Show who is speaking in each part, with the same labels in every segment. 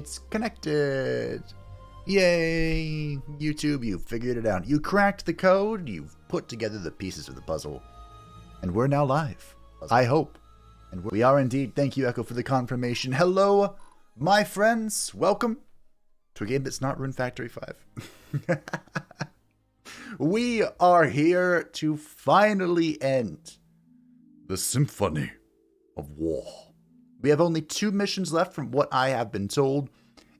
Speaker 1: It's connected. Yay! YouTube, you figured it out. You cracked the code. You've put together the pieces of the puzzle. And we're now live. I hope. And we are indeed. Thank you, Echo, for the confirmation. Hello, my friends. Welcome to a game that's not Rune Factory 5. We are here to finally end the Symphony of War. We have only 2 missions left from what I have been told,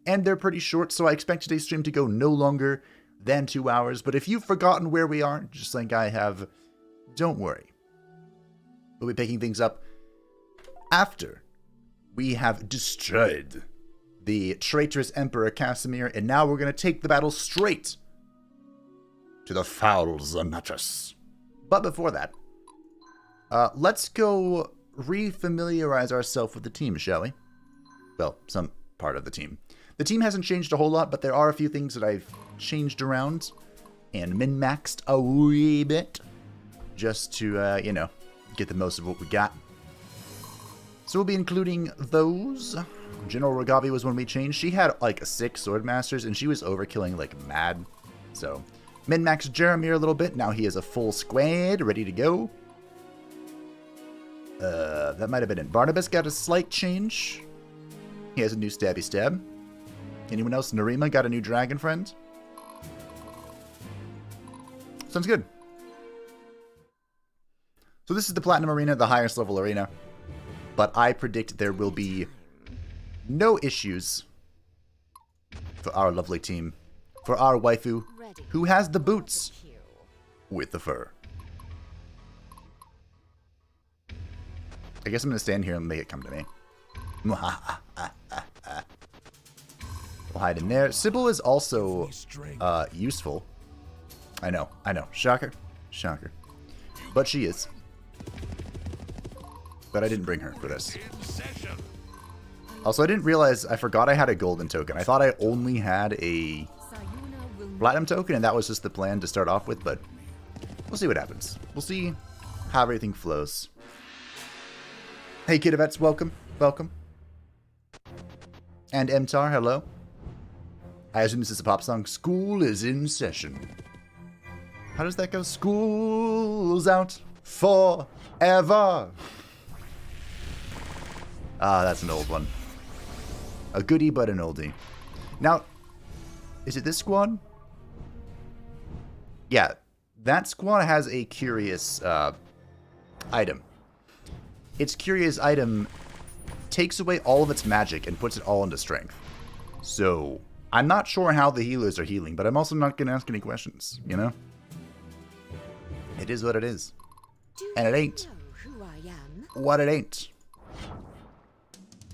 Speaker 1: and they're pretty short, so I expect today's stream to go no longer than 2 hours. But if you've forgotten where we are, just like I have, don't worry. We'll be picking things up after we have destroyed the traitorous Emperor Casimir, and now we're going to take the battle straight to the foul Zonatus. But before that, let's go refamiliarize ourselves with the team, shall we? Well, some part of the team. The team hasn't changed a whole lot, but there are a few things that I've changed around and min-maxed a wee bit just to, get the most of what we got. So we'll be including those. General Rogavi was one we changed. She had like 6 sword masters, and she was overkilling like mad. So min-maxed Jeremir a little bit. Now he is a full squad, ready to go. That might have been it. Barnabas got a slight change. He has a new stabby stab. Anyone else? Narima got a new dragon friend. Sounds good. So this is the Platinum Arena, the highest level arena. But I predict there will be no issues for our lovely team. For our waifu, who has the boots with the fur. I guess I'm going to stand here and make it come to me. We'll hide in there. Sybil is also useful. I know. Shocker. But she is. But I didn't bring her for this. Also, I didn't realize, I forgot I had a golden token. I thought I only had a platinum token, and that was just the plan to start off with, but we'll see what happens. We'll see how everything flows. Hey, Kidavets, welcome. And Mtar, hello. I assume this is a pop song. School is in session. How does that go? School's out forever. Ah, that's an old one. A goodie, but an oldie. Now, is it this squad? Yeah, that squad has a curious item. Its curious item takes away all of its magic and puts it all into strength. So, I'm not sure how the healers are healing, but I'm also not going to ask any questions, you know? It is what it is. And it ain't what it ain't.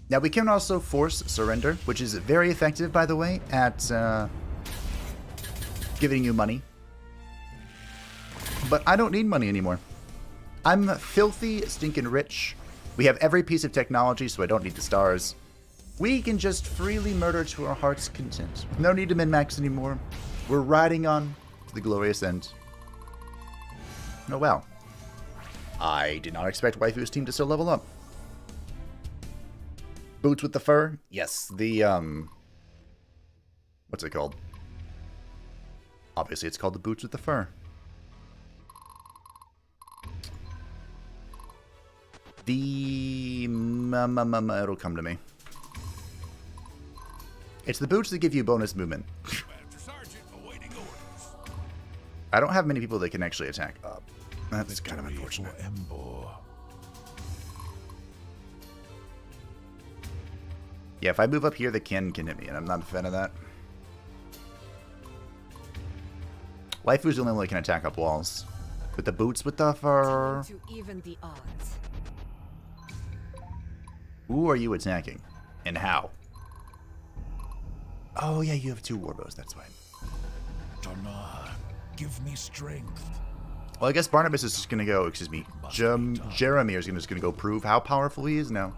Speaker 1: Now, we can also force surrender, which is very effective, by the way, at giving you money. But I don't need money anymore. I'm filthy, stinking rich. We have every piece of technology, so I don't need the stars. We can just freely murder to our heart's content. No need to min-max anymore. We're riding on to the glorious end. Oh, wow. I did not expect Waifu's team to still level up. Boots with the fur? Yes, the, what's it called? Obviously, it's called the boots with the fur. It'll come to me. It's the boots that give you bonus movement. I don't have many people that can actually attack up. That's kind of unfortunate. Yeah, if I move up here, the can hit me, and I'm not a fan of that. Waifu's the only one that can attack up walls. With the boots with the fur. Who are you attacking? And how? Oh, yeah, you have 2 warbows, that's fine.
Speaker 2: Give me strength.
Speaker 1: Well, I guess Barnabas is just going to go, Jeremy is just going to go prove how powerful he is now.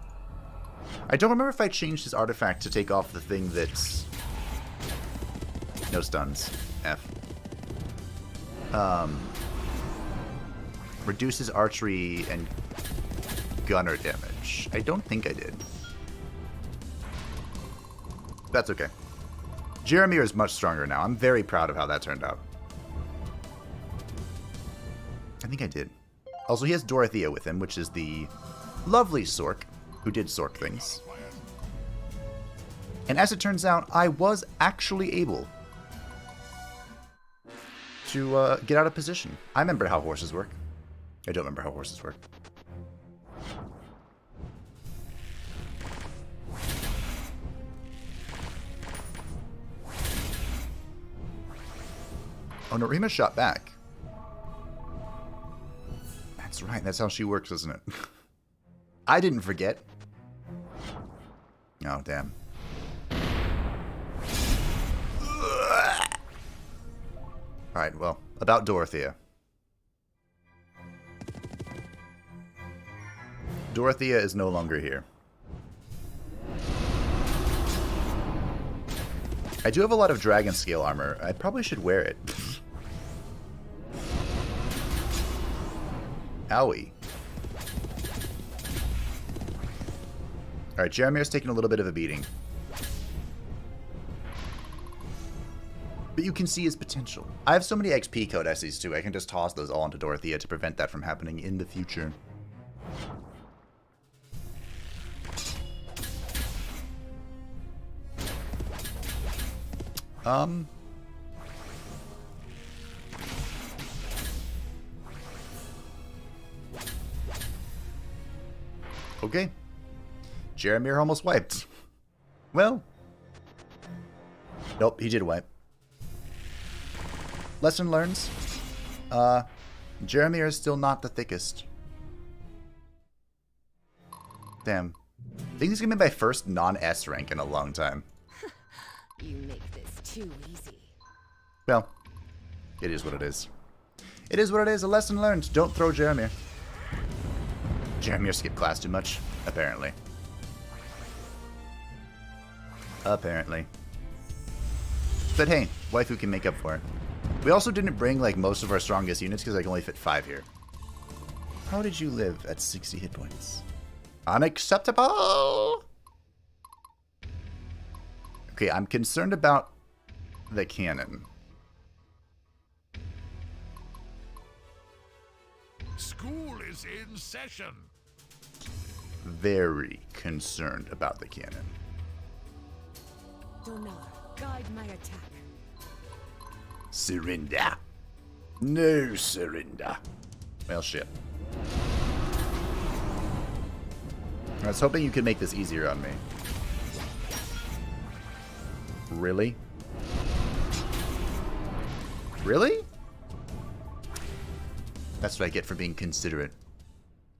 Speaker 1: I don't remember if I changed his artifact to take off the thing that's... No stuns. F. Reduces archery and gunner damage. I don't think I did. That's okay. Jeremy is much stronger now. I'm very proud of how that turned out. I think I did. Also, he has Dorothea with him, which is the lovely Sork, who did Sork things. And as it turns out, I was actually able to get out of position. I remember how horses work. I don't remember how horses work. Oh, Narima shot back. That's right. That's how she works, isn't it? I didn't forget. Oh, damn. Alright, well, about Dorothea. Dorothea is no longer here. I do have a lot of dragon scale armor. I probably should wear it. Owie. Alright, Jaramir's taking a little bit of a beating. But you can see his potential. I have so many XP codices too. I can just toss those all into Dorothea to prevent that from happening in the future. Okay. Jaramir almost wiped. Well. Nope, he did wipe. Lesson learned. Jaramir is still not the thickest. Damn. I think he's gonna be my first non-S rank in a long time.
Speaker 2: You make this too easy.
Speaker 1: Well, it is what it is. It is what it is. A lesson learned. Don't throw Jaramir. Jaramir skipped class too much, apparently. Apparently. But hey, waifu can make up for it. We also didn't bring like most of our strongest units because I can only fit 5 here. How did you live at 60 hit points? Unacceptable! Okay, I'm concerned about the cannon.
Speaker 3: School is in session.
Speaker 1: Very concerned about the cannon.
Speaker 2: Donar, guide my attack.
Speaker 1: Surrender. No surrender. Well, shit. I was hoping you could make this easier on me. Really? Really? That's what I get for being considerate.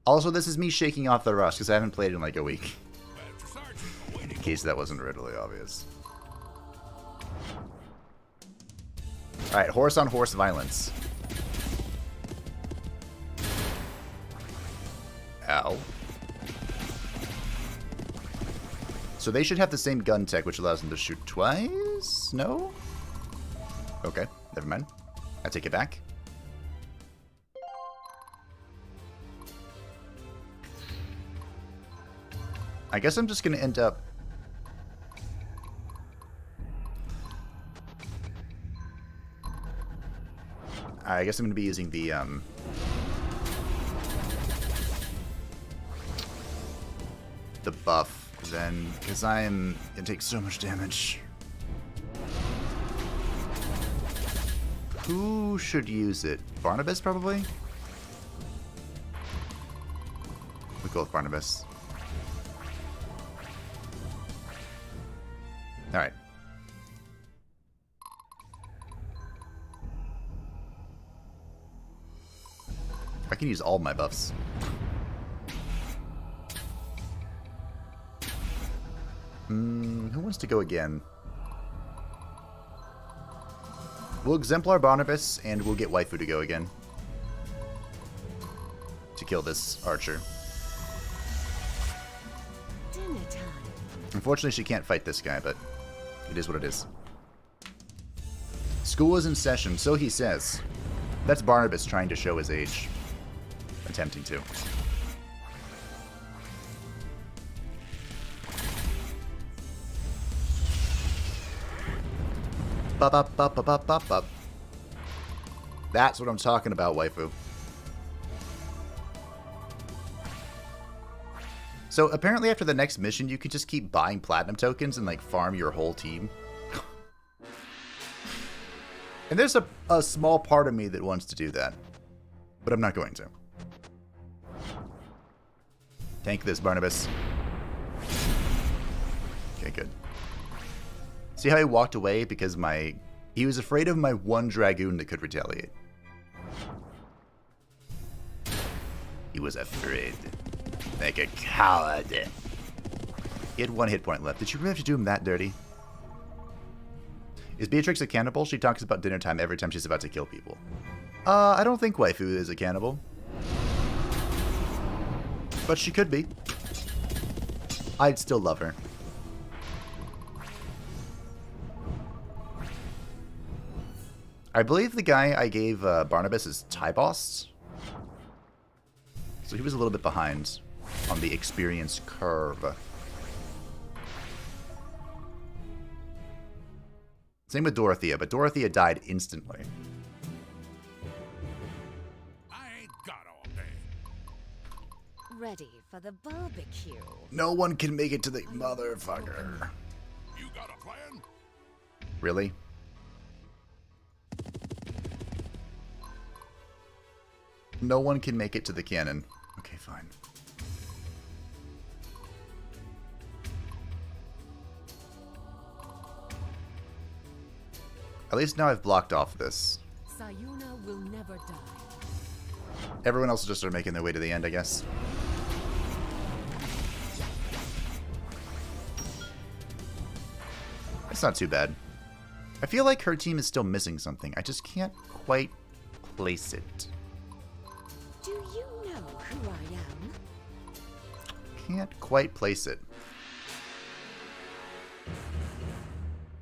Speaker 1: Also, this is me shaking off the rust because I haven't played in like a week. In case that wasn't readily obvious. Alright, horse on horse violence. Ow. So they should have the same gun tech, which allows them to shoot twice? No? Okay, never mind. I take it back. I guess I'm just going to end up... I guess I'm going to be using the buff then, because I'm going to take so much damage. Who should use it? Barnabas, probably? We'll go with Barnabas. Alright. I can use all my buffs. Who wants to go again? We'll Exemplar Barnabas, and we'll get Waifu to go again. To kill this archer.
Speaker 2: Dinner time.
Speaker 1: Unfortunately, she can't fight this guy, but it is what it is. School is in session, so he says. That's Barnabas trying to show his age. Attempting to. Ba-ba-ba-ba-ba-ba-ba. That's what I'm talking about, waifu. So apparently after the next mission, you can just keep buying platinum tokens and like farm your whole team. And there's a small part of me that wants to do that. But I'm not going to. Tank this, Barnabas. Okay, good. See how he walked away because he was afraid of my one dragoon that could retaliate. He was afraid. Like a coward. He had 1 hit point left. Did you really have to do him that dirty? Is Beatrix a cannibal? She talks about dinner time every time she's about to kill people. I don't think waifu is a cannibal. But she could be. I'd still love her. I believe the guy I gave Barnabas is Tyboss. So he was a little bit behind on the experience curve. Same with Dorothea, but Dorothea died instantly.
Speaker 3: I ain't got all day.
Speaker 2: Ready for the barbecue.
Speaker 1: No one can make it to the motherfucker.
Speaker 3: You got a plan?
Speaker 1: Really? No one can make it to the cannon. Okay, fine. At least now I've blocked off this.
Speaker 2: Sayuna will never die.
Speaker 1: Everyone else will just start making their way to the end, I guess. That's not too bad. I feel like her team is still missing something. I just can't quite place it.
Speaker 2: Do you know who I am?
Speaker 1: Can't quite place it.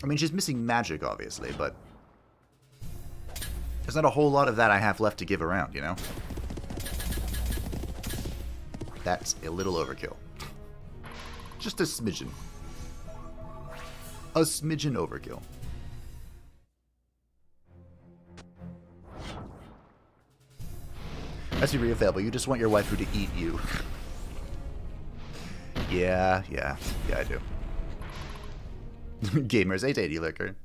Speaker 1: I mean, she's missing magic, obviously, but there's not a whole lot of that I have left to give around, you know? That's a little overkill. Just a smidgen. A smidgen overkill. That's your real fable. You just want your waifu to eat you. Yeah, I do. Gamers 880 liquor.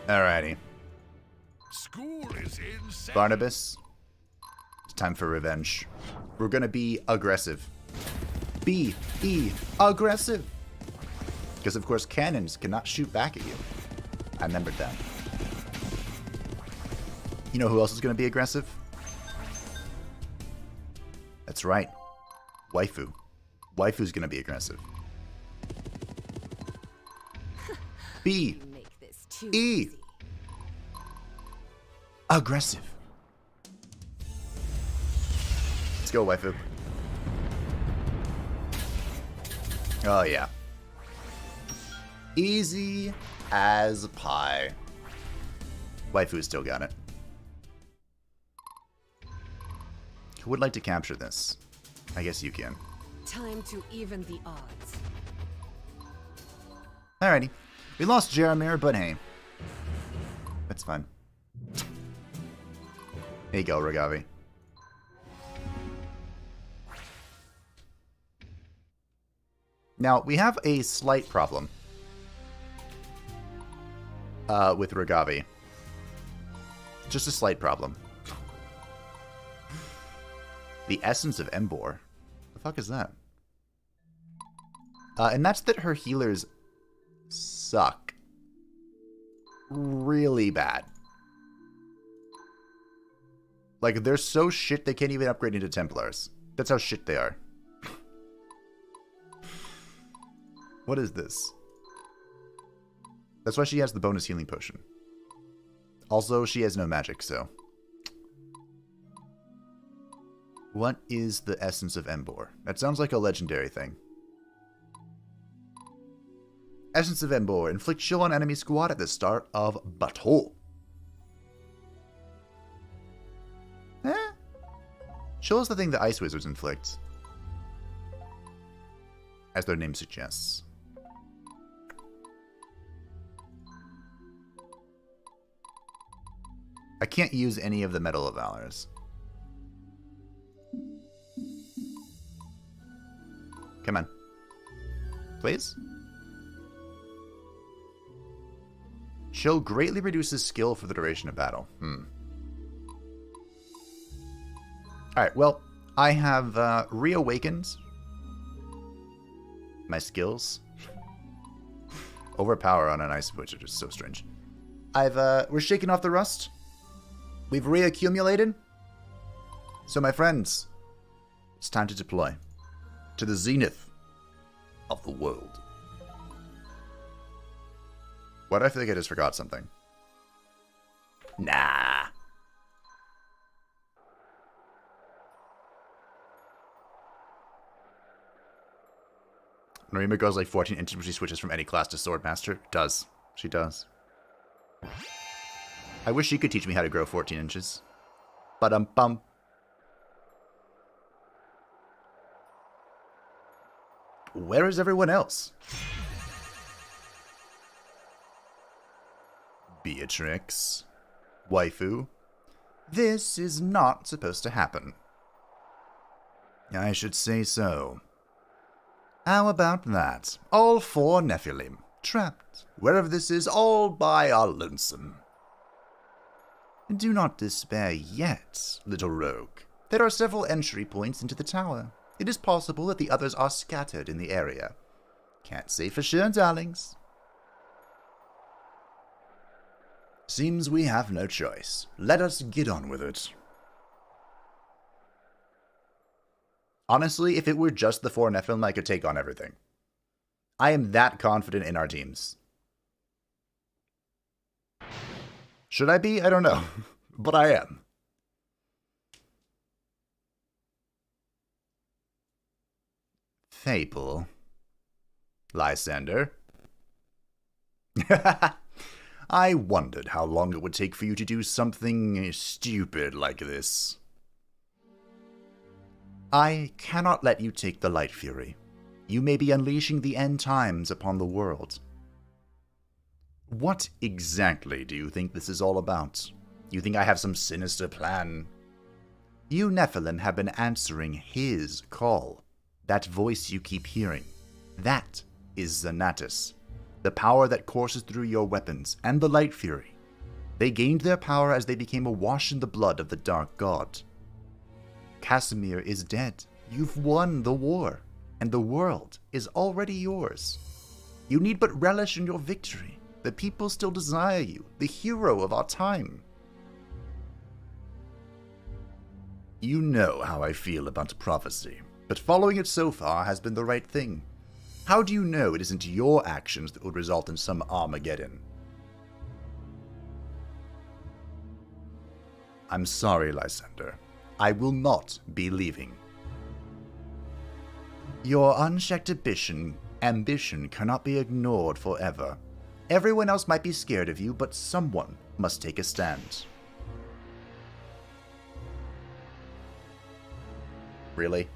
Speaker 1: Alrighty.
Speaker 3: School is in session.
Speaker 1: Barnabas. It's time for revenge. We're gonna be aggressive. Be aggressive. Because of course cannons cannot shoot back at you. I remembered that. You know who else is gonna be aggressive? That's right. Waifu. Waifu's gonna be aggressive.
Speaker 2: You make this too
Speaker 1: E.
Speaker 2: easy.
Speaker 1: Aggressive. Let's go, waifu. Oh, yeah. Easy as pie. Waifu's still got it. Who would like to capture this? I guess you can.
Speaker 2: Time to even the odds.
Speaker 1: Alrighty. We lost Jaromir, but hey. That's fine. There you go, Ragavi. Now, we have a slight problem with Ragavi. Just a slight problem. The essence of Embor. The fuck is that? And that's that her healers suck. Really bad. Like, they're so shit they can't even upgrade into Templars. That's how shit they are. What is this? That's why she has the bonus healing potion. Also, she has no magic, so... What is the essence of Embor? That sounds like a legendary thing. Essence of Embor. Inflict chill on enemy squad at the start of battle. Chill is the thing that Ice Wizards inflict. As their name suggests. I can't use any of the Medal of Valors. Come on. Please? Chill greatly reduces skill for the duration of battle. Alright, well, I have reawakened my skills. Overpower on an ice switch, which is so strange. We're shaking off the rust. We've reaccumulated. So, my friends, it's time to deploy to the zenith of the world. Why do I feel like I just forgot something? Nah. Narima goes like 14 inches when she switches from any class to Swordmaster. Does. She does. I wish she could teach me how to grow 14 inches. Ba-dum-bum. Where is everyone else? Beatrix. Waifu. This is not supposed to happen. I should say so. How about that? All 4 Nephilim, trapped, wherever this is, all by our lonesome. Do not despair yet, little rogue. There are several entry points into the tower. It is possible that the others are scattered in the area. Can't say for sure, darlings. Seems we have no choice. Let us get on with it. Honestly, if it were just the 4 Nephilim, I could take on everything. I am that confident in our teams. Should I be? I don't know. But I am. Fable. Lysander. I wondered how long it would take for you to do something stupid like this. I cannot let you take the Light Fury. You may be unleashing the end times upon the world. What exactly do you think this is all about? You think I have some sinister plan? You Nephilim have been answering his call. That voice you keep hearing. That is Zonatus. The power that courses through your weapons and the Light Fury. They gained their power as they became awash in the blood of the Dark God. Casimir is dead. You've won the war, and the world is already yours. You need but relish in your victory. The people still desire you, the hero of our time. You know how I feel about prophecy, but following it so far has been the right thing. How do you know it isn't your actions that would result in some Armageddon? I'm sorry, Lysander. I will not be leaving. Your unchecked ambition cannot be ignored forever. Everyone else might be scared of you, but someone must take a stand. Really?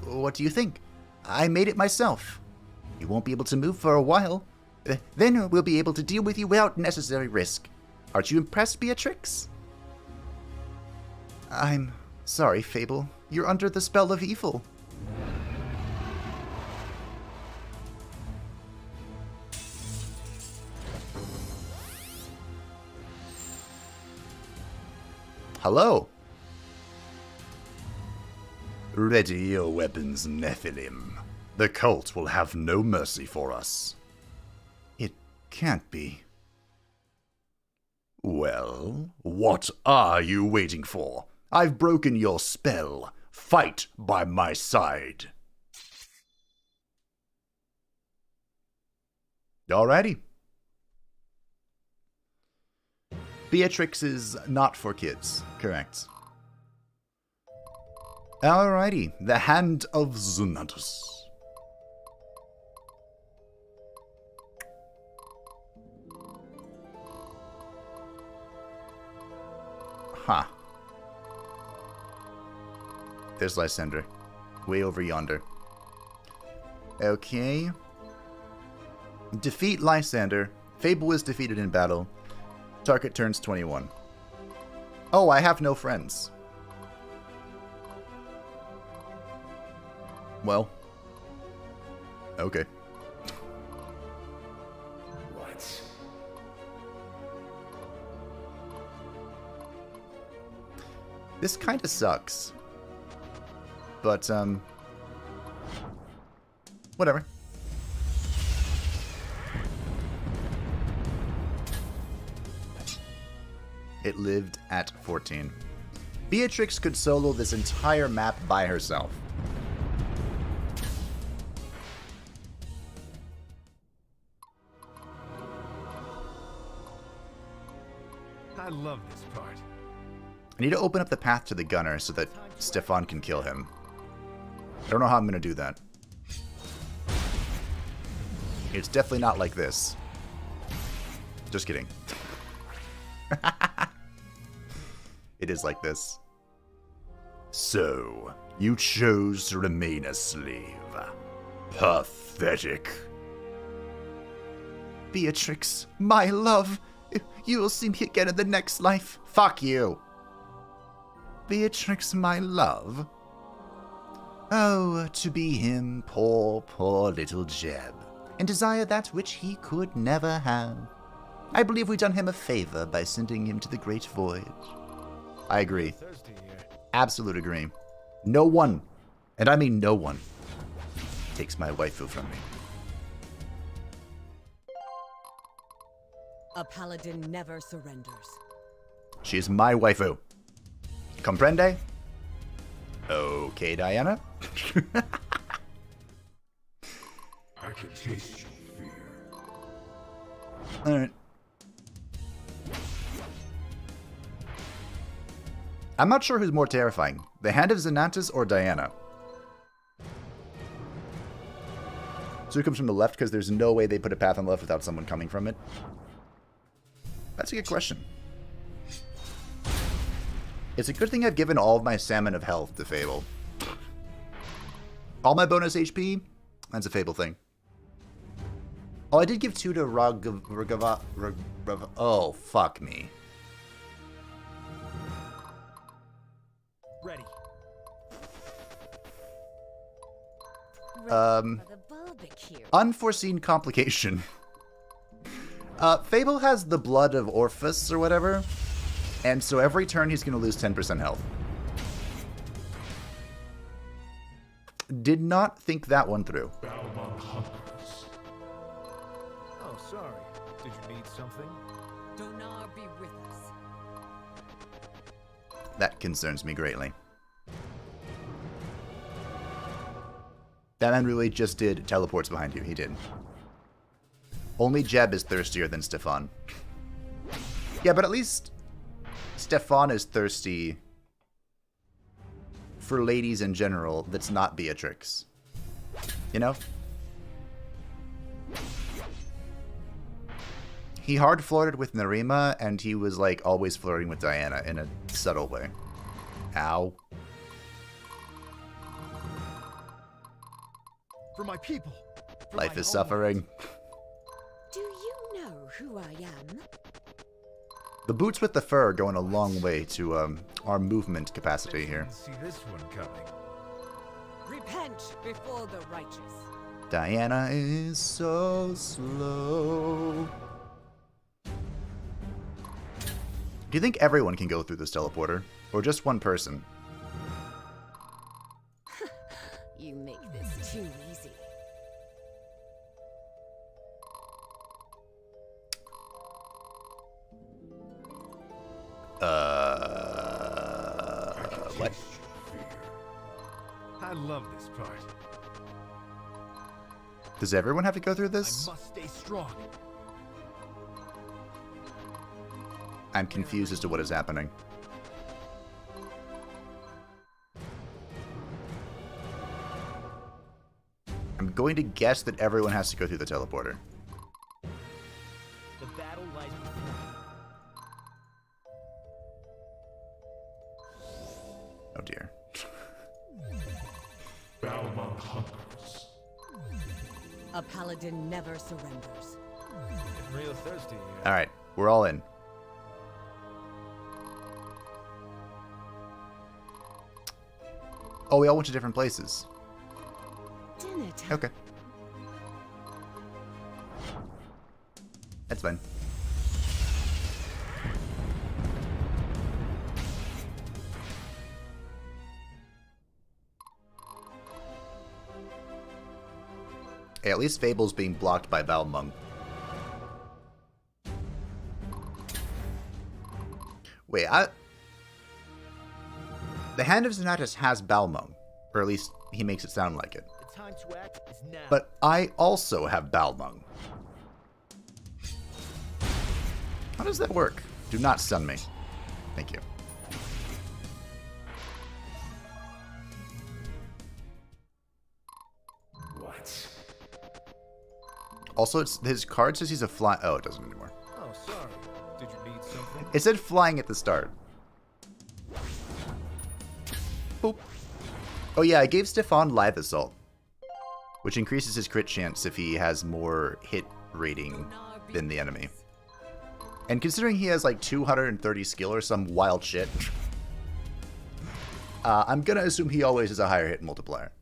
Speaker 1: What do you think? I made it myself. You won't be able to move for a while. Then we'll be able to deal with you without necessary risk. Aren't you impressed, Beatrix? I'm sorry, Fable. You're under the spell of evil. Hello. Ready your weapons, Nephilim. The cult will have no mercy for us. It can't be. Well, what are you waiting for? I've broken your spell. Fight by my side. Alrighty. Beatrix is not for kids, correct. Alrighty, the Hand of Zonatus. Huh. There's Lysander. Way over yonder. Okay. Defeat Lysander. Fable is defeated in battle. Target turns 21. Oh, I have no friends. Well. Okay.
Speaker 3: What?
Speaker 1: This kind of sucks. But, whatever. It lived at 14. Beatrix could solo this entire map by herself.
Speaker 3: I love this part.
Speaker 1: I need to open up the path to the gunner so that Stefan can kill him. I don't know how I'm going to do that. It's definitely not like this. Just kidding. It is like this. So, you chose to remain a slave. Pathetic. Beatrix, my love. You will see me again in the next life. Fuck you. Beatrix, my love. Oh, to be him, poor, poor little Jeb, and desire that which he could never have. I believe we've done him a favor by sending him to the great voyage. I agree. Absolute agree. No one, and I mean no one, takes my waifu from me.
Speaker 2: A paladin never surrenders.
Speaker 1: She is my waifu. Comprende? Okay, Diana.
Speaker 3: I can taste your fear.
Speaker 1: Alright. I'm not sure who's more terrifying, the Hand of Zonatus or Diana. So who comes from the left because there's no way they put a path on the left without someone coming from it? That's a good question. It's a good thing I've given all of my salmon of health to Fable. All my bonus HP? That's a Fable thing. Oh, I did give 2 to Ragava. Oh, fuck me.
Speaker 4: Ready.
Speaker 2: For the barbecue.
Speaker 1: Unforeseen complication. Fable has the blood of Orpheus or whatever, and so every turn he's going to lose 10% health. Did not think that one through.
Speaker 3: Balmont hunkers.
Speaker 4: Oh, sorry. Did you need something?
Speaker 2: Donar be with us.
Speaker 1: That concerns me greatly. That man really just did teleports behind you. He did. Only Jeb is thirstier than Stefan. Yeah, but at least Stefan is thirsty for ladies in general that's not Beatrix. You know? He hard flirted with Narima, and he was like always flirting with Diana in a subtle way. Ow.
Speaker 4: For my people. For
Speaker 1: Life
Speaker 4: my
Speaker 1: is
Speaker 4: homeland.
Speaker 1: suffering.
Speaker 2: Do you know who I am?
Speaker 1: The boots with the fur are going a long way to our movement capacity here.
Speaker 3: Didn't see this one coming.
Speaker 2: Repent before the righteous.
Speaker 1: Diana is so slow. Do you think everyone can go through this teleporter? Or just one person?
Speaker 2: You make this too easy.
Speaker 1: What?
Speaker 4: I love this part.
Speaker 1: Does everyone have to go through
Speaker 4: I
Speaker 1: this?
Speaker 4: must stay strong.
Speaker 1: I'm confused as to what is happening. I'm going to guess that everyone has to go through the teleporter.
Speaker 4: The battle lies before
Speaker 1: Oh dear.
Speaker 3: Balmont hunkers.
Speaker 2: A paladin never surrenders.
Speaker 4: Getting real thirsty here.
Speaker 1: Alright, we're all in. Oh, we all went to different places.
Speaker 2: Dinner time.
Speaker 1: Okay. That's fine. Hey, at least Fable's being blocked by Balmung. Wait, the Hand of Zonatus has Balmung. Or at least he makes it sound like it.
Speaker 4: The time to act is now.
Speaker 1: But I also have Balmung. How does that work? Do not stun me. Thank you.
Speaker 3: What?
Speaker 1: Also, his card says he's a fly. Oh, it doesn't anymore.
Speaker 4: Oh, sorry. Did you need something?
Speaker 1: It said flying at the start. Boop. Oh yeah, I gave Stefan Lithe Assault, which increases his crit chance if he has more hit rating than the enemy. And considering he has like 230 skill or some wild shit, I'm gonna assume he always has a higher hit multiplier.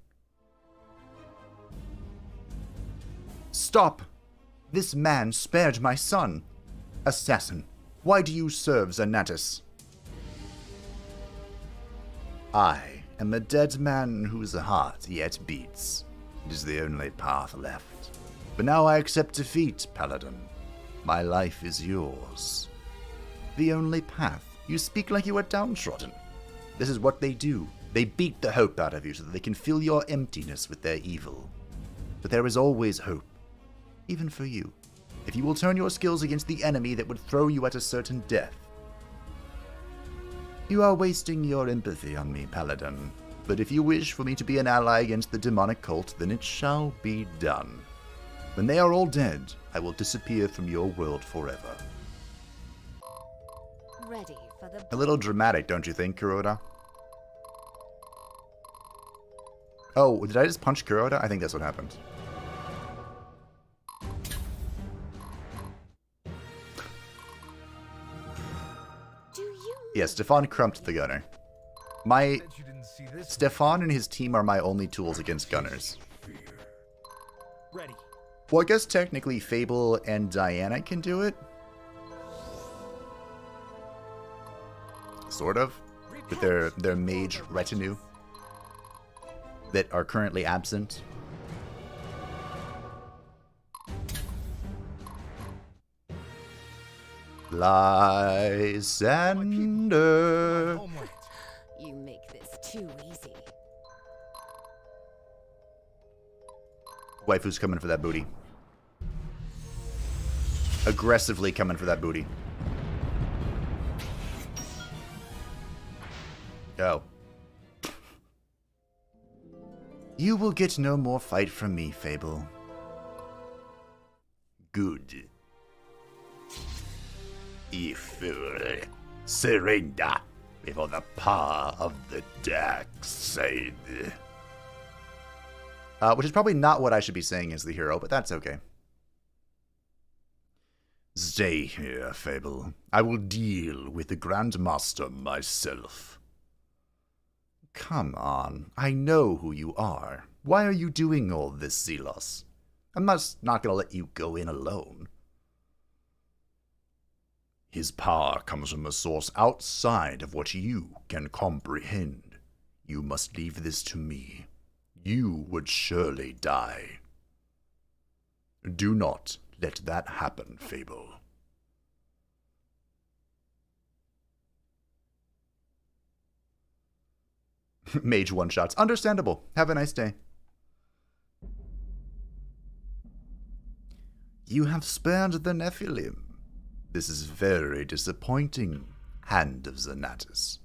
Speaker 1: Stop! This man spared my son. Assassin, why do you serve Zonatus? I am a dead man whose heart yet beats. It is the only path left. But now I accept defeat, Paladin. My life is yours. The only path. You speak like you are downtrodden. This is what they do. They beat the hope out of you so that they can fill your emptiness with their evil. But there is always hope. Even for you. If you will turn your skills against the enemy that would throw you at a certain death. You are wasting your empathy on me, Paladin. But if you wish for me to be an ally against the demonic cult, then it shall be done. When they are all dead, I will disappear from your world forever.
Speaker 2: Ready for the
Speaker 1: A little dramatic, don't you think, Kuroda? Oh, did I just punch Kuroda? I think that's what happened.
Speaker 2: Do you
Speaker 1: Yeah, Stefan crumped the gunner. My
Speaker 4: Bet you didn't see this.
Speaker 1: Stefan and his team are my only tools against gunners.
Speaker 4: Ready.
Speaker 1: Well, I guess technically Fable and Diana can do it. Sort of. With their mage retinue that are currently absent. Lysander.
Speaker 4: Homeland.
Speaker 2: You make this too easy.
Speaker 1: Waifu's coming for that booty. Aggressively coming for that booty. Go. You will get no more fight from me, Fable. Good. If surrender before the power of the dark side. Which is probably not what I should be saying as the hero, but that's okay. Stay here, Fable. I will deal with the Grand Master myself. Come on, I know who you are. Why are you doing all this, Zelos? I'm not gonna let you go in alone. His power comes from a source outside of what you can comprehend. You must leave this to me. You would surely die. Do not let that happen, Fable. Mage one-shots. Understandable. Have a nice day. You have spared the Nephilim. This is very disappointing, Hand of Zonatus.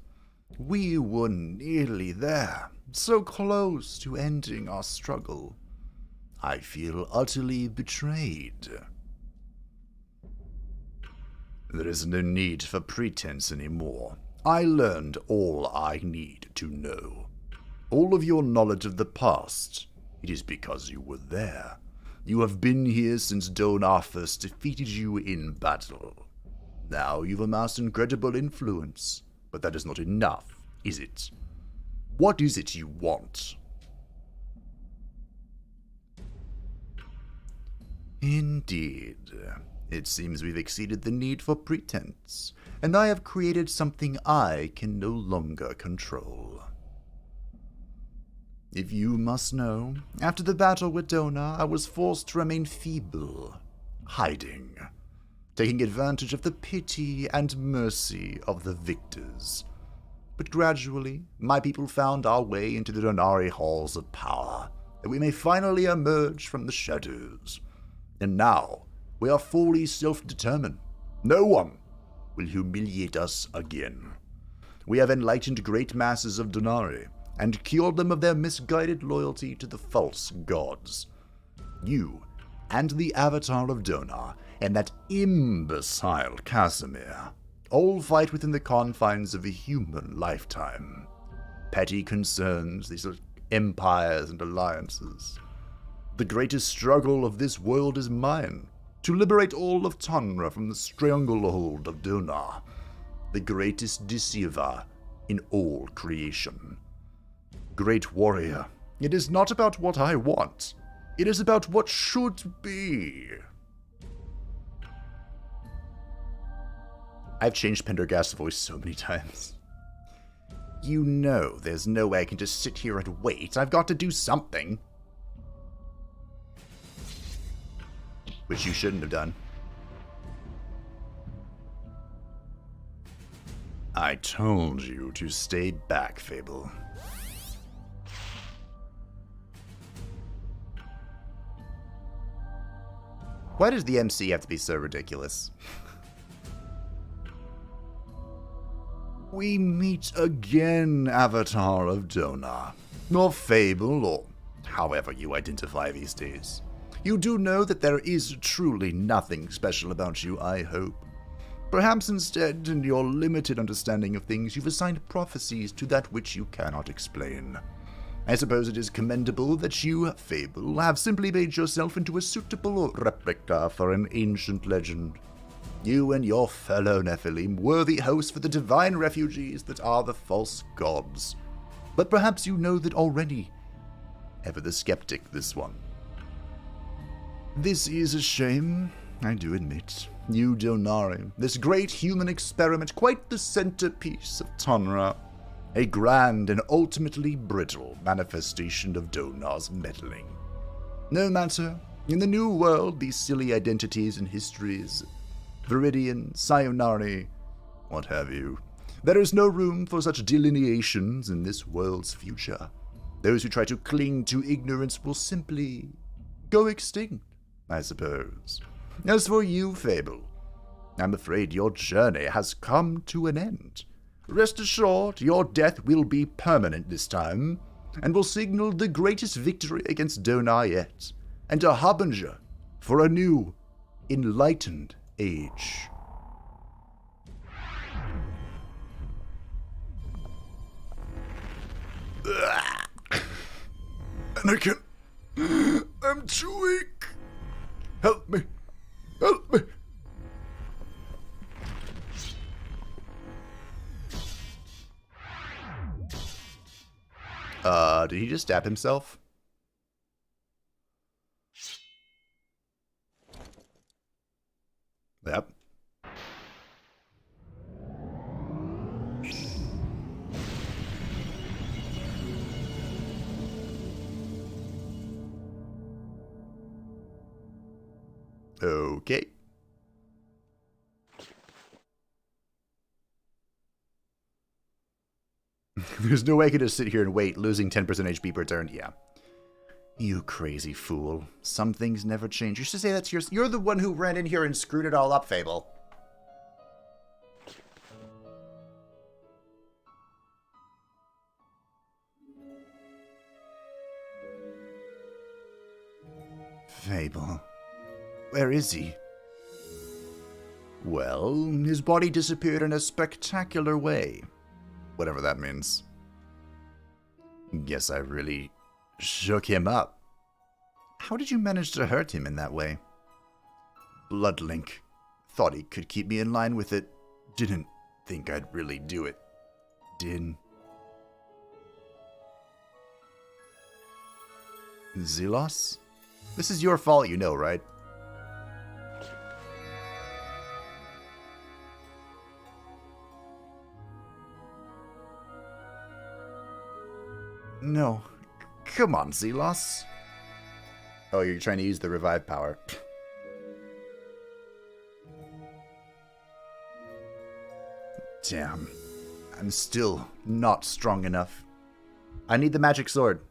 Speaker 1: We were nearly there, so close to ending our struggle. I feel utterly betrayed. There is no need for pretense anymore. I learned all I need to know. All of your knowledge of the past, it is because you were there. You have been here since Donar first defeated you in battle. Now you've amassed incredible influence, but that is not enough, is it? What is it you want? Indeed. It seems we've exceeded the need for pretense, and I have created something I can no longer control. If you must know, after the battle with Dona, I was forced to remain feeble, hiding, taking advantage of the pity and mercy of the victors. But gradually, my people found our way into the Donari halls of power, that we may finally emerge from the shadows. And now, we are fully self-determined. No one will humiliate us again. We have enlightened great masses of Donari, and cured them of their misguided loyalty to the false gods. You, and the Avatar of Donar, and that imbecile Casimir, all fight within the confines of a human lifetime. Petty concerns, these are empires and alliances. The greatest struggle of this world is mine, to liberate all of Tanra from the stranglehold of Donar, the greatest deceiver in all creation. Great warrior, it is not about what I want. It is about what should be. I've changed Pendergast's voice so many times. You know there's no way I can just sit here and wait. I've got to do something. Which you shouldn't have done. I told you to stay back, Fable. Why does the MC have to be so ridiculous? We meet again, Avatar of Donar. Or Fable, or however you identify these days. You do know that there is truly nothing special about you, I hope. Perhaps instead, in your limited understanding of things, you've assigned prophecies to that which you cannot explain. I suppose it is commendable that you, Fable, have simply made yourself into a suitable replica for an ancient legend. You and your fellow Nephilim worthy hosts for the divine refugees that are the false gods. But perhaps you know that already. Ever the skeptic, this one. This is a shame, I do admit. You, Donari, this great human experiment, quite the centerpiece of Tanra. A grand and ultimately brittle manifestation of Donar's meddling. No matter, in the new world, these silly identities and histories, Viridian, Sayonari, what have you, there is no room for such delineations in this world's future. Those who try to cling to ignorance will simply go extinct, I suppose. As for you, Fable, I'm afraid your journey has come to an end. Rest assured, your death will be permanent this time, and will signal the greatest victory against Donar yet, and a harbinger for a new, enlightened age. Anakin, I'm too weak. Help me. Help me. Did he just stab himself? Yep. Okay. There's no way I could just sit here and wait, losing 10% HP per turn. Yeah. You crazy fool. Some things never change. You should say that's yours. You're the one who ran in here and screwed it all up, Fable. Fable. Where is he? Well, his body disappeared in a spectacular way. Whatever that means. Guess I really shook him up. How did you manage to hurt him in that way? Bloodlink. Thought he could keep me in line with it. Didn't think I'd really do it. Did. Zelos? This is your fault, you know, right? No. Come on, Zelos. Oh, you're trying to use the revive power. Damn. I'm still not strong enough. I need the magic sword.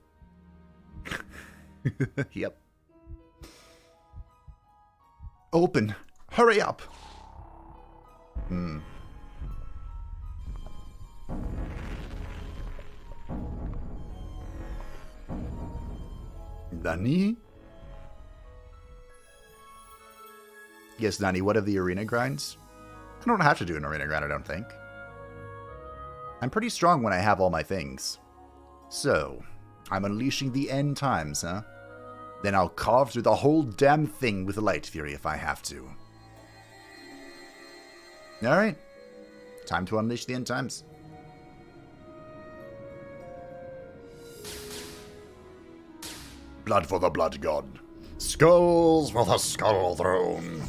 Speaker 1: Yep. Open. Hurry up. Nani? Yes, Nani, what of the arena grinds? I don't have to do an arena grind, I don't think. I'm pretty strong when I have all my things. So, I'm unleashing the end times, huh? Then I'll carve through the whole damn thing with light fury if I have to. Alright. Time to unleash the end times. Blood for the blood god. Skulls for the skull throne.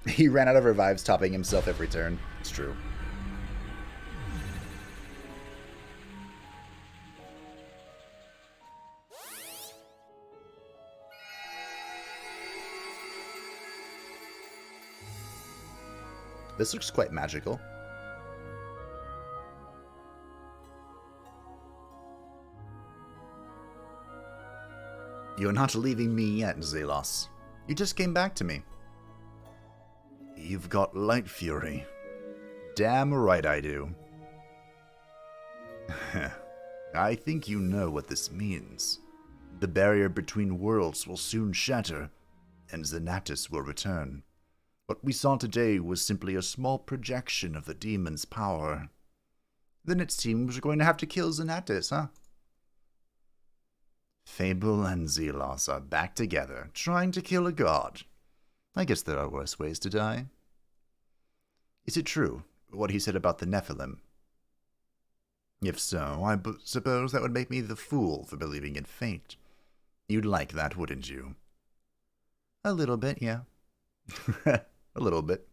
Speaker 1: He ran out of revives, topping himself every turn. It's true. This looks quite magical. You're not leaving me yet, Zelos. You just came back to me. You've got light fury. Damn right I do. I think you know what this means. The barrier between worlds will soon shatter, and Zonatus will return. What we saw today was simply a small projection of the demon's power. Then it seems we're going to have to kill Zonatus, huh? Fable and Zelos are back together, trying to kill a god. I guess there are worse ways to die. Is it true, what he said about the Nephilim? If so, I suppose that would make me the fool for believing in fate. You'd like that, wouldn't you? A little bit, yeah. A little bit.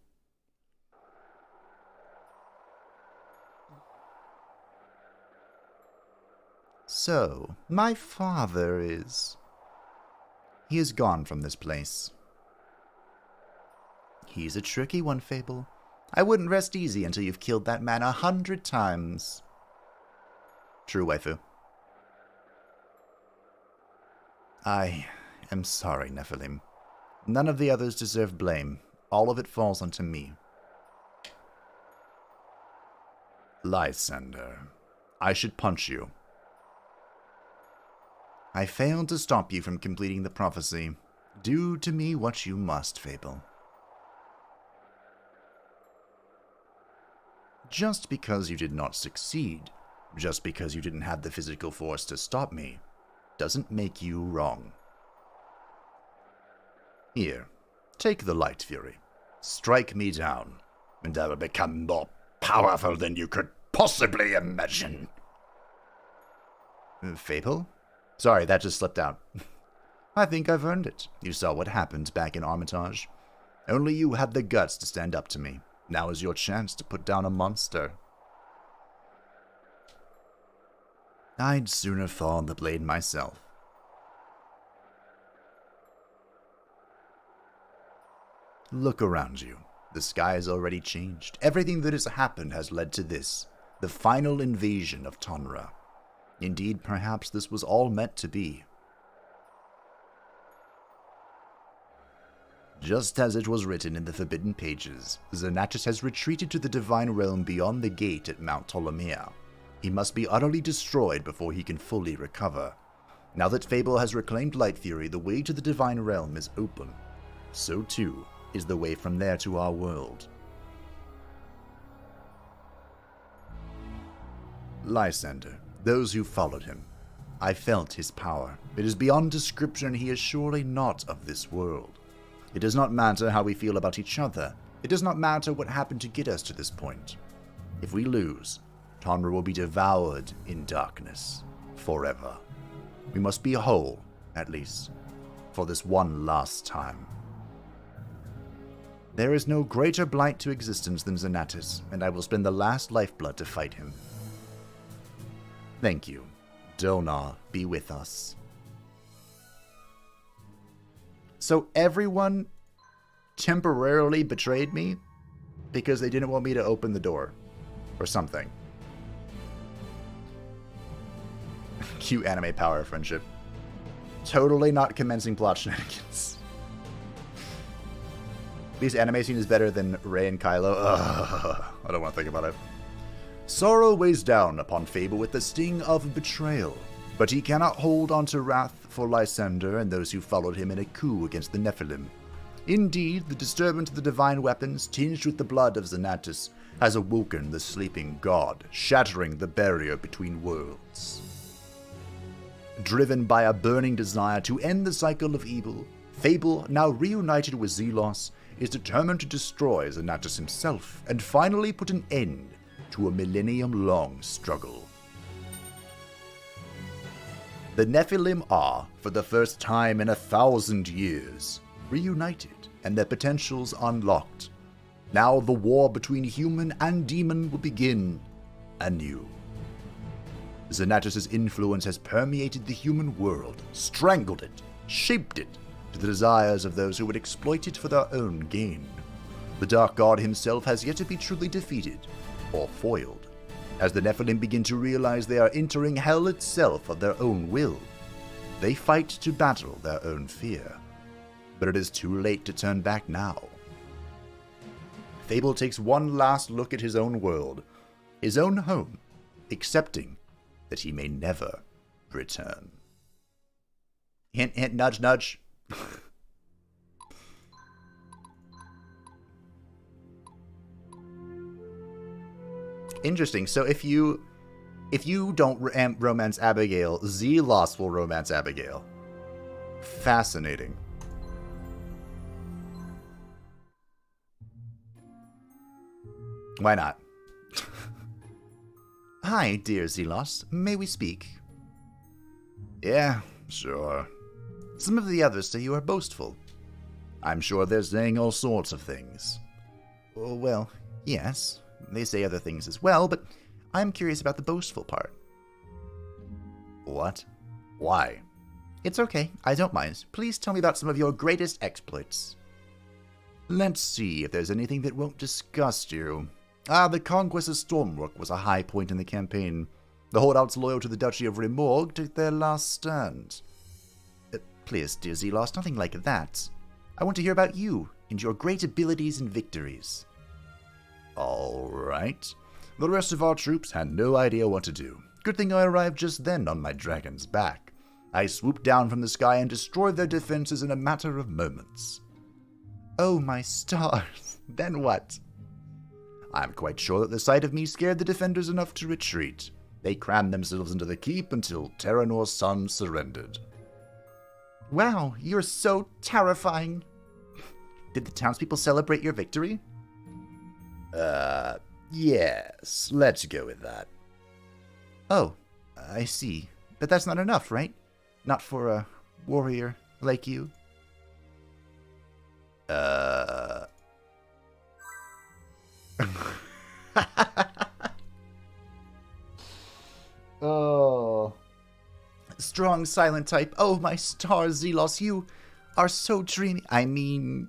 Speaker 1: So, my father is... He is gone from this place. He's a tricky one, Fable. I wouldn't rest easy until you've killed that man 100 times. True, waifu. I am sorry, Nephilim. None of the others deserve blame. All of it falls onto me. Lysander, I should punch you. I failed to stop you from completing the prophecy. Do to me what you must, Fable. Just because you did not succeed, just because you didn't have the physical force to stop me, doesn't make you wrong. Here, take the light fury. Strike me down, and I will become more powerful than you could possibly imagine. Fable? Sorry, that just slipped out. I think I've earned it. You saw what happened back in Armitage. Only you had the guts to stand up to me. Now is your chance to put down a monster. I'd sooner fall on the blade myself. Look around you. The sky has already changed. Everything that has happened has led to this, the final invasion of Tonra. Indeed, perhaps this was all meant to be. Just as it was written in the Forbidden Pages, Zonatus has retreated to the Divine Realm beyond the gate at Mount Ptolemaea. He must be utterly destroyed before he can fully recover. Now that Fable has reclaimed Light Fury, the way to the Divine Realm is open. So too is the way from there to our world. Lysander, those who followed him. I felt his power. It is beyond description. He is surely not of this world. It does not matter how we feel about each other. It does not matter what happened to get us to this point. If we lose, Tonra will be devoured in darkness forever. We must be whole, at least, for this one last time. There is no greater blight to existence than Zonatus, and I will spend the last lifeblood to fight him. Thank you. Donar be with us. So everyone temporarily betrayed me because they didn't want me to open the door or something. Cute anime power friendship. Totally not commencing plot shenanigans. This anime scene is better than Rey and Kylo. Ugh, I don't want to think about it. Sorrow weighs down upon Fable with the sting of betrayal, but he cannot hold on to wrath for Lysander and those who followed him in a coup against the Nephilim. Indeed, the disturbance of the divine weapons, tinged with the blood of Zonatus, has awoken the sleeping god, shattering the barrier between worlds. Driven by a burning desire to end the cycle of evil, Fable, now reunited with Zelos, is determined to destroy Zonatus himself and finally put an end to a millennium-long struggle. The Nephilim are, for the first time in 1,000 years, reunited and their potentials unlocked. Now the war between human and demon will begin anew. Zonatus' influence has permeated the human world, strangled it, shaped it to the desires of those who would exploit it for their own gain. The Dark God himself has yet to be truly defeated or foiled. As the Nephilim begin to realize they are entering hell itself of their own will, they fight to battle their own fear. But it is too late to turn back now. Fable takes one last look at his own world, his own home, accepting that he may never return. Hint, hint, nudge, nudge. Interesting. So if you don't romance Abigail, Zelos will romance Abigail. Fascinating. Why not? Hi, dear Zelos. May we speak? Yeah, sure. Some of the others say you are boastful. I'm sure they're saying all sorts of things. Well, yes. They say other things as well, but I'm curious about the boastful part. What? Why? It's okay. I don't mind. Please tell me about some of your greatest exploits. Let's see if there's anything that won't disgust you. The conquest of Stormrook was a high point in the campaign. The holdouts loyal to the Duchy of Remorg took their last stand. Please, dear Zelos, nothing like that. I want to hear about you and your great abilities and victories. All right. The rest of our troops had no idea what to do. Good thing I arrived just then on my dragon's back. I swooped down from the sky and destroyed their defenses in a matter of moments. Oh, my stars. Then what? I'm quite sure that the sight of me scared the defenders enough to retreat. They crammed themselves into the keep until Terranor's son surrendered. Wow, you're so terrifying. Did the townspeople celebrate your victory? Yes, let's go with that. Oh, I see. But that's not enough, right? Not for a warrior like you? Oh. Strong, silent type. Oh, my stars, Zelos, you are so dreamy. I mean...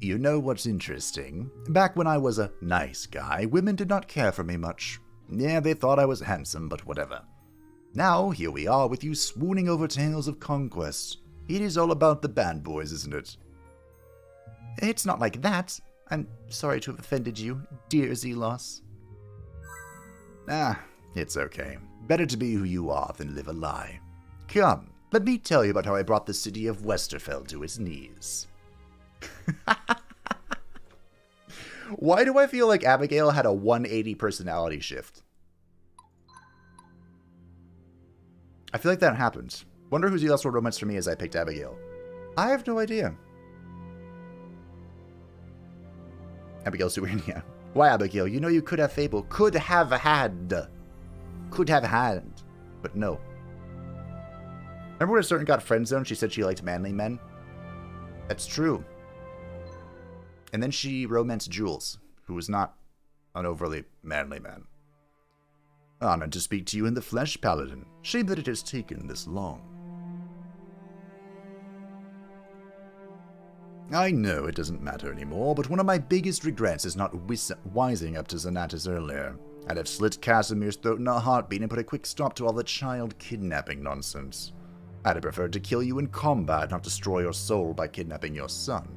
Speaker 1: You know what's interesting? Back when I was a nice guy, women did not care for me much. Yeah, they thought I was handsome, but whatever. Now, here we are with you swooning over tales of conquest. It is all about the bad boys, isn't it? It's not like that. I'm sorry to have offended you, dear Zelos. It's okay. Better to be who you are than live a lie. Come, let me tell you about how I brought the city of Westerfeld to its knees. Why do I feel like Abigail had a 180 personality shift? I feel like that happens. Wonder who's the also romance for me as I picked Abigail. I have no idea. Abigail Suenia. Why, Abigail? You know you could have Fable. Could have had. But no. Remember when a certain got friend zoned? She said she liked manly men. That's true. And then she romanced Jules, who was not an overly manly man. Honored to speak to you in the flesh, Paladin. Shame that it has taken this long. I know it doesn't matter anymore, but one of my biggest regrets is not wising up to Zonatus earlier. I'd have slit Casimir's throat in a heartbeat and put a quick stop to all the child kidnapping nonsense. I'd have preferred to kill you in combat, not destroy your soul by kidnapping your son.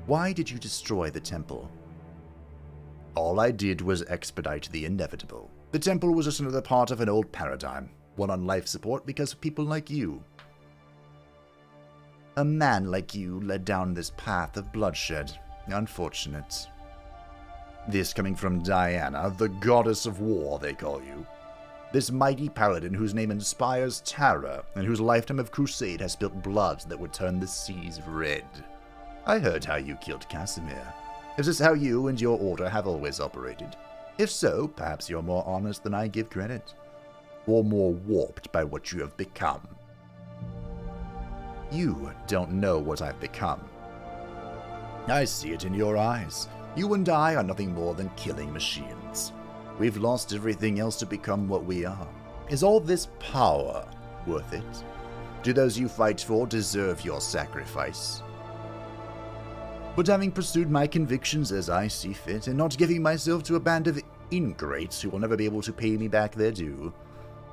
Speaker 1: Why did you destroy the temple? All I did was expedite the inevitable. The temple was just another part of an old paradigm, one on life support because of people like you. A man like you led down this path of bloodshed. Unfortunate. This coming from Diana, the goddess of war, they call you. This mighty paladin whose name inspires terror and whose lifetime of crusade has spilt blood that would turn the seas red. I heard how you killed Casimir. Is this how you and your order have always operated? If so, perhaps you're more honest than I give credit. Or more warped by what you have become. You don't know what I've become. I see it in your eyes. You and I are nothing more than killing machines. We've lost everything else to become what we are. Is all this power worth it? Do those you fight for deserve your sacrifice? But having pursued my convictions as I see fit, and not giving myself to a band of ingrates who will never be able to pay me back their due,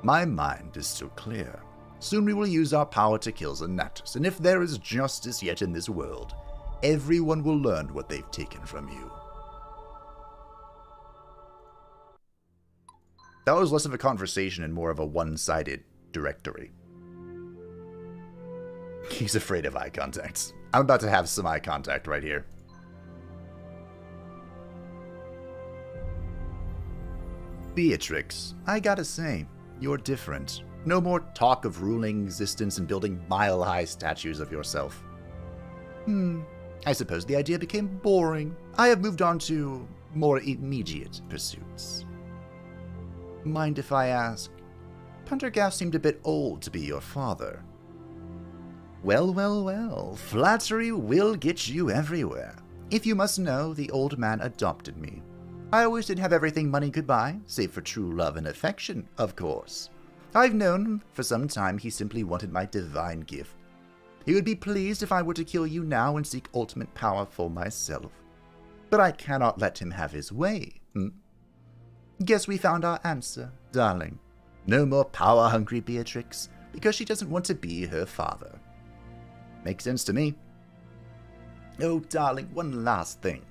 Speaker 1: my mind is still clear. Soon we will use our power to kill Zonatus, and if there is justice yet in this world, everyone will learn what they've taken from you. That was less of a conversation and more of a one-sided directory. He's afraid of eye contact. I'm about to have some eye contact right here. Beatrix, I gotta say, you're different. No more talk of ruling existence and building mile-high statues of yourself. I suppose the idea became boring. I have moved on to more immediate pursuits. Mind if I ask? Pendergast seemed a bit old to be your father. Well, flattery will get you everywhere. If you must know, the old man adopted me. I always did have everything money could buy, save for true love and affection, of course. I've known for some time he simply wanted my divine gift. He would be pleased if I were to kill you now and seek ultimate power for myself. But I cannot let him have his way. Guess we found our answer, darling. No more power-hungry Beatrix, because she doesn't want to be her father. Makes sense to me. Oh, darling, one last thing.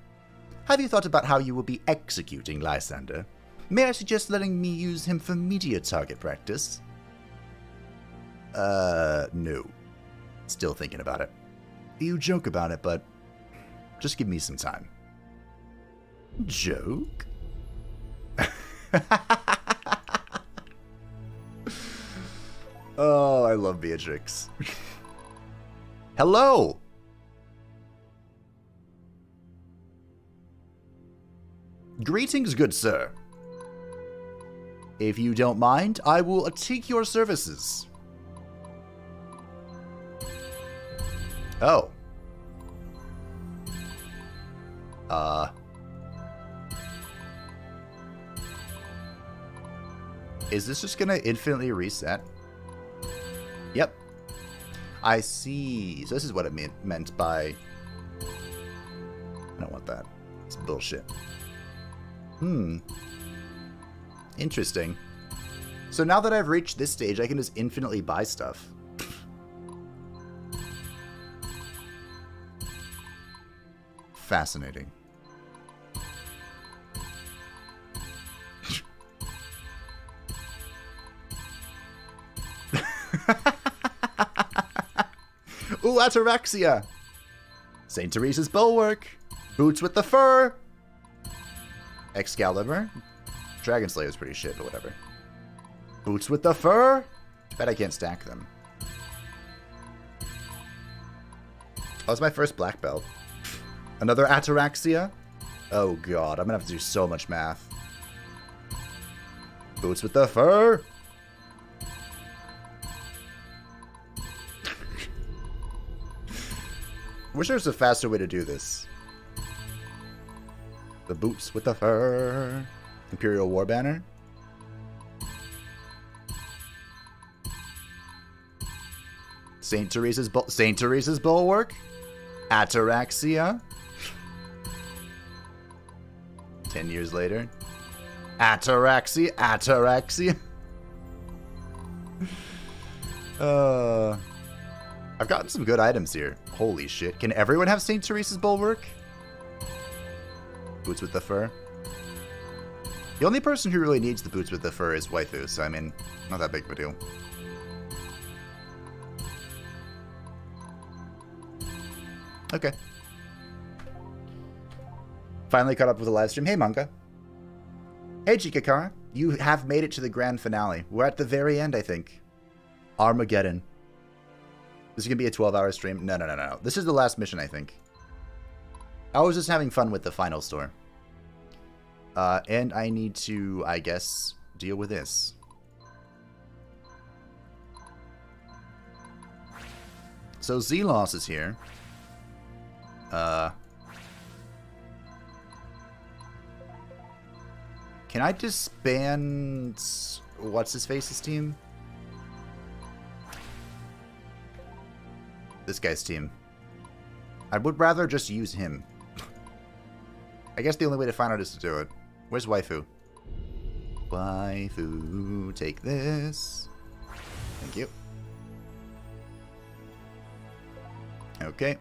Speaker 1: Have you thought about how you will be executing Lysander? May I suggest letting me use him for media target practice? No. Still thinking about it. You joke about it, but just give me some time. Joke? Oh, I love Beatrix. Hello! Greetings, good sir. If you don't mind, I will take your services. Oh. Is this just gonna infinitely reset? Yep. I see. So this is what it meant by... I don't want that. It's bullshit. Interesting. So now that I've reached this stage, I can just infinitely buy stuff. Fascinating. Ooh, ataraxia! St. Teresa's bulwark! Boots with the fur! Excalibur? Dragon Slayer is pretty shit, but whatever. Boots with the fur? Bet I can't stack them. Oh, it's my first black belt. Another ataraxia? Oh god, I'm gonna have to do so much math. Boots with the fur? Wish there was a faster way to do this. The boots with the fur. Imperial War Banner. Saint Teresa's Bulwark. Ataraxia. 10 years later. Ataraxia. I've gotten some good items here. Holy shit. Can everyone have St. Teresa's Bulwark? Boots with the fur. The only person who really needs the boots with the fur is waifu, so I mean, not that big of a deal. Okay. Finally caught up with the live stream. Hey, Manga. Hey, Chikakara. You have made it to the grand finale. We're at the very end, I think. Armageddon. This is going to be a 12-hour stream. No. This is the last mission, I think. I was just having fun with the final store. And I need to, I guess, deal with this. So Zelos is here. Can I disband what's-his-face's team? This guy's team. I would rather just use him. I guess the only way to find out is to do it. Where's waifu? Waifu, take this. Thank you. Okay.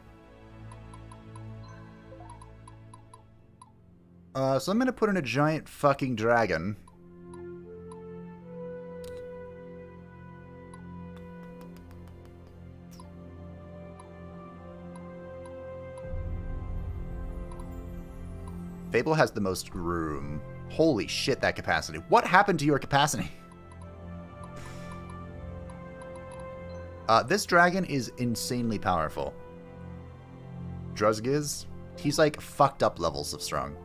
Speaker 1: So I'm gonna put in a giant fucking dragon. Fable has the most room. Holy shit, that capacity. What happened to your capacity? This dragon is insanely powerful. Druzgiz, he's like fucked up levels of strong.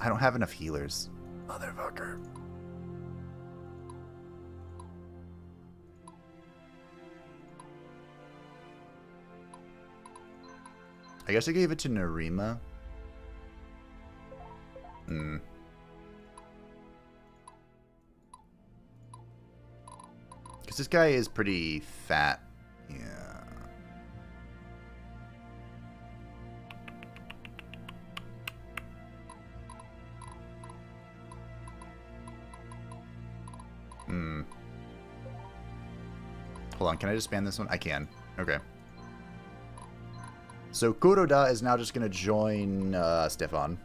Speaker 1: I don't have enough healers. Motherfucker. I guess I gave it to Narima. Because this guy is pretty fat. Yeah. Hold on, can I just ban this one? I can. Okay. So Kuroda is now just going to join Stefan.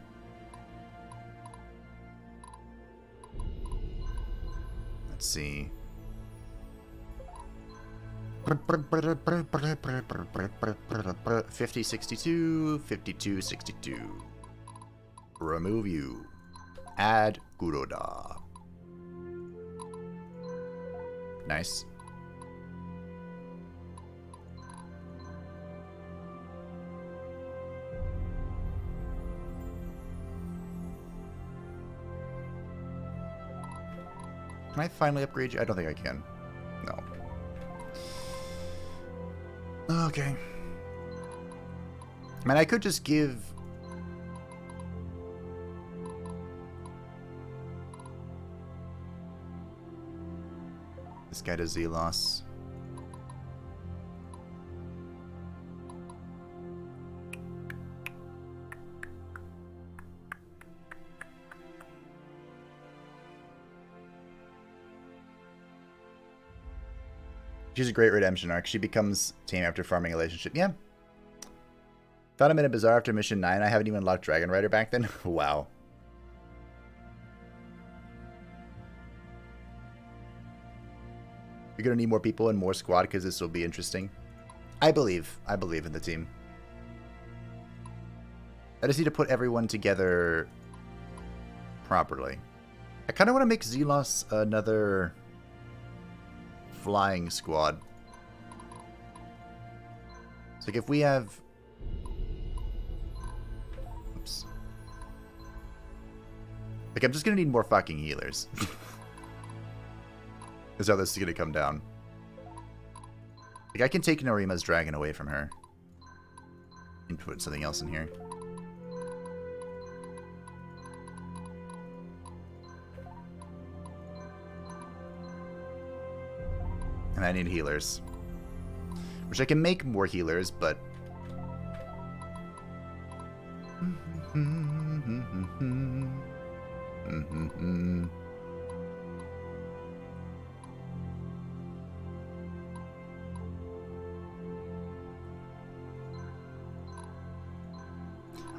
Speaker 1: Let's see. 5062, 5262. Remove you. Add Kuroda. Nice. Can I finally upgrade you? I don't think I can. No. Okay. I mean, I could just give... this guy to Zelos. She's a great redemption arc. She becomes tame after farming a relationship. Yeah. Found him in a bazaar after mission 9. I haven't even unlocked Dragon Rider back then. Wow. You're going to need more people and more squad because this will be interesting. I believe in the team. I just need to put everyone together properly. I kind of want to make Zelos another flying squad. It's like if we have... Oops. Like, I'm just going to need more fucking healers. Is how this is going to come down. Like, I can take Norima's dragon away from her. And put something else in here. And I need healers. Which I can make more healers, but...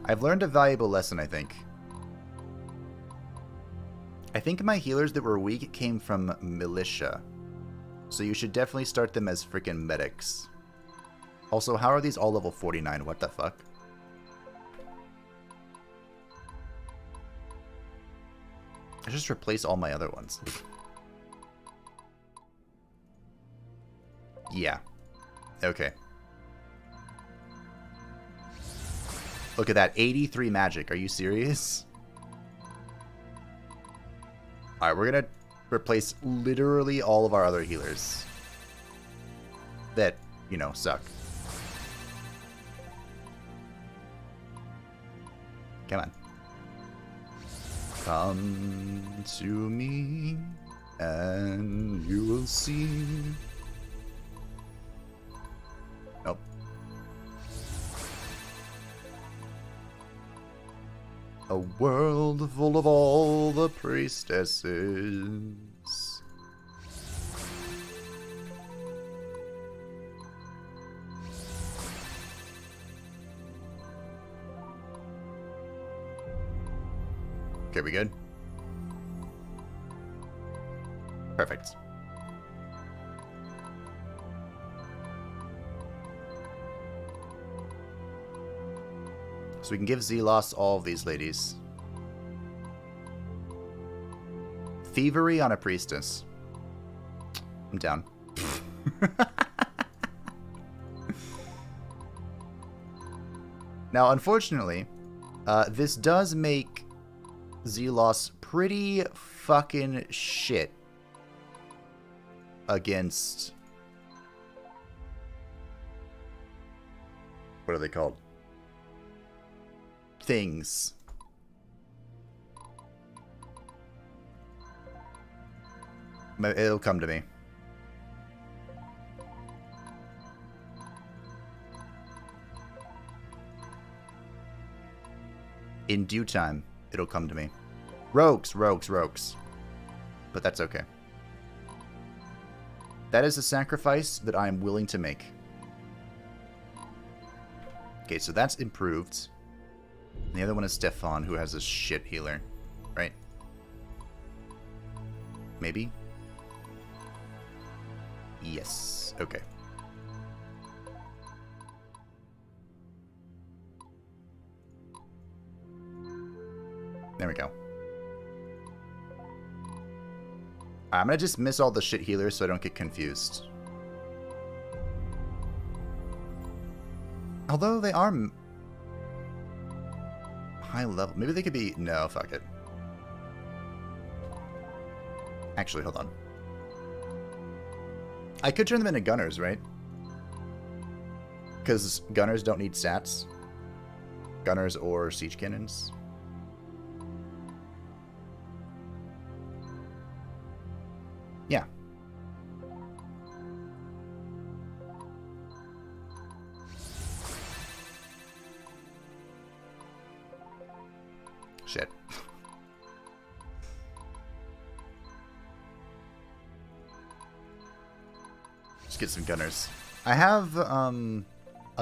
Speaker 1: I've learned a valuable lesson, I think. I think my healers that were weak came from militia. So you should definitely start them as freaking medics. Also, how are these all level 49? What the fuck? I just replace all my other ones. Yeah. Okay. Look at that. 83 magic. Are you serious? Alright, we're gonna replace literally all of our other healers. That, you know, suck. Come on. Come to me and you will see. Nope. A world full of all the priestesses. Okay, we good? Perfect. So we can give Zelos all of these ladies. Thievery on a priestess. I'm down. Now, unfortunately, this does make Zelos pretty fucking shit against... What are they called? Things. It'll come to me. In due time, it'll come to me. Rogues. But that's okay. That is a sacrifice that I am willing to make. Okay, so that's improved. And the other one is Stefan, who has a shit healer. Right? Maybe? Yes. Okay. There we go. I'm gonna just miss all the shit healers so I don't get confused. Although they are high level. Maybe they could be... No, fuck it. Actually, hold on. I could turn them into gunners, right? Because gunners don't need stats. Gunners or siege cannons. Yeah. Shit. Just get some gunners. I have a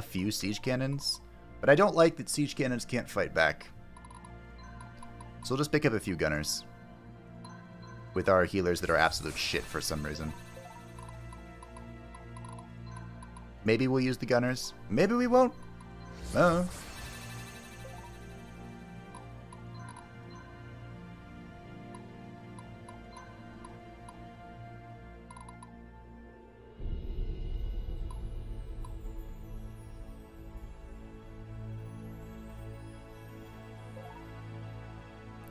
Speaker 1: few siege cannons, but I don't like that siege cannons can't fight back. So we'll just pick up a few gunners. With our healers that are absolute shit for some reason. Maybe we'll use the gunners. Maybe we won't.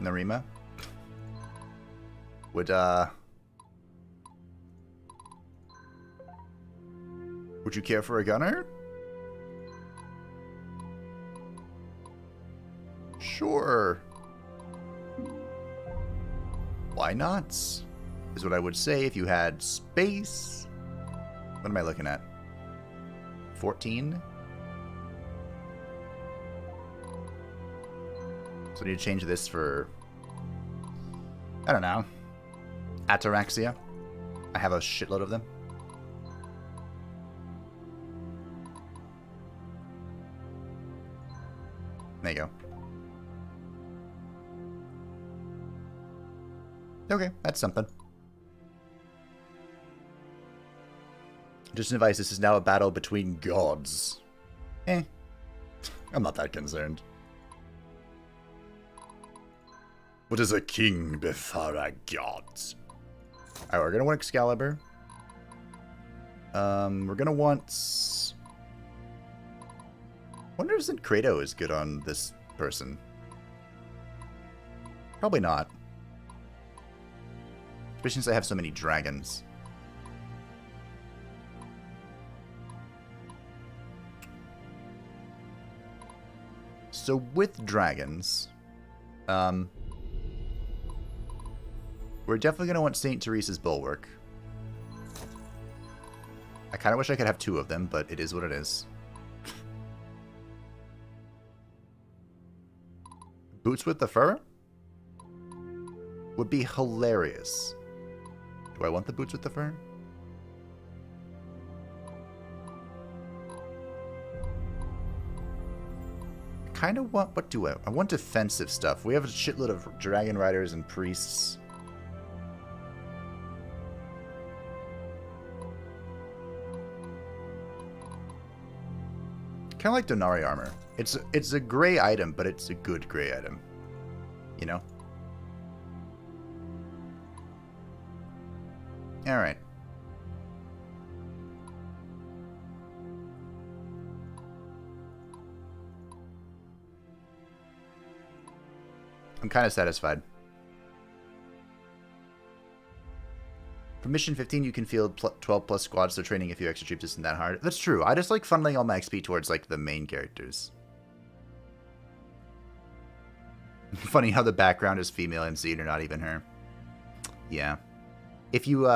Speaker 1: Narima. Would you care for a gunner? Sure. Why not? Is what I would say if you had space. What am I looking at? 14? So I need to change this for, I don't know, ataraxia. I have a shitload of them. There you go. Okay, that's something. Just an advice, this is now a battle between gods. I'm not that concerned. What is a king before a god? Alright, we're gonna want Excalibur. We're gonna want... wonder if Kratos is good on this person. Probably not. Especially since I have so many dragons. So with dragons, we're definitely going to want St. Teresa's Bulwark. I kind of wish I could have 2 of them, but it is what it is. Boots with the fur? Would be hilarious. Do I want the boots with the fur? Kind of want... what do I want defensive stuff. We have a shitload of dragon riders and priests. Kind of like Donari armor. It's a gray item, but it's a good gray item. You know? Alright. I'm kind of satisfied. For mission 15, you can field 12 plus squads, so training a few extra troops isn't that hard. That's true. I just like funneling all my XP towards, like, the main characters. Funny how the background is female MC and you're not even her. Yeah. If you,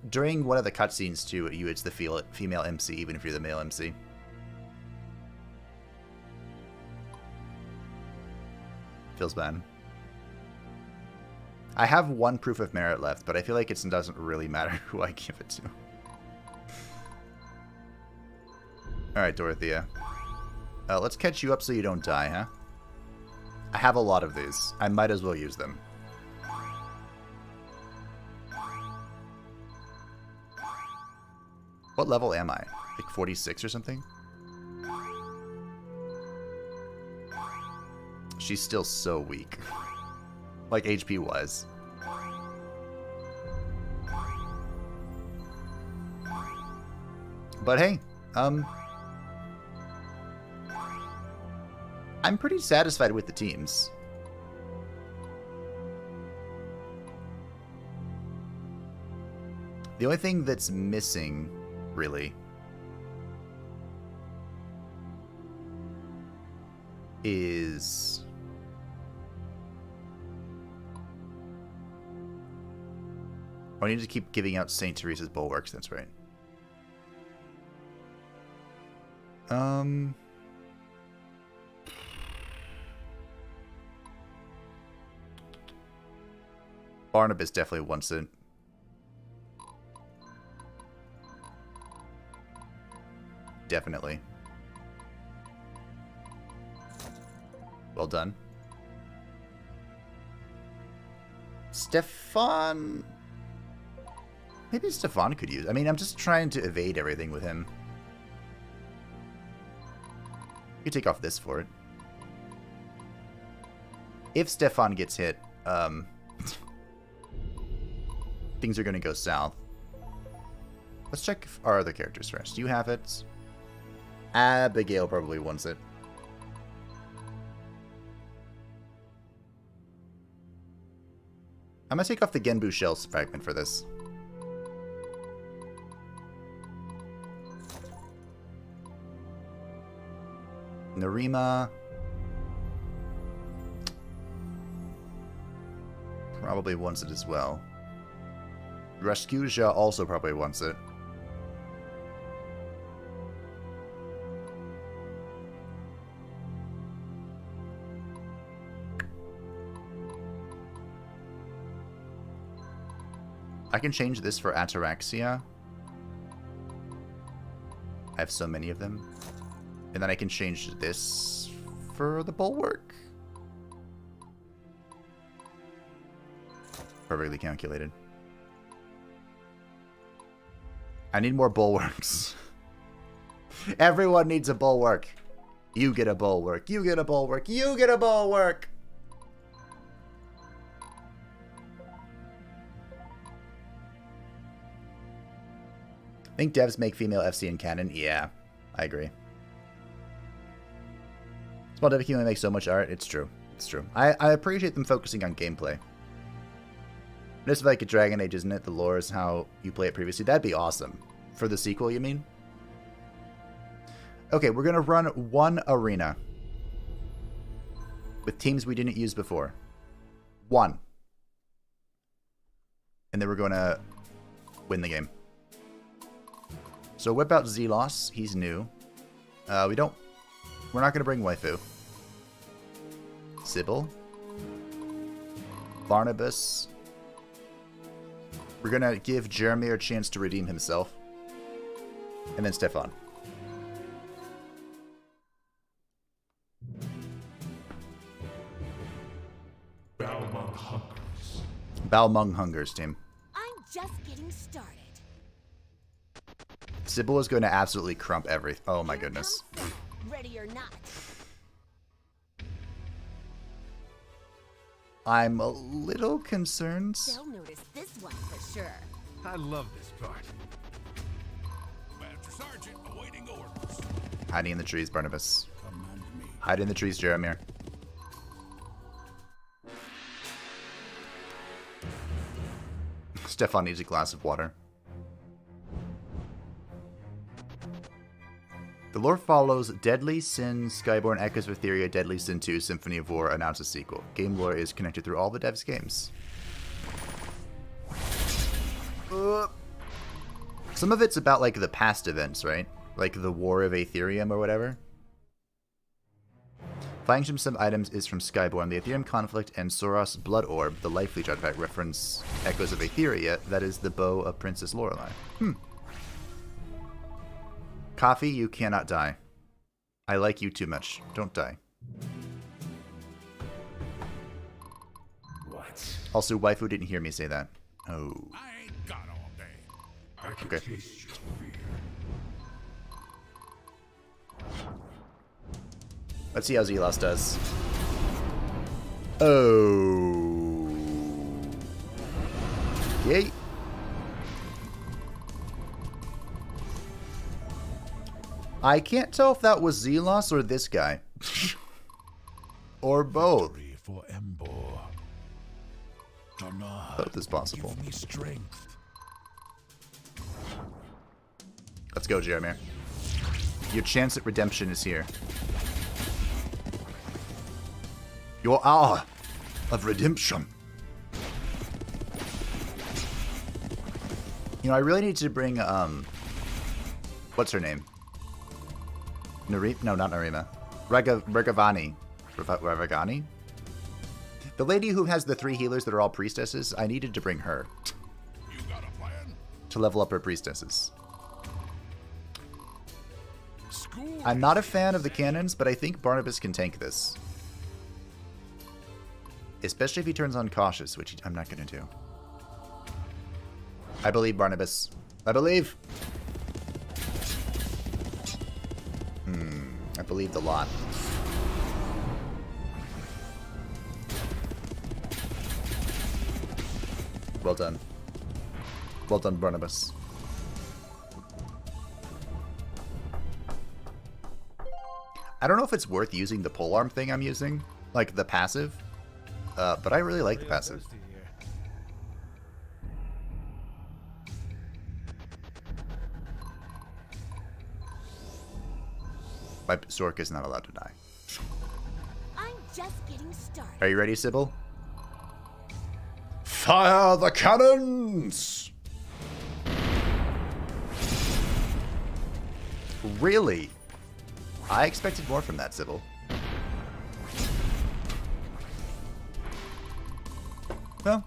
Speaker 1: during one of the cutscenes, too, it's the female MC, even if you're the male MC. Feels bad. I have 1 proof of merit left, but I feel like it doesn't really matter who I give it to. Alright, Dorothea. Let's catch you up so you don't die, huh? I have a lot of these. I might as well use them. What level am I? Like 46 or something? She's still so weak. Like HP wise. But hey, I'm pretty satisfied with the teams. The only thing that's missing, really, is... I need to keep giving out St. Teresa's Bulwarks, that's right. Barnabas definitely wants it. Definitely. Well done. Stefan... Maybe Stefan could use... I mean, I'm just trying to evade everything with him. You could take off this for it. If Stefan gets hit, things are going to go south. Let's check our other characters first. Do you have it? Abigail probably wants it. I'm gonna take off the Genbu shell fragment for this. Narima. Probably wants it as well. Raskuja also probably wants it. I can change this for Ataraxia. I have so many of them. And then I can change this for the Bulwark. Perfectly calculated. I need more Bulwarks. Everyone needs a Bulwark. You get a Bulwark. You get a Bulwark. You get a Bulwark. Think devs make female FC in canon? Yeah, I agree. Small dev can only make so much art. It's true. It's true. I appreciate them focusing on gameplay. This is like a Dragon Age, isn't it? The lore is how you play it previously. That'd be awesome. For the sequel, you mean? Okay, we're going to run one arena. With teams we didn't use before. One. And then we're going to win the game. So whip out Zelos. He's new. We're not going to bring Waifu. Sybil. Barnabas. We're going to give Jeremy a chance to redeem himself. And then Stefan.
Speaker 3: Balmung Hungers.
Speaker 1: Balmung Hungers team.
Speaker 2: I'm just getting started.
Speaker 1: Sybil is going to absolutely crump everything. Oh my goodness.
Speaker 2: Ready or not.
Speaker 1: I'm a little concerned.
Speaker 2: They'll notice this one for sure.
Speaker 4: I love this part.
Speaker 3: Master Sergeant awaiting orders.
Speaker 1: Hiding in the trees, Barnabas.
Speaker 3: Command me.
Speaker 1: Hide in the trees, Jeremy. Stefan needs a glass of water. The lore follows Deadly Sin, Skyborn Echoes of Etheria, Deadly Sin 2, Symphony of War, announces sequel. Game lore is connected through all the devs' games. Some of it's about, like, the past events, right? Like the War of Aetherium or whatever. Finding some items is from Skyborn. The Aetherium conflict and Soros Blood Orb, the Life Leech artifact, reference Echoes of Aetheria. That is the bow of Princess Lorelei. Coffee, you cannot die. I like you too much. Don't die.
Speaker 3: What?
Speaker 1: Also, Waifu didn't hear me say that. Oh.
Speaker 3: I ain't got all day. I can
Speaker 1: Okay.
Speaker 3: taste your fear.
Speaker 1: Let's see how Zelos does. Oh. Yay. I can't tell if that was Zelos or this guy. Or both.
Speaker 3: Victory for Embor. Dana,
Speaker 1: Both is possible.
Speaker 3: give me strength.
Speaker 1: Let's go, Jeremy. Your chance at redemption is here. Your hour of redemption. You know, I really need to bring, what's her name? No, not Narima. Regavani. Regavani? The lady who has the 3 healers that are all priestesses, I needed to bring her
Speaker 3: You got a plan?
Speaker 1: to level up her priestesses.
Speaker 3: School.
Speaker 1: I'm not a fan of the cannons, but I think Barnabas can tank this. Especially if he turns on cautious, which I'm not going to do. I believe, Barnabas. I believe. I believed a lot. Well done. Well done, Barnabas. I don't know if it's worth using the polearm thing I'm using, like the passive, but I really like the passive.
Speaker 4: Thirsty here.
Speaker 1: My Sork is not allowed to die.
Speaker 2: I'm just getting started.
Speaker 1: Are you ready, Sybil? Fire the cannons! Really? I expected more from that, Sybil. Well.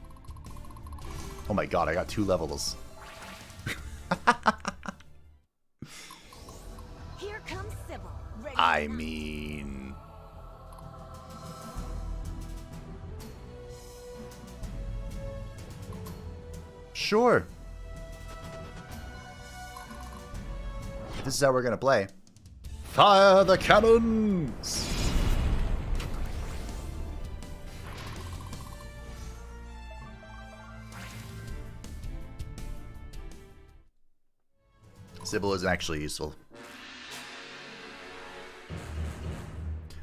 Speaker 1: Oh my god, I got 2 levels.
Speaker 2: Here comes Sybil. Ready
Speaker 1: I
Speaker 2: or not.
Speaker 1: mean... Sure. If this is how we're gonna play. Fire the cannons! Sybil isn't actually useful.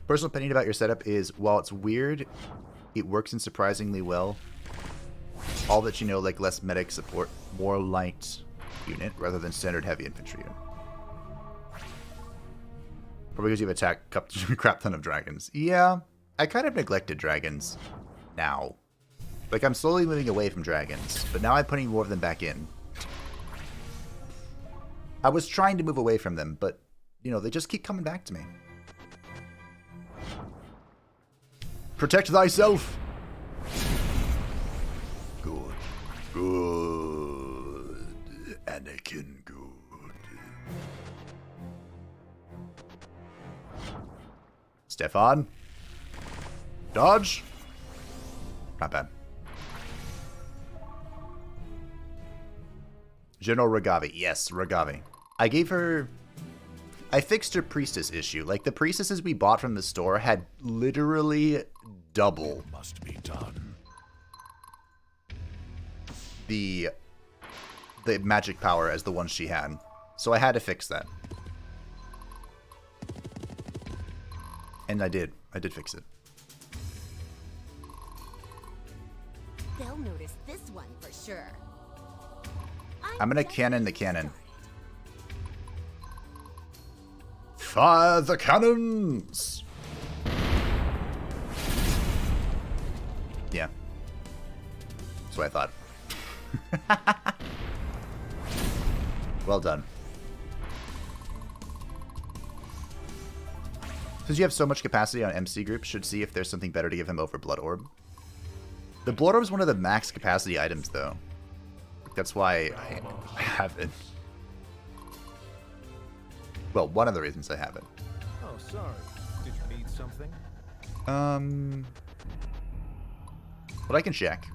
Speaker 1: Personal opinion about your setup is, while it's weird, it works in surprisingly well. All that you know, like less medic support, more light unit rather than standard heavy infantry unit. Probably because you've attacked a crap ton of dragons. Yeah, I kind of neglected dragons now. Like, I'm slowly moving away from dragons, but now I'm putting more of them back in. I was trying to move away from them, but, you know, they just keep coming back to me. Protect thyself! Good. Good. Anakin, good. Stefan? Dodge? Not bad. General Ragavi. Yes, Ragavi. I fixed her priestess issue. Like, the priestesses we bought from the store had literally double
Speaker 3: Must be done.
Speaker 1: the magic power as the one she had. So I had to fix that. And I did. I did fix it.
Speaker 2: They'll notice this one for sure.
Speaker 1: I'm gonna
Speaker 2: just
Speaker 1: cannon the
Speaker 2: getting
Speaker 1: cannon.
Speaker 2: started.
Speaker 1: Fire the cannons! Yeah. That's what I thought. Well done. Since you have so much capacity on MC groups, should see if there's something better to give him over Blood Orb. The Blood Orb is one of the max capacity items, though. That's why I haven't. Well, one of the reasons I haven't.
Speaker 4: Oh, sorry. Did you need something?
Speaker 1: But I can check.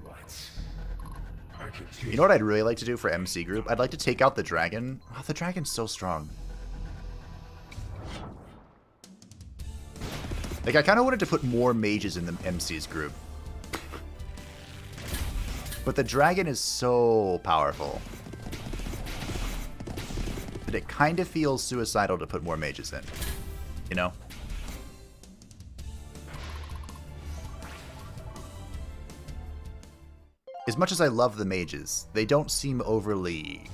Speaker 3: I can taste
Speaker 1: You know what I'd really like to do for MC group? I'd like to take out the dragon. Oh, the dragon's so strong. Like, I kind of wanted to put more mages in the MC's group. But the dragon is so powerful that it kind of feels suicidal to put more mages in. You know? As much as I love the mages, they don't seem overly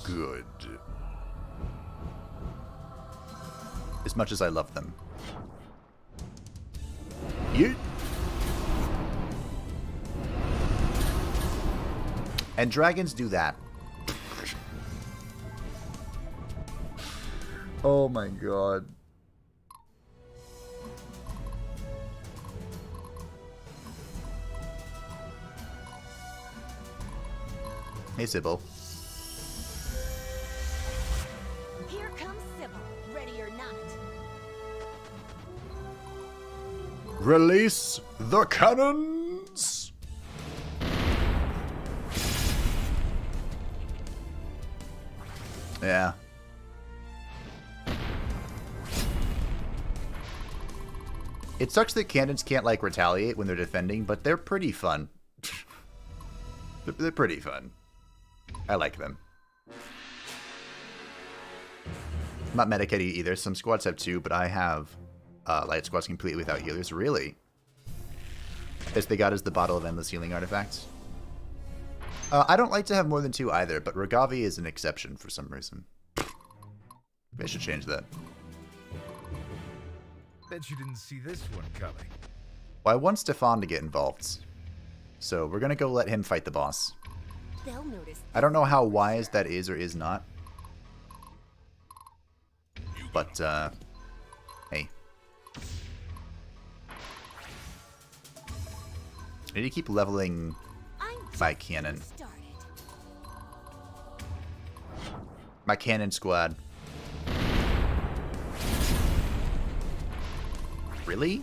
Speaker 1: good. As much as I love them. Yeet. And dragons do that. Oh my god. Hey, Sybil.
Speaker 2: Here comes Sybil, ready or not.
Speaker 1: Release the cannons! Yeah. It sucks that cannons can't, like, retaliate when they're defending, but they're pretty fun. They're pretty fun. I like them. I'm not medicated either. Some squads have 2, but I have light squads completely without healers. Really? As they got as the bottle of endless healing artifacts. I don't like to have more than 2 either, but Ragavi is an exception for some reason. Maybe I should change that.
Speaker 4: Bet you didn't see this one coming.
Speaker 1: Well, I want Stefan to get involved. So we're gonna go let him fight the boss.
Speaker 2: They'll notice.
Speaker 1: I don't know how wise that is or is not. But, hey. I need to keep leveling my cannon.
Speaker 2: Started.
Speaker 1: My cannon squad. Really?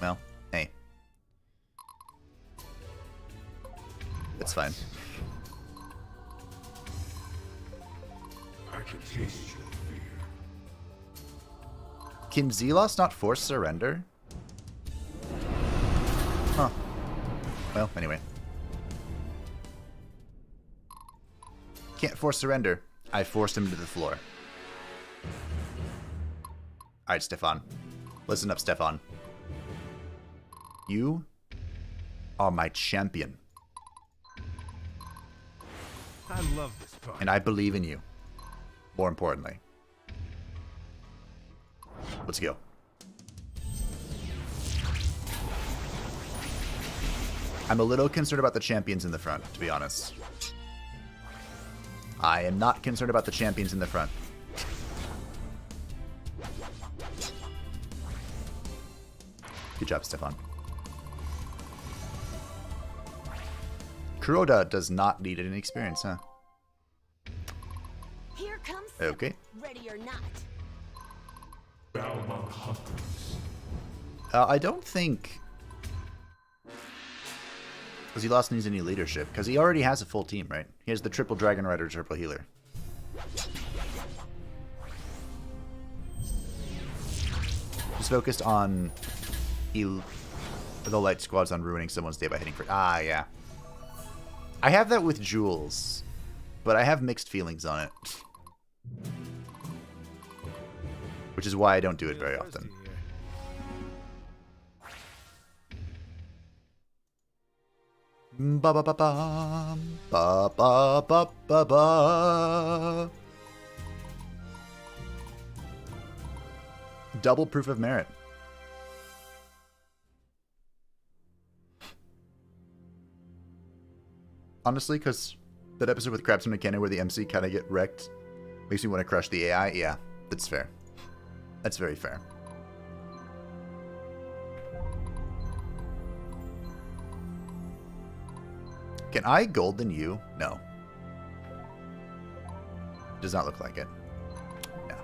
Speaker 1: Well, hey. It's fine.
Speaker 3: I can taste your fear.
Speaker 1: Can Zelos not force surrender? Huh. Well, anyway. Can't force surrender. I forced him to the floor. Alright, Stefan. Listen up, Stefan. You are my champion.
Speaker 4: I love this part.
Speaker 1: And I believe in you. More importantly. Let's go. I'm a little concerned about the champions in the front, to be honest. I am not concerned about the champions in the front. Good job, Stefan. Kuroda does not need any experience, huh?
Speaker 2: Here comes.
Speaker 1: Okay.
Speaker 2: Ready or not.
Speaker 3: Balmung Hunters.
Speaker 1: I don't think... Because he lost needs any leadership. Because he already has a full team, right? He has the triple Dragon Rider, triple healer. Just focused on the light squads on ruining someone's day by hitting for... Ah, yeah. I have that with Jules, but I have mixed feelings on it. Which is why I don't do it very often. Ba ba ba ba ba ba ba ba ba. Double proof of merit. Honestly, because that episode with Crabs and McKenna where the MC kind of get wrecked makes me want to crush the AI. Yeah, that's fair. That's very fair. Can I golden you? No. Does not look like it. No.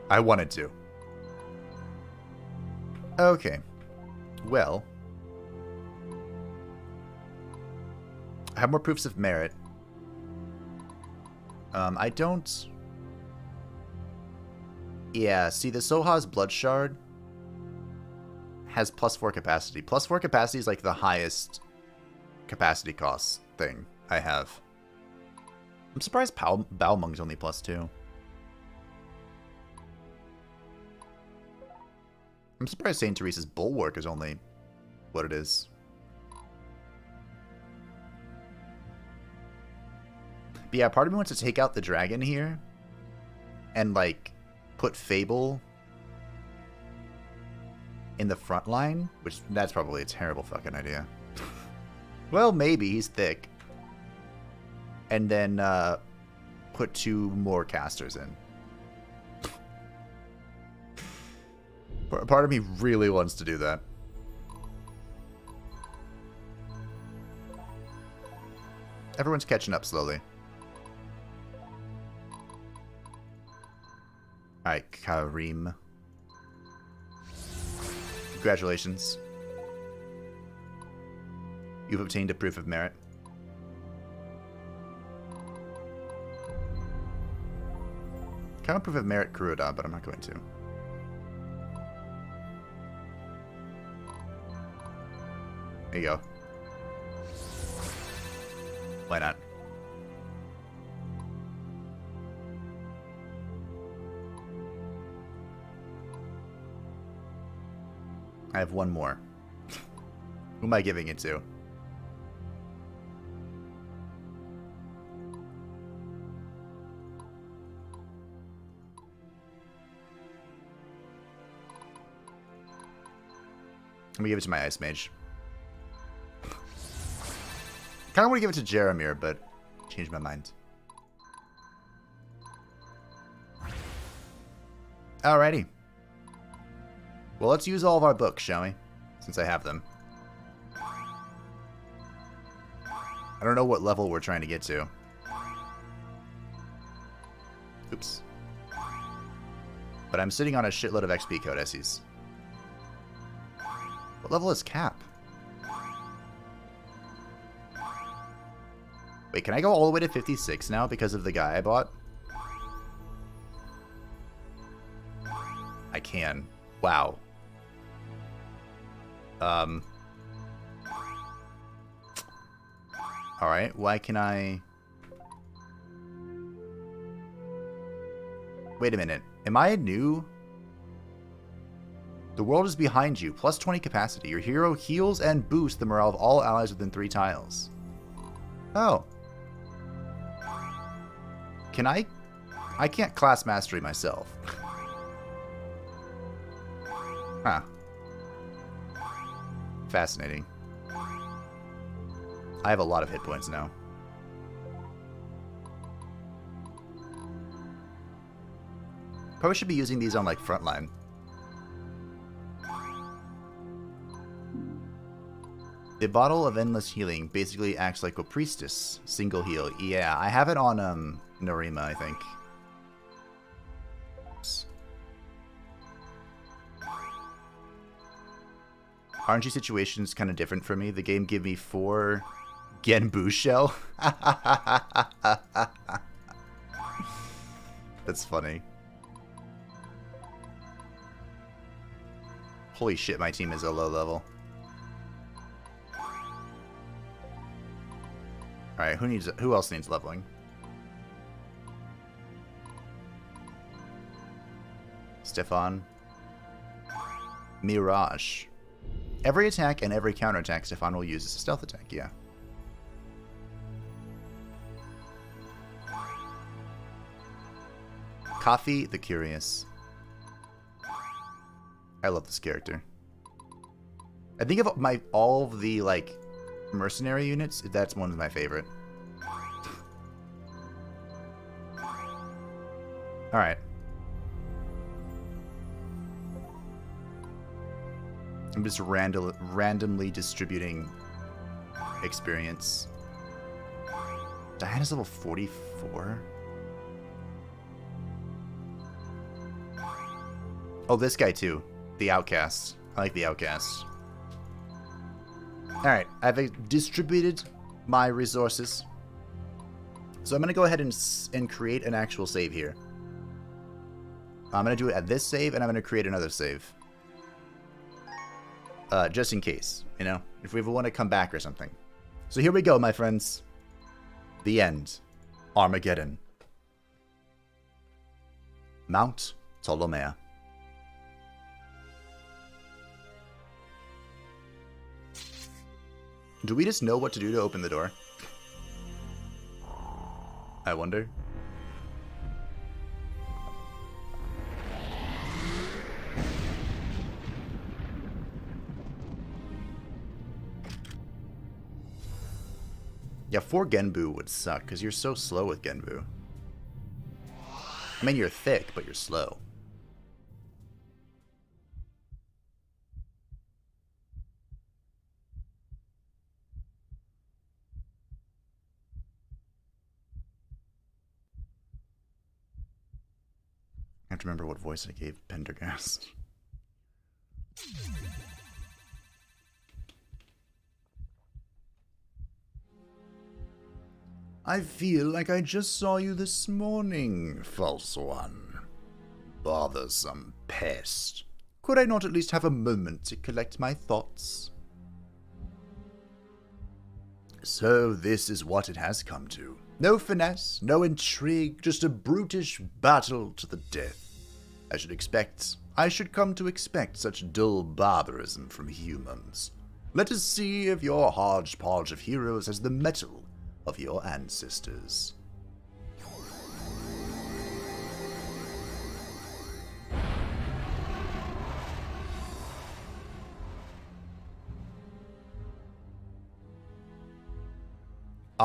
Speaker 1: I wanted to. Okay. Well. I have more proofs of merit. I don't... Yeah, see, the Soha's Blood Shard has +4 capacity. +4 capacity is like the highest capacity cost thing I have. I'm surprised Balmung's only +2. I'm surprised St. Teresa's Bulwark is only what it is. But yeah, part of me wants to take out the dragon here and, like, put Fable in the front line, which that's probably a terrible fucking idea. Well, maybe. He's thick. And then put 2 more casters in. Part of me really wants to do that. Everyone's catching up slowly. Alright, Karim. Congratulations. You've obtained a proof of merit. Kind of proof of merit Kuroda, but I'm not going to. There you go. Why not? I have one more. Who am I giving it to? Let me give it to my Ice Mage. Kind of want to give it to Jeremir, but changed my mind. Alrighty. Well, let's use all of our books, shall we? Since I have them. I don't know what level we're trying to get to. Oops. But I'm sitting on a shitload of XP codices. What level is Cap? Wait, can I go all the way to 56 now because of the guy I bought? I can. Wow. Alright, why can I... Wait a minute. Am I new? The world is behind you. Plus 20 capacity. Your hero heals and boosts the morale of all allies within 3 tiles. Oh. Can I... I can't class mastery myself. Huh. Fascinating. I have a lot of hit points now. Probably should be using these on, like, frontline. The bottle of endless healing basically acts like a priestess. Single heal. Yeah, I have it on, Norima, I think. RNG situation's kind of different for me. The game gave me 4 Genbu shell. That's funny. Holy shit, my team is a low level. Alright, who else needs leveling? Stefan. Mirage. Every attack and every counterattack Stefan will use as a stealth attack, yeah. Coffee the Curious. I love this character. I think of all of the, like, mercenary units, that's one of my favorite. Alright. I'm just randomly distributing experience. Diana's level 44? Oh, this guy too. The Outcast. I like the Outcast. Alright, I've distributed my resources. So I'm going to go ahead and create an actual save here. I'm going to do it at this save, and I'm going to create another save. Just in case, you know? If we ever want to come back or something. So here we go, my friends. The end. Armageddon. Mount Ptolemaea. Do we just know what to do to open the door? I wonder. Yeah, 4 Genbu would suck, because you're so slow with Genbu. I mean, you're thick, but you're slow. I have to remember what voice I gave Pendergast. I feel like I just saw you this morning, false one. Bothersome pest. Could I not at least have a moment to collect my thoughts? So this is what it has come to. No finesse, no intrigue, just a brutish battle to the death. I should come to expect such dull barbarism from humans. Let us see if your hodgepodge of heroes has the mettle of your ancestors.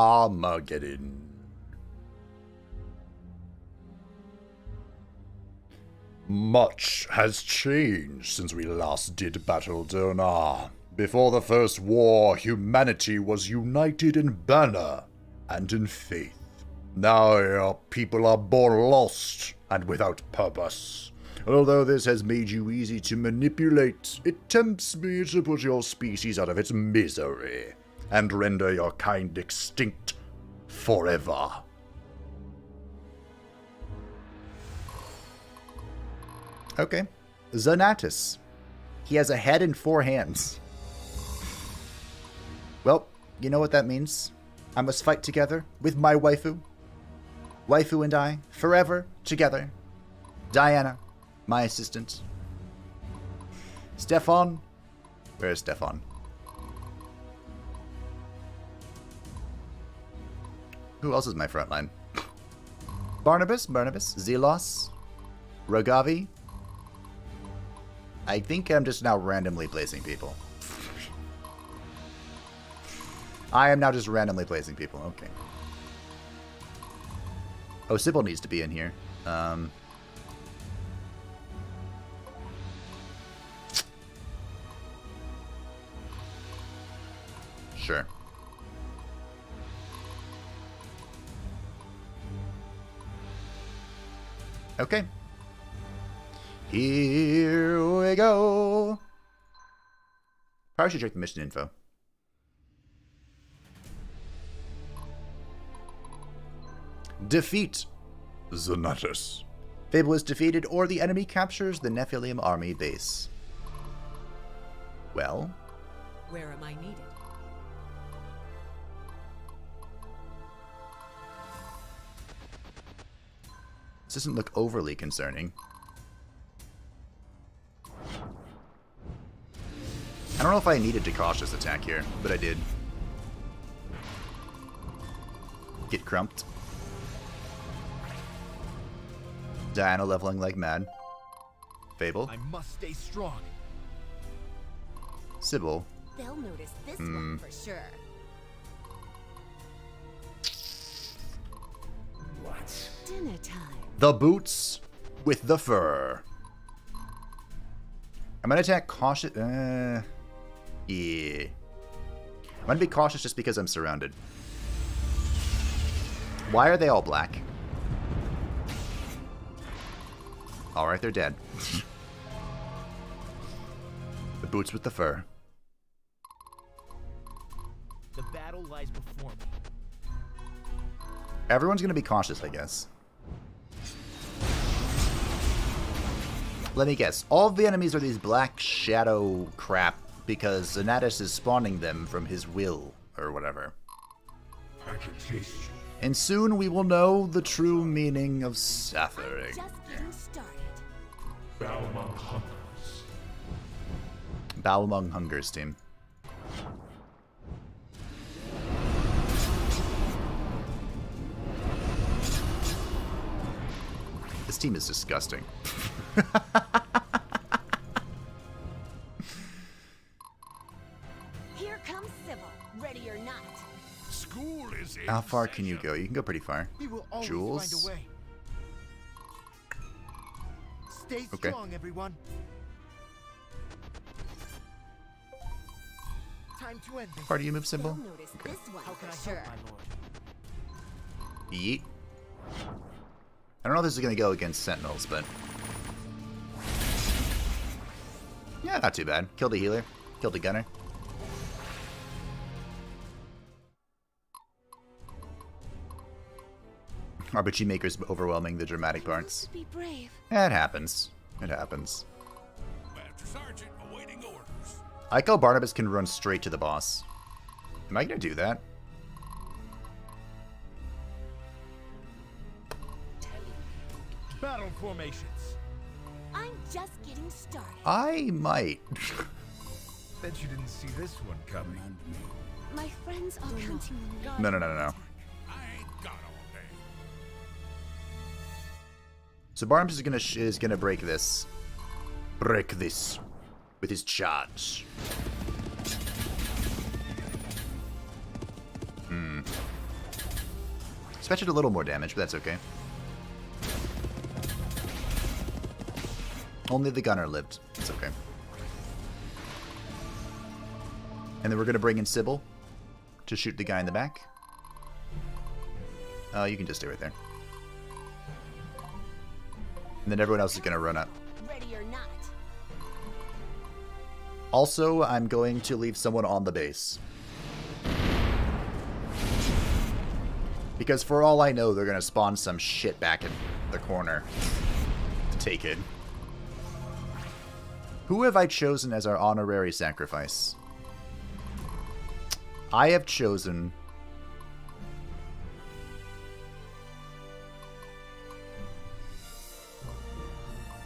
Speaker 1: Armageddon. Much has changed since we last did battle Donar. Before the first war, humanity was united in banner and in faith. Now your people are born lost and without purpose. Although this has made you easy to manipulate, it tempts me to put your species out of its misery and render your kind extinct forever. Okay. Zonatus. He has a head and 4 hands. Well, you know what that means. I must fight together with my waifu. Waifu and I, forever together. Diana, my assistant. Stefan. Where is Stefan? Who else is my frontline? Barnabas, Zelos, Rogavi. I think I'm just now randomly placing people. I am now just randomly placing people. Okay. Oh, Sybil needs to be in here. Sure. Okay. Here we go. Probably should check the mission info. Defeat Zonatus. Fable is defeated or the enemy captures the Nephilim army base. Well,
Speaker 2: Where am I needed?
Speaker 1: this doesn't look overly concerning. I don't know if I needed to cautious attack here, but I did. Get crumped. Diana leveling like mad. Fable.
Speaker 4: I must stay strong.
Speaker 1: Sybil.
Speaker 2: They'll notice this one for sure.
Speaker 3: What?
Speaker 2: Dinner time.
Speaker 1: The boots with the fur. I'm gonna attack cautious. Yeah. I'm gonna be cautious just because I'm surrounded. Why are they all black? Alright, they're dead. The boots with the fur.
Speaker 4: The battle lies before me.
Speaker 1: Everyone's gonna be cautious, I guess. Let me guess. All of the enemies are these black shadow crap because Zonatus is spawning them from his will, or whatever.
Speaker 3: I can taste you.
Speaker 1: And soon we will know the true meaning of suffering.
Speaker 2: Just getting started.
Speaker 3: Bow among hungers.
Speaker 1: Bow among hungers, team. This team is disgusting.
Speaker 2: Here comes Sybil, ready or not.
Speaker 3: School is in
Speaker 1: How far can you
Speaker 3: session.
Speaker 1: go? You can go pretty far.
Speaker 4: We will always
Speaker 1: Jules?
Speaker 4: find a way. Stay
Speaker 1: Okay.
Speaker 4: strong, everyone. Time to end this.
Speaker 1: How far do you move,
Speaker 2: They'll
Speaker 1: Sybil?
Speaker 2: notice this one
Speaker 4: How can I
Speaker 2: for sure.
Speaker 4: help, my lord?
Speaker 1: Yeet. I don't know if this is going to go against Sentinels, but... yeah, not too bad. Killed a healer. Killed a gunner. RPG Maker's overwhelming the dramatic parts.
Speaker 2: Be brave.
Speaker 1: It happens. It happens.
Speaker 3: Master Sergeant awaiting orders.
Speaker 1: I like how Barnabas can run straight to the boss. Am I going to do that?
Speaker 4: Battle formations.
Speaker 2: I'm just getting started.
Speaker 1: I might.
Speaker 4: Bet you didn't see this one coming.
Speaker 2: My friends are counting on me.
Speaker 1: No.
Speaker 3: I ain't got all day.
Speaker 1: So Barnabas is gonna break this. Break this with his charge. Expected a little more damage, but that's okay. Only the gunner lived. It's okay. And then we're going to bring in Sybil to shoot the guy in the back. You can just stay right there. And then everyone else is going to run up.
Speaker 2: Ready or not.
Speaker 1: Also, I'm going to leave someone on the base. Because for all I know, they're going to spawn some shit back in the corner to take it. Who have I chosen as our honorary sacrifice? I have chosen...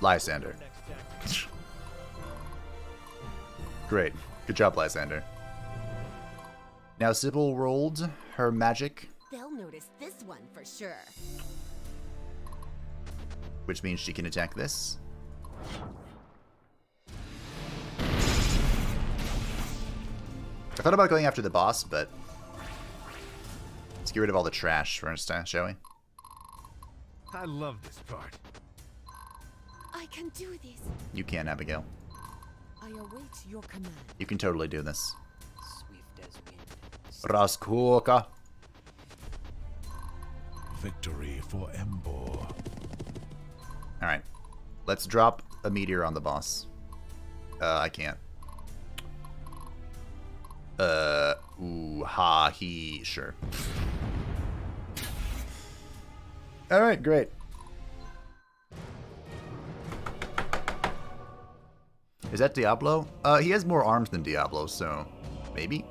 Speaker 1: Lysander. Great. Good job, Lysander. Now Sybil rolled her magic.
Speaker 2: They'll notice this one for sure.
Speaker 1: Which means she can attack this. I thought about going after the boss, but let's get rid of all the trash first, shall we?
Speaker 4: I love this part.
Speaker 2: I can do this.
Speaker 1: You can, Abigail.
Speaker 2: I await your command.
Speaker 1: You can totally do this.
Speaker 5: Swift as wind.
Speaker 1: Raskuka.
Speaker 3: Victory for Embor.
Speaker 1: Alright. Let's drop a meteor on the boss. I can't. Sure. Alright, great. Is that Diablo? He has more arms than Diablo, so maybe?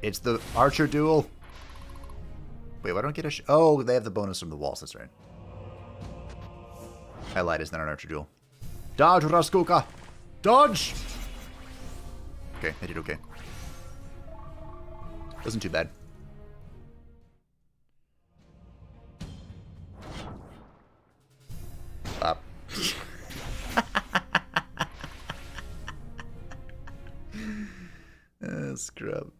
Speaker 1: It's the archer duel. Wait, why don't I get a oh, they have the bonus from the walls, that's right. I lied, it's not an archer duel. Dodge, Raskuka! Dodge! Okay, I did okay. Wasn't too bad. Up. Scrub.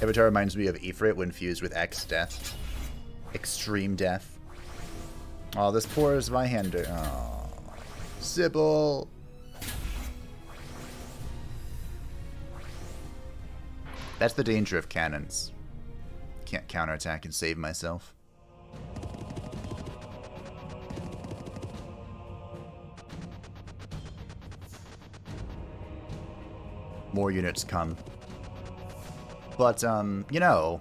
Speaker 1: Avatar reminds me of Ifrit when fused with X death. Extreme death. Oh, this poor Zweihander. Oh. Sybil. That's the danger of cannons. Can't counterattack and save myself. More units come. But, you know...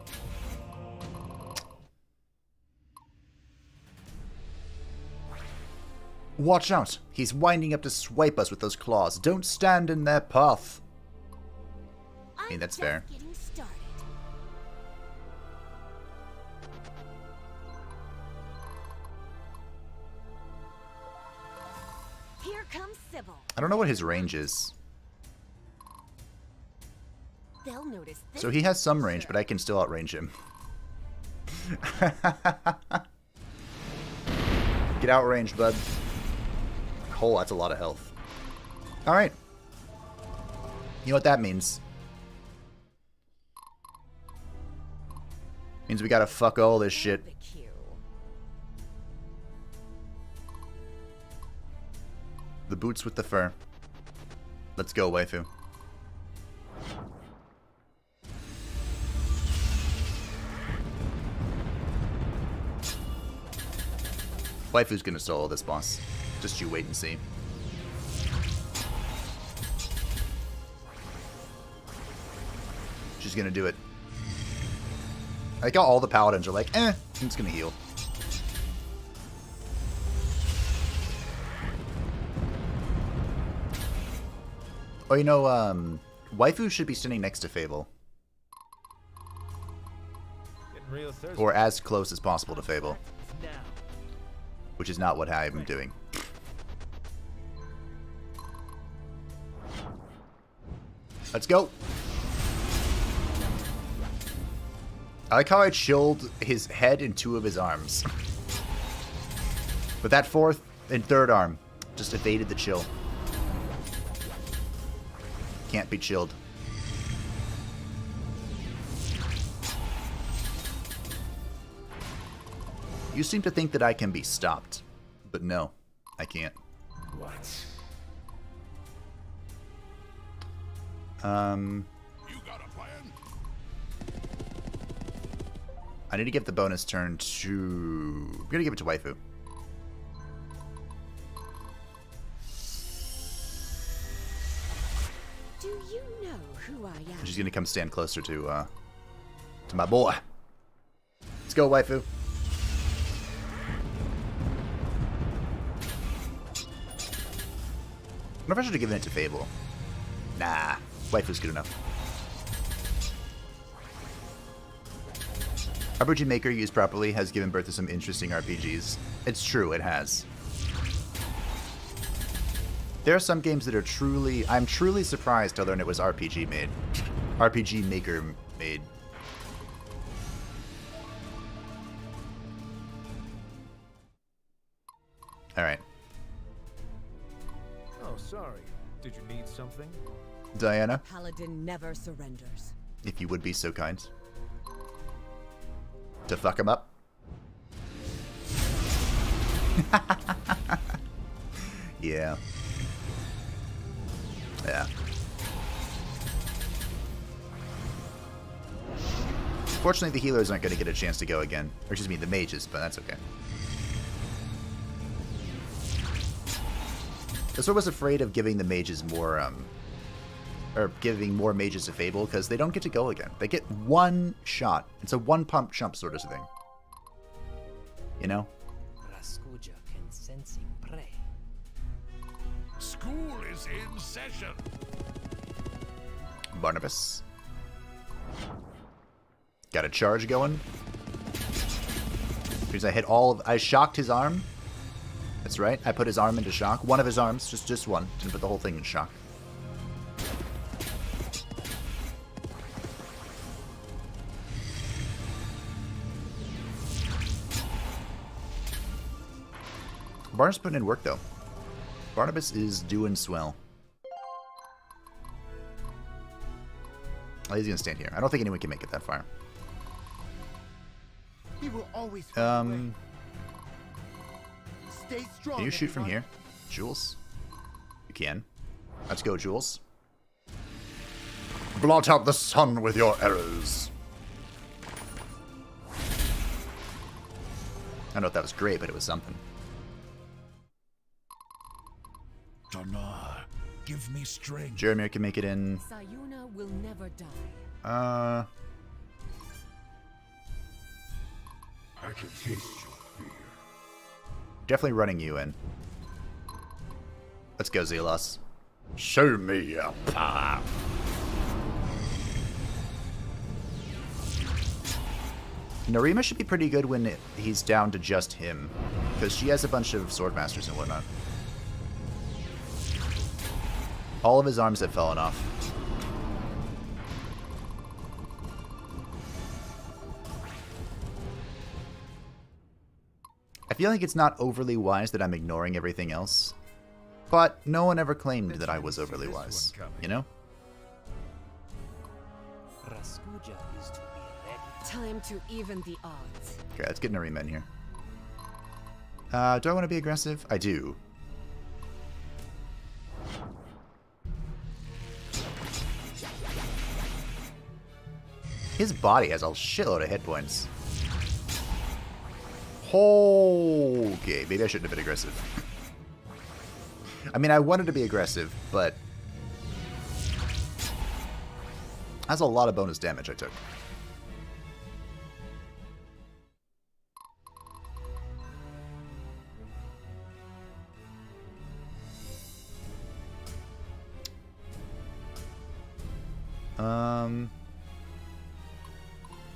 Speaker 1: Watch out! He's winding up to swipe us with those claws. Don't stand in their path. I mean, that's fair.
Speaker 2: Getting started. Here comes Sybil.
Speaker 1: I don't know what his range is.
Speaker 2: They'll notice this.
Speaker 1: So he has some range, but I can still outrange him. Get outranged, bud. Oh, that's a lot of health. Alright. You know what that means? Means we gotta fuck all this shit. The boots with the fur. Let's go, waifu. Waifu's gonna solo this boss. Just you wait and see. She's gonna do it. I like how all the paladins are like, I'm just gonna heal. Oh, you know, Waifu should be standing next to Fable. Or as close as possible to Fable. Which is not what I'm doing. Let's go. I like how I chilled his head and two of his arms. But that fourth and third arm just evaded the chill. Can't be chilled. You seem to think that I can be stopped. But no, I can't.
Speaker 3: What? You got a plan?
Speaker 1: I need to give the bonus turn to... I'm gonna give it to Waifu.
Speaker 2: Do you know who I am?
Speaker 1: She's gonna come stand closer to my boy. Let's go, Waifu. I wonder if I should have given it to Fable. Nah, Waifu's good enough. RPG Maker, used properly, has given birth to some interesting RPGs. It's true, it has. There are some games that are truly... I'm truly surprised to learn it was RPG made. RPG Maker made. Alright.
Speaker 4: Oh, sorry. Did you need something?
Speaker 1: Diana,
Speaker 2: Paladin never surrenders.
Speaker 1: if you would be so kind. To fuck him up. Yeah. Yeah. Fortunately, the healers aren't going to get a chance to go again. Or excuse me, the mages, but that's okay. I was afraid of giving the mages more, or giving more mages to Fable, because they don't get to go again. They get one shot. It's a one-pump chump sort of thing. You know?
Speaker 5: Rascuja can sensing prey.
Speaker 3: School is in session.
Speaker 1: Barnabas. Got a charge going. Because I hit all of... I shocked his arm. That's right. I put his arm into shock. One of his arms. Just one. Didn't put the whole thing in shock. Barnabas putting in work, though. Barnabas is doing swell. Oh, he's gonna stand here. I don't think anyone can make it that far.
Speaker 6: He will always find a way. Stay strong.
Speaker 1: Can you shoot from
Speaker 6: everyone.
Speaker 1: here? Jules? You can. Let's go, Jules. Blot out the sun with your arrows. I don't know if that was great, but it was something.
Speaker 3: Dana, give me strength.
Speaker 1: Jeremy can make it in.
Speaker 2: Sayuna will never die.
Speaker 3: I can taste your fear.
Speaker 1: Definitely running you in. Let's go, Zelos. Show me your power. Narima should be pretty good when he's down to just him, because she has a bunch of swordmasters and whatnot. All of his arms have fallen off. I feel like it's not overly wise that I'm ignoring everything else, but no one ever claimed that I was overly wise, you know?
Speaker 5: Rascuja is to be ready.
Speaker 2: Time to even the odds.
Speaker 1: Okay, let's get Narima in here. Do I want to be aggressive? I do. His body has a shitload of hit points. Okay, maybe I shouldn't have been aggressive. I mean, I wanted to be aggressive, but that's a lot of bonus damage I took.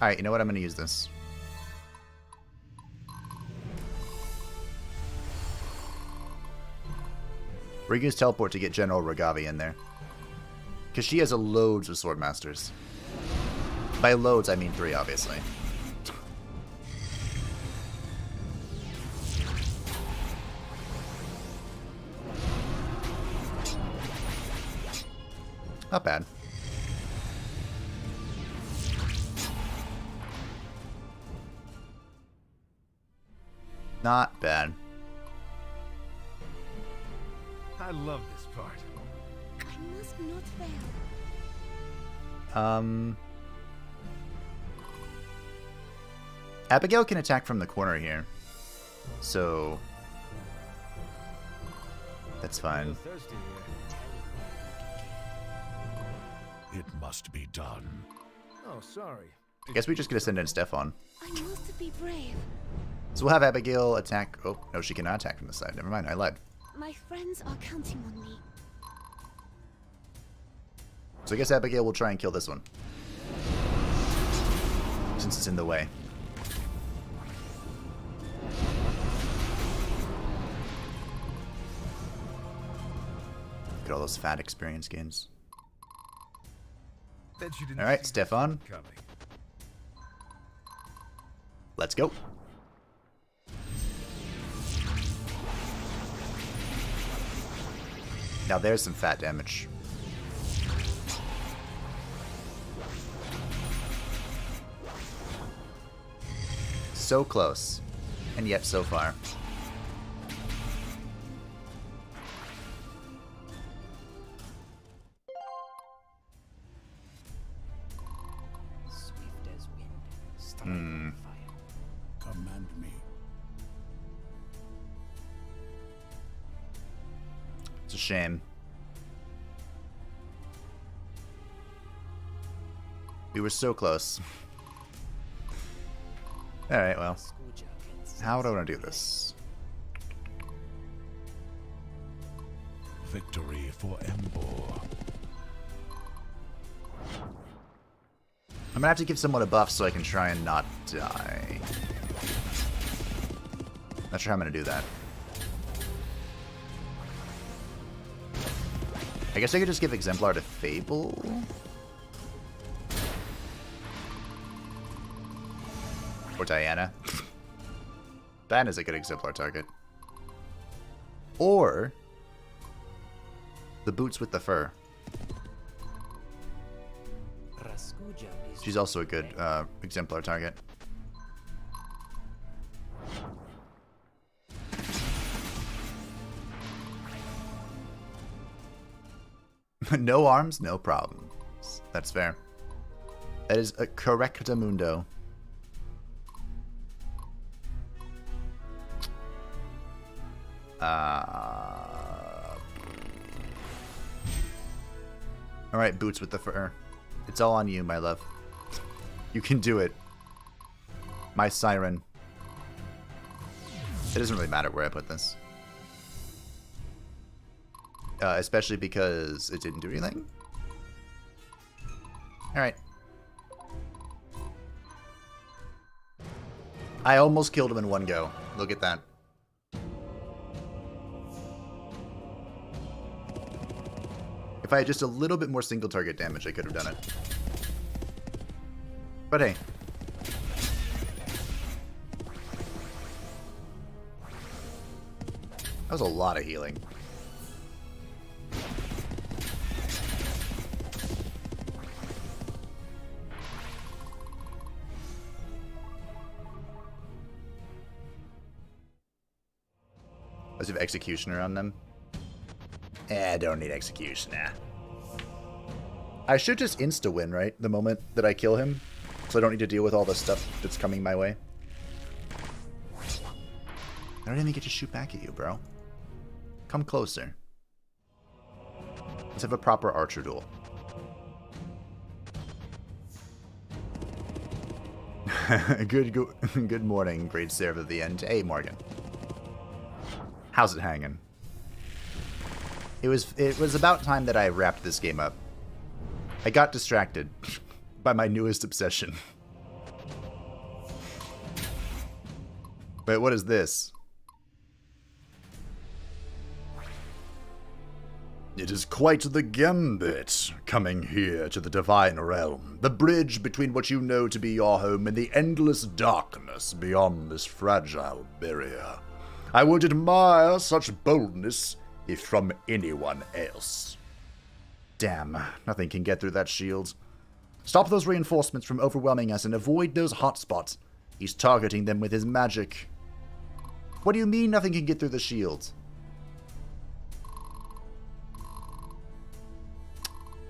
Speaker 1: Alright, you know what? I'm going to use this. We're going to use teleport to get General Ragavi in there. Because she has a loads of swordmasters. By loads, I mean 3, obviously. Not bad. Not bad.
Speaker 4: I love this part.
Speaker 2: I must not fail.
Speaker 1: Abigail can attack from the corner here. So that's fine.
Speaker 4: Thirsty here.
Speaker 3: It must be done.
Speaker 4: Oh, sorry.
Speaker 1: I guess we just get to send in Stefan.
Speaker 2: I must be brave.
Speaker 1: So we'll have Abigail attack. Oh, no, she cannot attack from the side. Never mind, I lied.
Speaker 2: My friends are counting on me.
Speaker 1: So I guess Abigail will try and kill this one, since it's in the way. Look at all those fat experience gains.
Speaker 4: Bet you didn't
Speaker 1: All right,
Speaker 4: see
Speaker 1: Stefan.
Speaker 4: this coming.
Speaker 1: Let's go. Now there's some fat damage. So close, and yet so far.
Speaker 5: Swift as wind, striking fire.
Speaker 3: Command me.
Speaker 1: It's a shame. We were so close. Alright, well.
Speaker 5: Raskuja can
Speaker 1: How do I
Speaker 5: sense
Speaker 1: want to do
Speaker 5: prey.
Speaker 1: this?
Speaker 3: Victory for Embor.
Speaker 1: I'm gonna have to give someone a buff so I can try and not die. Not sure how I'm gonna do that. I guess I could just give Exemplar to Fable. Or Diana. Diana's a good Exemplar target. Or the boots with the fur.
Speaker 5: Raskuja is
Speaker 1: She's also a good Exemplar target. No arms, no problems. That's fair. That is a correctamundo. Alright, boots with the fur. It's all on you, my love. You can do it. My Siren. It doesn't really matter where I put this. Especially because it didn't do anything. Alright. I almost killed him in one go. Look at that. If I had just a little bit more single target damage, I could have done it. But hey. That was a lot of healing. Let's have Executioner on them. I don't need Executioner. I should just insta-win, right? The moment that I kill him. So I don't need to deal with all the stuff that's coming my way. I don't even get to shoot back at you, bro. Come closer. Let's have a proper archer duel. Good morning, great serve of the end. Hey, Morgan. How's it hanging? It was about time that I wrapped this game up. I got distracted by my newest obsession. Wait, what is this? It is quite the gambit, coming here to the divine realm, the bridge between what you know to be your home and the endless darkness beyond this fragile barrier. I would admire such boldness if from anyone else. Damn, nothing can get through that shield. Stop those reinforcements from overwhelming us and avoid those hotspots. He's targeting them with his magic. What do you mean nothing can get through the shield?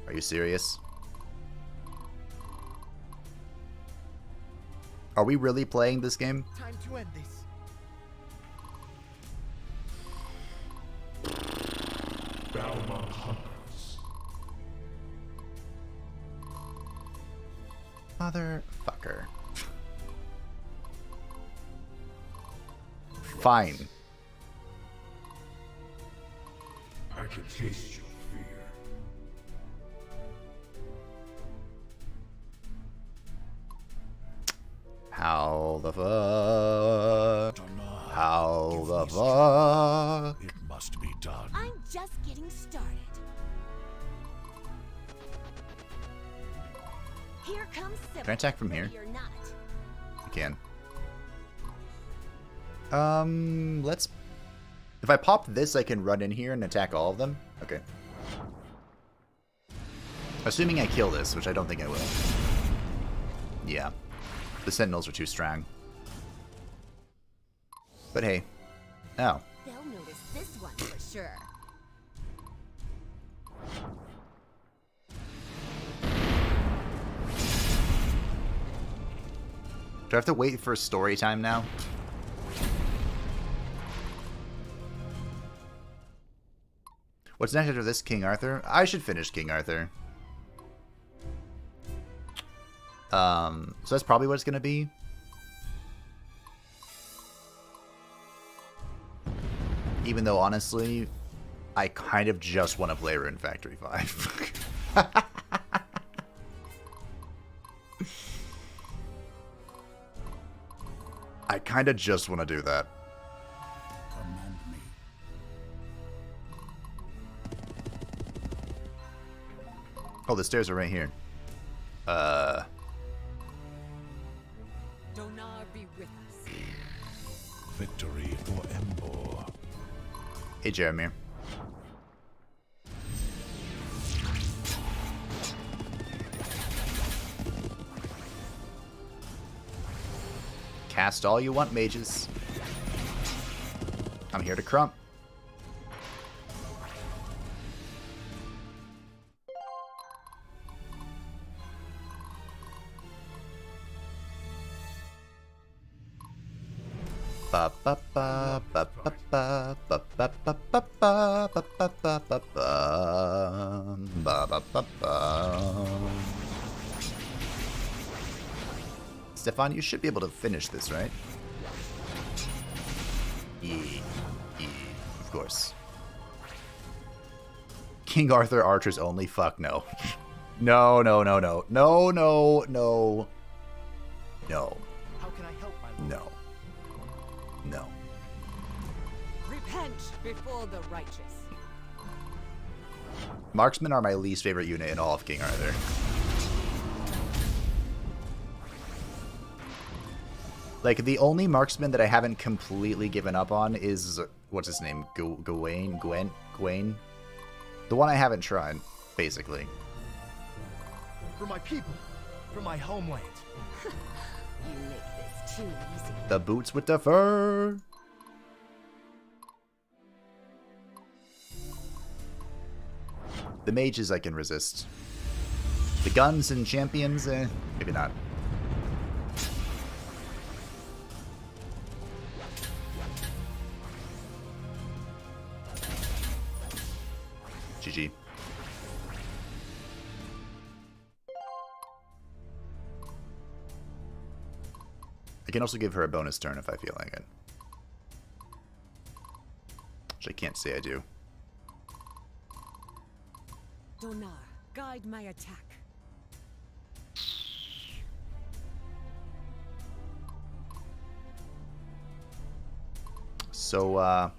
Speaker 1: Are you serious? Are we really playing this game?
Speaker 6: Time to end this.
Speaker 3: Balma hungers.
Speaker 1: Motherfucker. Fine.
Speaker 3: I can taste your fear.
Speaker 1: How the fuck? How the fuck?
Speaker 3: It must be done.
Speaker 2: I'm just getting started. Here comes Symphony.
Speaker 1: Can I attack from here?
Speaker 2: Ready or not.
Speaker 1: I can. Let's... If I pop this, I can run in here and attack all of them? Okay. Assuming I kill this, which I don't think I will. Yeah. The Sentinels are too strong. But hey. Oh.
Speaker 2: They'll notice this one for sure.
Speaker 1: Do I have to wait for story time now? What's next after this? King Arthur? I should finish King Arthur. So that's probably what it's gonna be. Even though, honestly, I kind of just want to play Rune Factory 5. I kind of just want to do that.
Speaker 3: Command me.
Speaker 1: Oh, the stairs are right here.
Speaker 2: Donar be with us.
Speaker 3: Victory for Embor.
Speaker 1: Hey, Jeremy. Cast all you want, mages. I'm here to crump. Ba ba ba ba ba ba ba ba ba ba ba ba ba ba ba ba ba ba ba. Stefan, you should be able to finish this, right? Yeah, of course. King Arthur archers only? Fuck no. No, no, no, no. No, no, no. No.
Speaker 6: How can I help, my lord?
Speaker 1: No. No.
Speaker 2: Repent before the righteous.
Speaker 1: Marksmen are my least favorite unit in all of King Arthur. Like, the only marksman that I haven't completely given up on is, what's his name? Gwen? The one I haven't tried, basically.
Speaker 6: For my people, for my homeland.
Speaker 2: You make this too easy.
Speaker 1: The boots with the fur. The mages I can resist. The guns and champions, maybe not. GG. I can also give her a bonus turn if I feel like it. Which I can't say I do.
Speaker 2: Donar, guide my attack.
Speaker 1: So,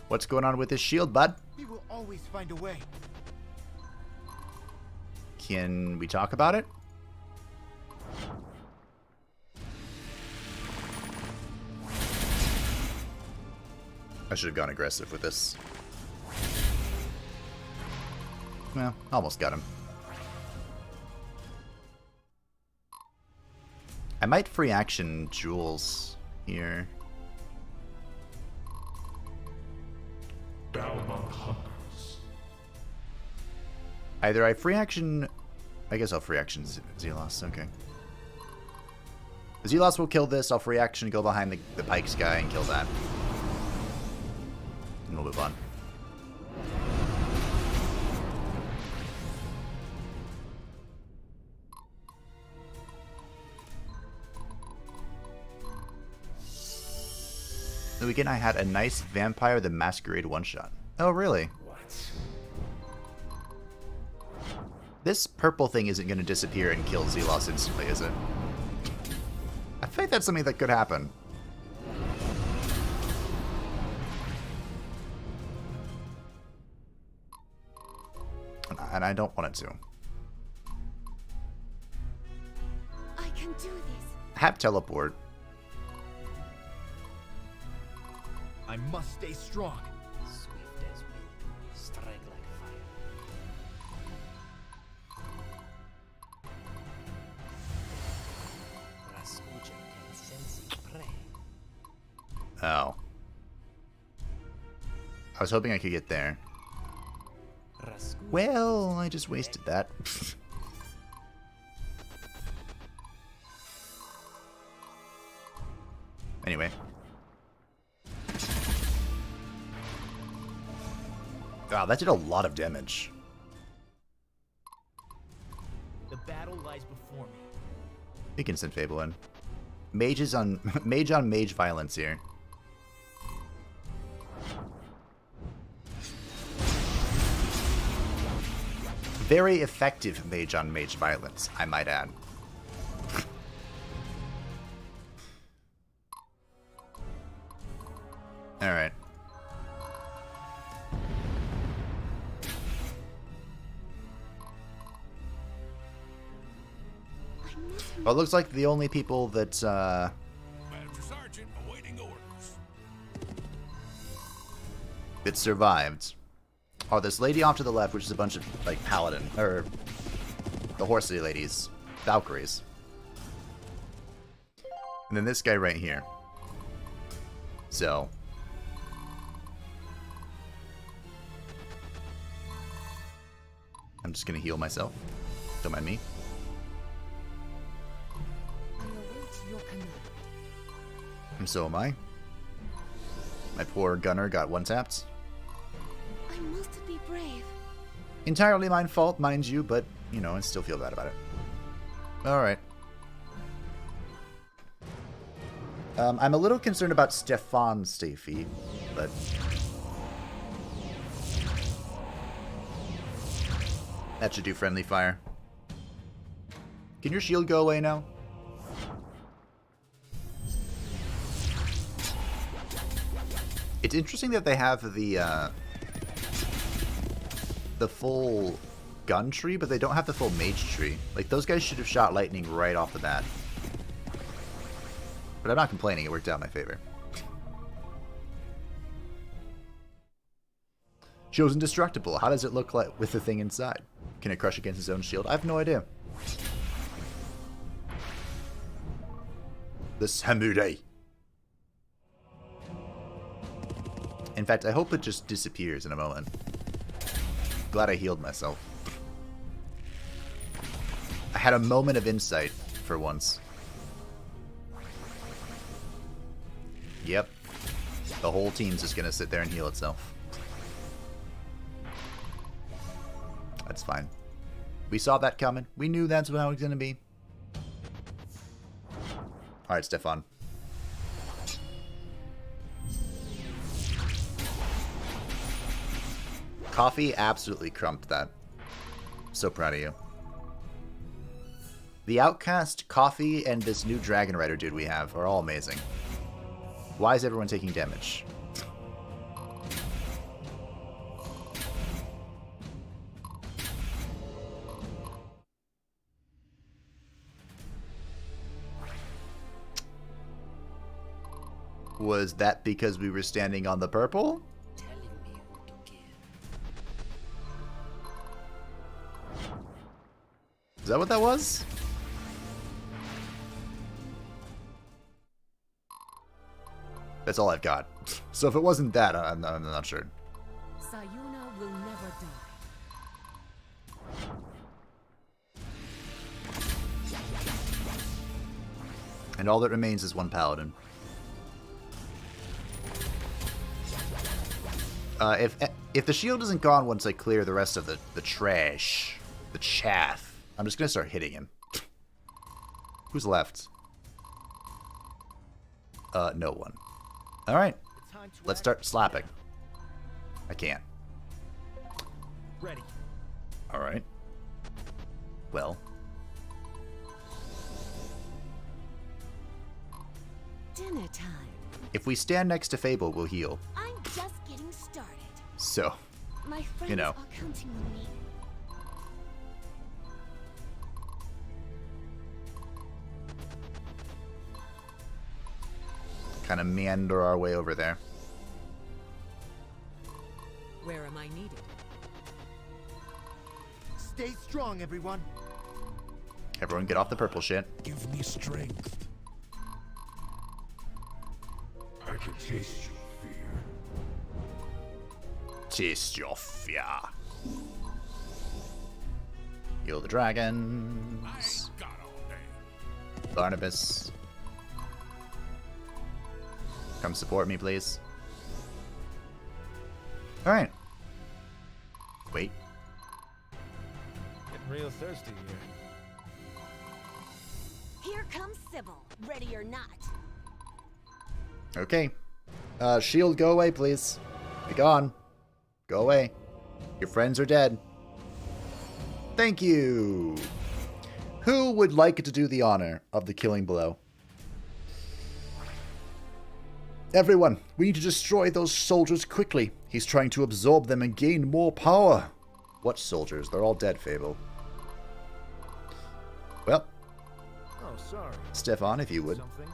Speaker 1: what's going on with this shield, bud?
Speaker 6: We will always find a way.
Speaker 1: Can we talk about it? I should have gone aggressive with this. Well, almost got him. I might free action Jules here.
Speaker 3: Battle among hunters.
Speaker 1: Either I free action... I guess I'll free action Zelos, okay. Zelos will kill this, I'll free action, go behind the Pike's guy and kill that. And we'll move on. The weekend I had a nice Vampire the Masquerade one-shot. Oh, really?
Speaker 3: What?
Speaker 1: This purple thing isn't going to disappear and kill Zelos instantly, is it? I think that's something that could happen. And I don't want it to.
Speaker 2: I can do this.
Speaker 1: Have teleport.
Speaker 6: I must stay strong.
Speaker 5: Swift as wind, strike like fire. Rasputin can sense its prey.
Speaker 1: Oh. I was hoping I could get there.
Speaker 5: Rasputin
Speaker 1: Well, I just wasted that. Anyway. Wow, that did a lot of damage.
Speaker 6: The battle lies before me.
Speaker 1: You can send Fable in. Mage on mage violence here. Very effective mage on mage violence, I might add. Alright. Well, it looks like the only people that,
Speaker 3: Master Sergeant, awaiting orders.
Speaker 1: that survived are this lady off to the left, which is a bunch of, like, paladin, or the horsey ladies, Valkyries. And then this guy right here. So. I'm just gonna heal myself. Don't mind me.
Speaker 2: I await your command.
Speaker 1: And so am I. My poor gunner got one-tapped.
Speaker 2: I must be brave.
Speaker 1: Entirely my fault, mind you, but, you know, I still feel bad about it. Alright. I'm a little concerned about Stefan Stafy, but... that should do friendly fire. Can your shield go away now? It's interesting that they have the full gun tree, but they don't have the full mage tree. Like, those guys should have shot lightning right off the bat. But I'm not complaining, it worked out in my favor. Show's indestructible. How does it look like with the thing inside? Can it crush against its own shield? I have no idea. The samurai. In fact, I hope it just disappears in a moment. Glad I healed myself. I had a moment of insight for once. Yep. The whole team's just gonna sit there and heal itself. That's fine. We saw that coming. We knew that's how it was gonna be. Alright, Stefan. Coffee absolutely crumped that. So proud of you. The Outcast, Coffee, and this new Dragon Rider dude we have are all amazing. Why is everyone taking damage? Was that because we were standing on the purple?
Speaker 5: Telling me who to kill.
Speaker 1: Is that what that was? That's all I've got. So if it wasn't that, I'm not sure.
Speaker 2: Sayuna will never die.
Speaker 1: And all that remains is one paladin. If the shield isn't gone once I clear the rest of the trash, the chaff, I'm just gonna start hitting him. Who's left? No one. Alright. Let's start slapping. I can't.
Speaker 6: Ready.
Speaker 1: Alright. Well.
Speaker 2: Dinner time.
Speaker 1: If we stand next to Fable, we'll heal.
Speaker 2: I'm just getting started.
Speaker 1: So,
Speaker 2: My friends
Speaker 1: you know.
Speaker 2: are counting on me.
Speaker 1: kind of meander our way over there.
Speaker 2: Where am I needed?
Speaker 6: Stay strong, everyone.
Speaker 1: Everyone get off the purple shit.
Speaker 3: Give me strength. I can taste your fear.
Speaker 1: Taste your fear. Heal the dragons.
Speaker 3: Got all day.
Speaker 1: Barnabas. Come support me, please. Alright. Wait.
Speaker 4: Getting real thirsty here.
Speaker 2: Here comes Sybil, ready or not.
Speaker 1: Okay. Shield, go away, please. Be gone. Go away. Your friends are dead. Thank you. Who would like to do the honor of the killing blow? Everyone, we need to destroy those soldiers quickly. He's trying to absorb them and gain more power. What soldiers? They're all dead, Fable. Well,
Speaker 4: Oh, sorry.
Speaker 1: Stefan, if you would.
Speaker 4: Something?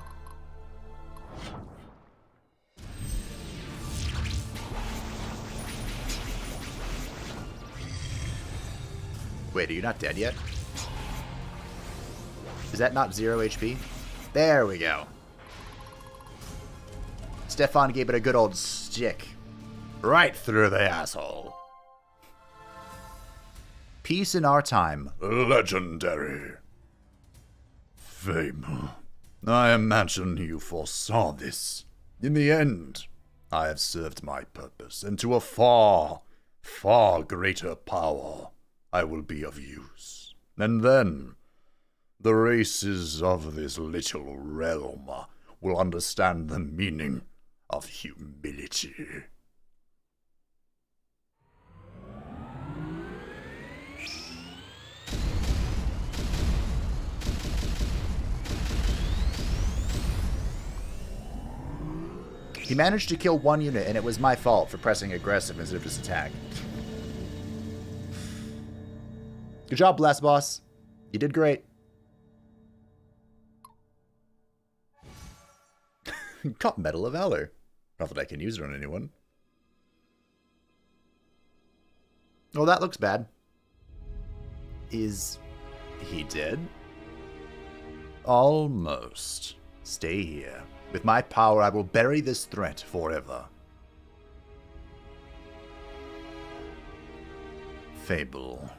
Speaker 1: Wait, are you not dead yet? Is that not 0 HP? There we go. Stefan gave it a good old stick. Right through the asshole. Peace in our time.
Speaker 3: Legendary. Fable. I imagine you foresaw this. In the end, I have served my purpose, and to a far, far greater power I will be of use. And then, the races of this little realm will understand the meaning of humility.
Speaker 1: He managed to kill one unit, and it was my fault for pressing aggressive instead of just attack. Good job, Blast Boss. You did great. Got Medal of Valor. Not that I can use it on anyone. Oh, that looks bad. Is he dead? Almost. Stay here. With my power, I will bury this threat forever. Fable.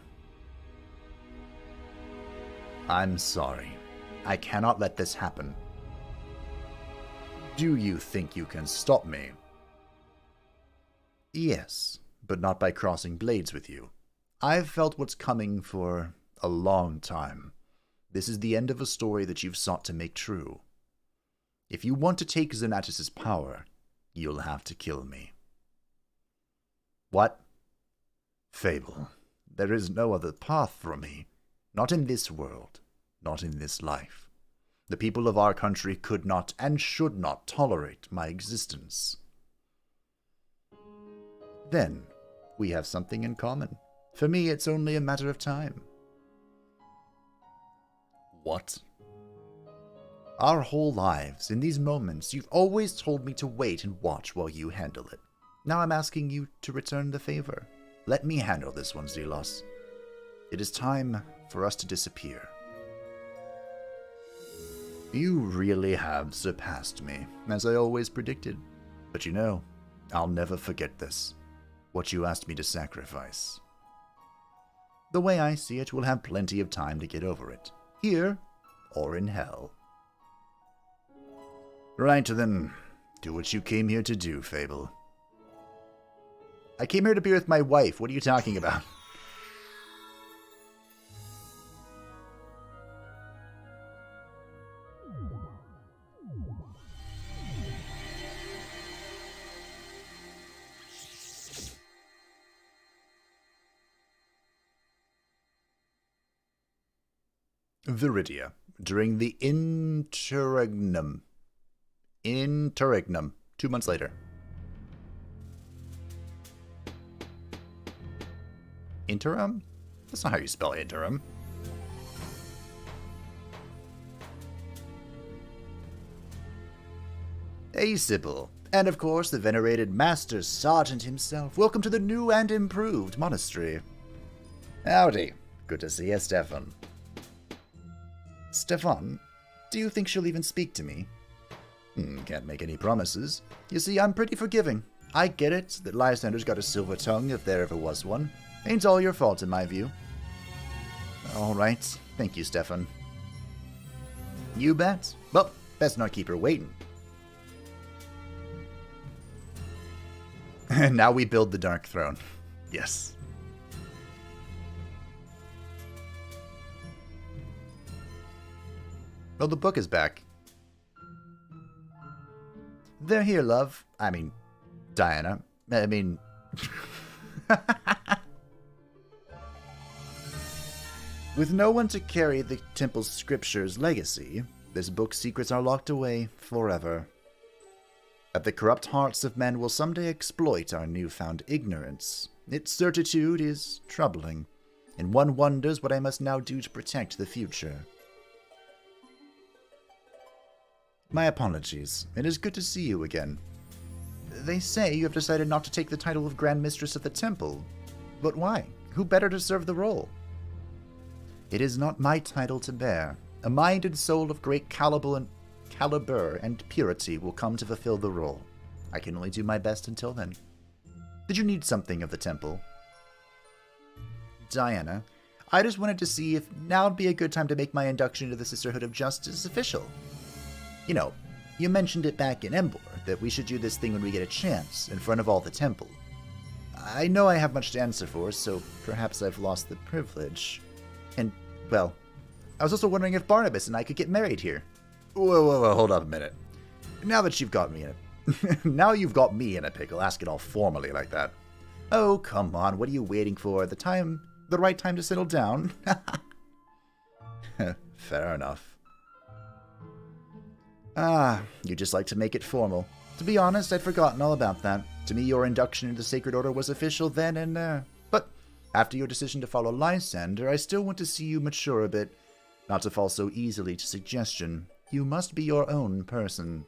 Speaker 1: I'm sorry. I cannot let this happen. Do you think you can stop me? Yes, but not by crossing blades with you. I've felt what's coming for a long time. This is the end of a story that you've sought to make true. If you want to take Zonatus' power, you'll have to kill me. What? Fable. There is no other path for me. Not in this world. Not in this life. The people of our country could not and should not tolerate my existence. Then, we have something in common. For me, it's only a matter of time. What? Our whole lives, in these moments, you've always told me to wait and watch while you handle it. Now I'm asking you to return the favor. Let me handle this one, Zelos. It is time for us to disappear. You really have surpassed me, as I always predicted. But you know, I'll never forget this. What you asked me to sacrifice. The way I see it, we'll have plenty of time to get over it. Here, or in hell. Right then, do what you came here to do, Fable. I came here to be with my wife. What are you talking about? Viridia, during the interregnum. 2 months later. Interim? That's not how you spell interim. Hey, Sybil. And of course, the venerated Master Sergeant himself. Welcome to the new and improved monastery. Howdy. Good to see you, Stefan. Stefan, do you think she'll even speak to me? Can't make any promises. You see, I'm pretty forgiving. I get it that Lysander's got a silver tongue, if there ever was one. Ain't all your fault, in my view. Alright, thank you, Stefan. You bet. Well, best not keep her waiting. And now we build the Dark Throne. Yes. Well, the book is back. They're here, love. I mean, Diana. I mean... With no one to carry the temple's scripture's legacy, this book's secrets are locked away forever. That the corrupt hearts of men will someday exploit our newfound ignorance. Its certitude is troubling, and one wonders what I must now do to protect the future. My apologies. It is good to see you again. They say you have decided not to take the title of Grand Mistress of the Temple. But why? Who better to serve the role? It is not my title to bear. A mind and soul of great caliber and purity will come to fulfill the role. I can only do my best until then. Did you need something of the temple? Diana, I just wanted to see if now would be a good time to make my induction into the Sisterhood of Justice official. You know, you mentioned it back in Embor, that we should do this thing when we get a chance, in front of all the temple. I know I have much to answer for, so perhaps I've lost the privilege. And, well, I was also wondering if Barnabas and I could get married here. Whoa, hold up a minute. Now that you've got me in a... now you've got me in a pickle, asking all formally like that. Oh, come on, what are you waiting for? The right time to settle down? Fair enough. You just like to make it formal. To be honest, I'd forgotten all about that. To me, your induction into the Sacred Order was official then and there. But after your decision to follow Lysander, I still want to see you mature a bit. Not to fall so easily to suggestion. You must be your own person.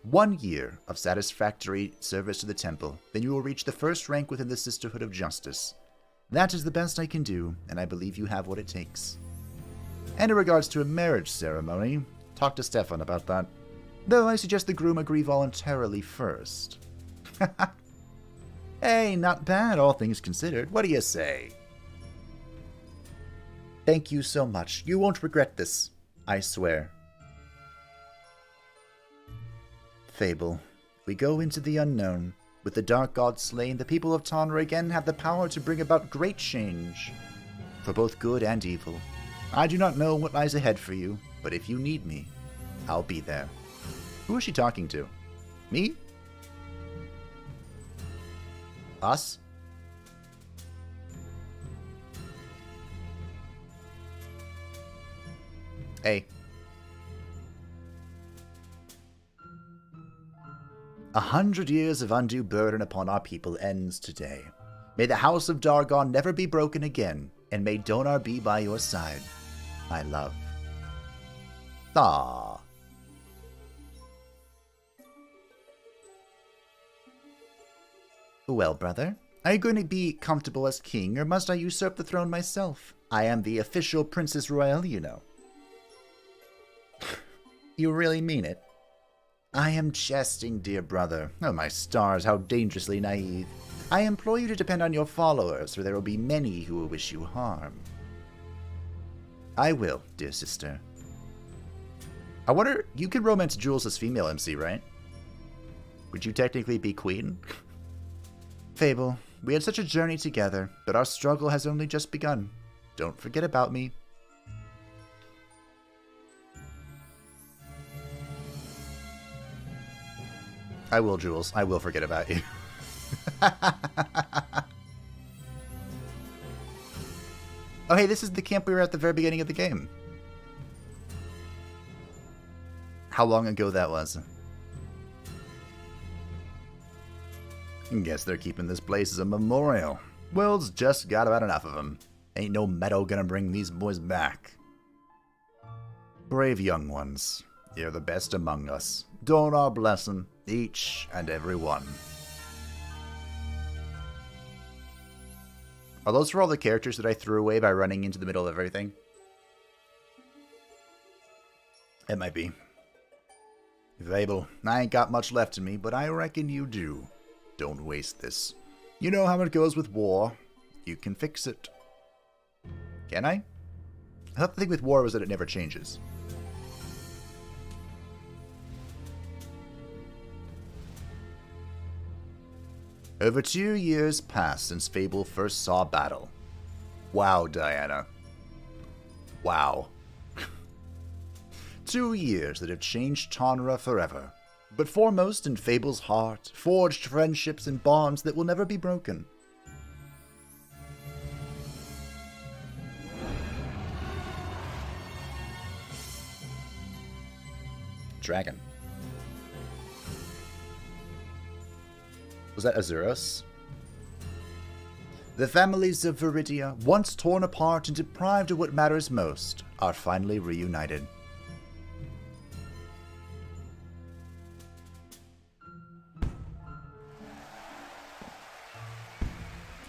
Speaker 1: 1 year of satisfactory service to the temple, then you will reach the first rank within the Sisterhood of Justice. That is the best I can do, and I believe you have what it takes. And in regards to a marriage ceremony, talk to Stefan about that. Though I suggest the groom agree voluntarily first. Hey, not bad, all things considered. What do you say? Thank you so much. You won't regret this. I swear. Fable. We go into the unknown. With the Dark God slain, the people of Tondra again have the power to bring about great change. For both good and evil. I do not know what lies ahead for you, but if you need me, I'll be there. Who is she talking to? Me? Us? Hey. 100 years of undue burden upon our people ends today. May the House of Dargon never be broken again, and may Donar be by your side. My love. Ah. Well, brother, are you going to be comfortable as king, or must I usurp the throne myself? I am the official Princess Royale, you know. You really mean it? I am jesting, dear brother. Oh, my stars, how dangerously naive. I implore you to depend on your followers, for there will be many who will wish you harm. I will, dear sister. I wonder, you could romance Jules as female MC, right? Would you technically be queen? Fable, we had such a journey together, but our struggle has only just begun. Don't forget about me. I will, Jules. I will forget about you. Oh, hey, this is the camp we were at the very beginning of the game. How long ago that was. Guess they're keeping this place as a memorial. World's just got about enough of them. Ain't no meadow gonna bring these boys back. Brave young ones, you're the best among us. Don't our blessing, each and every one. Are those for all the characters that I threw away by running into the middle of everything? It might be. Fable, I ain't got much left in me, but I reckon you do. Don't waste this. You know how it goes with war. You can fix it. Can I? I thought the thing with war was that it never changes. Over 2 years passed since Fable first saw battle. Wow, Diana. Wow. 2 years that have changed Tonra forever. But foremost in Fable's heart, forged friendships and bonds that will never be broken. Dragon. Was that Azuros? The families of Viridia, once torn apart and deprived of what matters most, are finally reunited.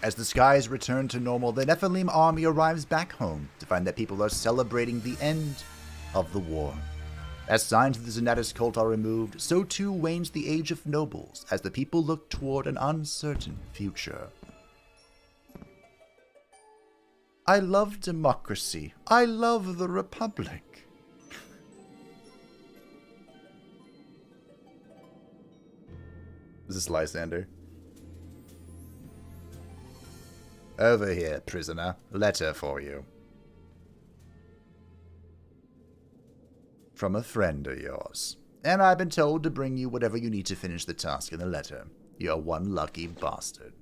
Speaker 1: As the skies return to normal, the Nephilim army arrives back home to find that people are celebrating the end of the war. As signs of the Zonatus cult are removed, so too wanes the age of nobles as the people look toward an uncertain future. I love democracy. I love the Republic. Is this Lysander? Over here, prisoner. Letter for you. From a friend of yours. And I've been told to bring you whatever you need to finish the task in the letter. You're one lucky bastard.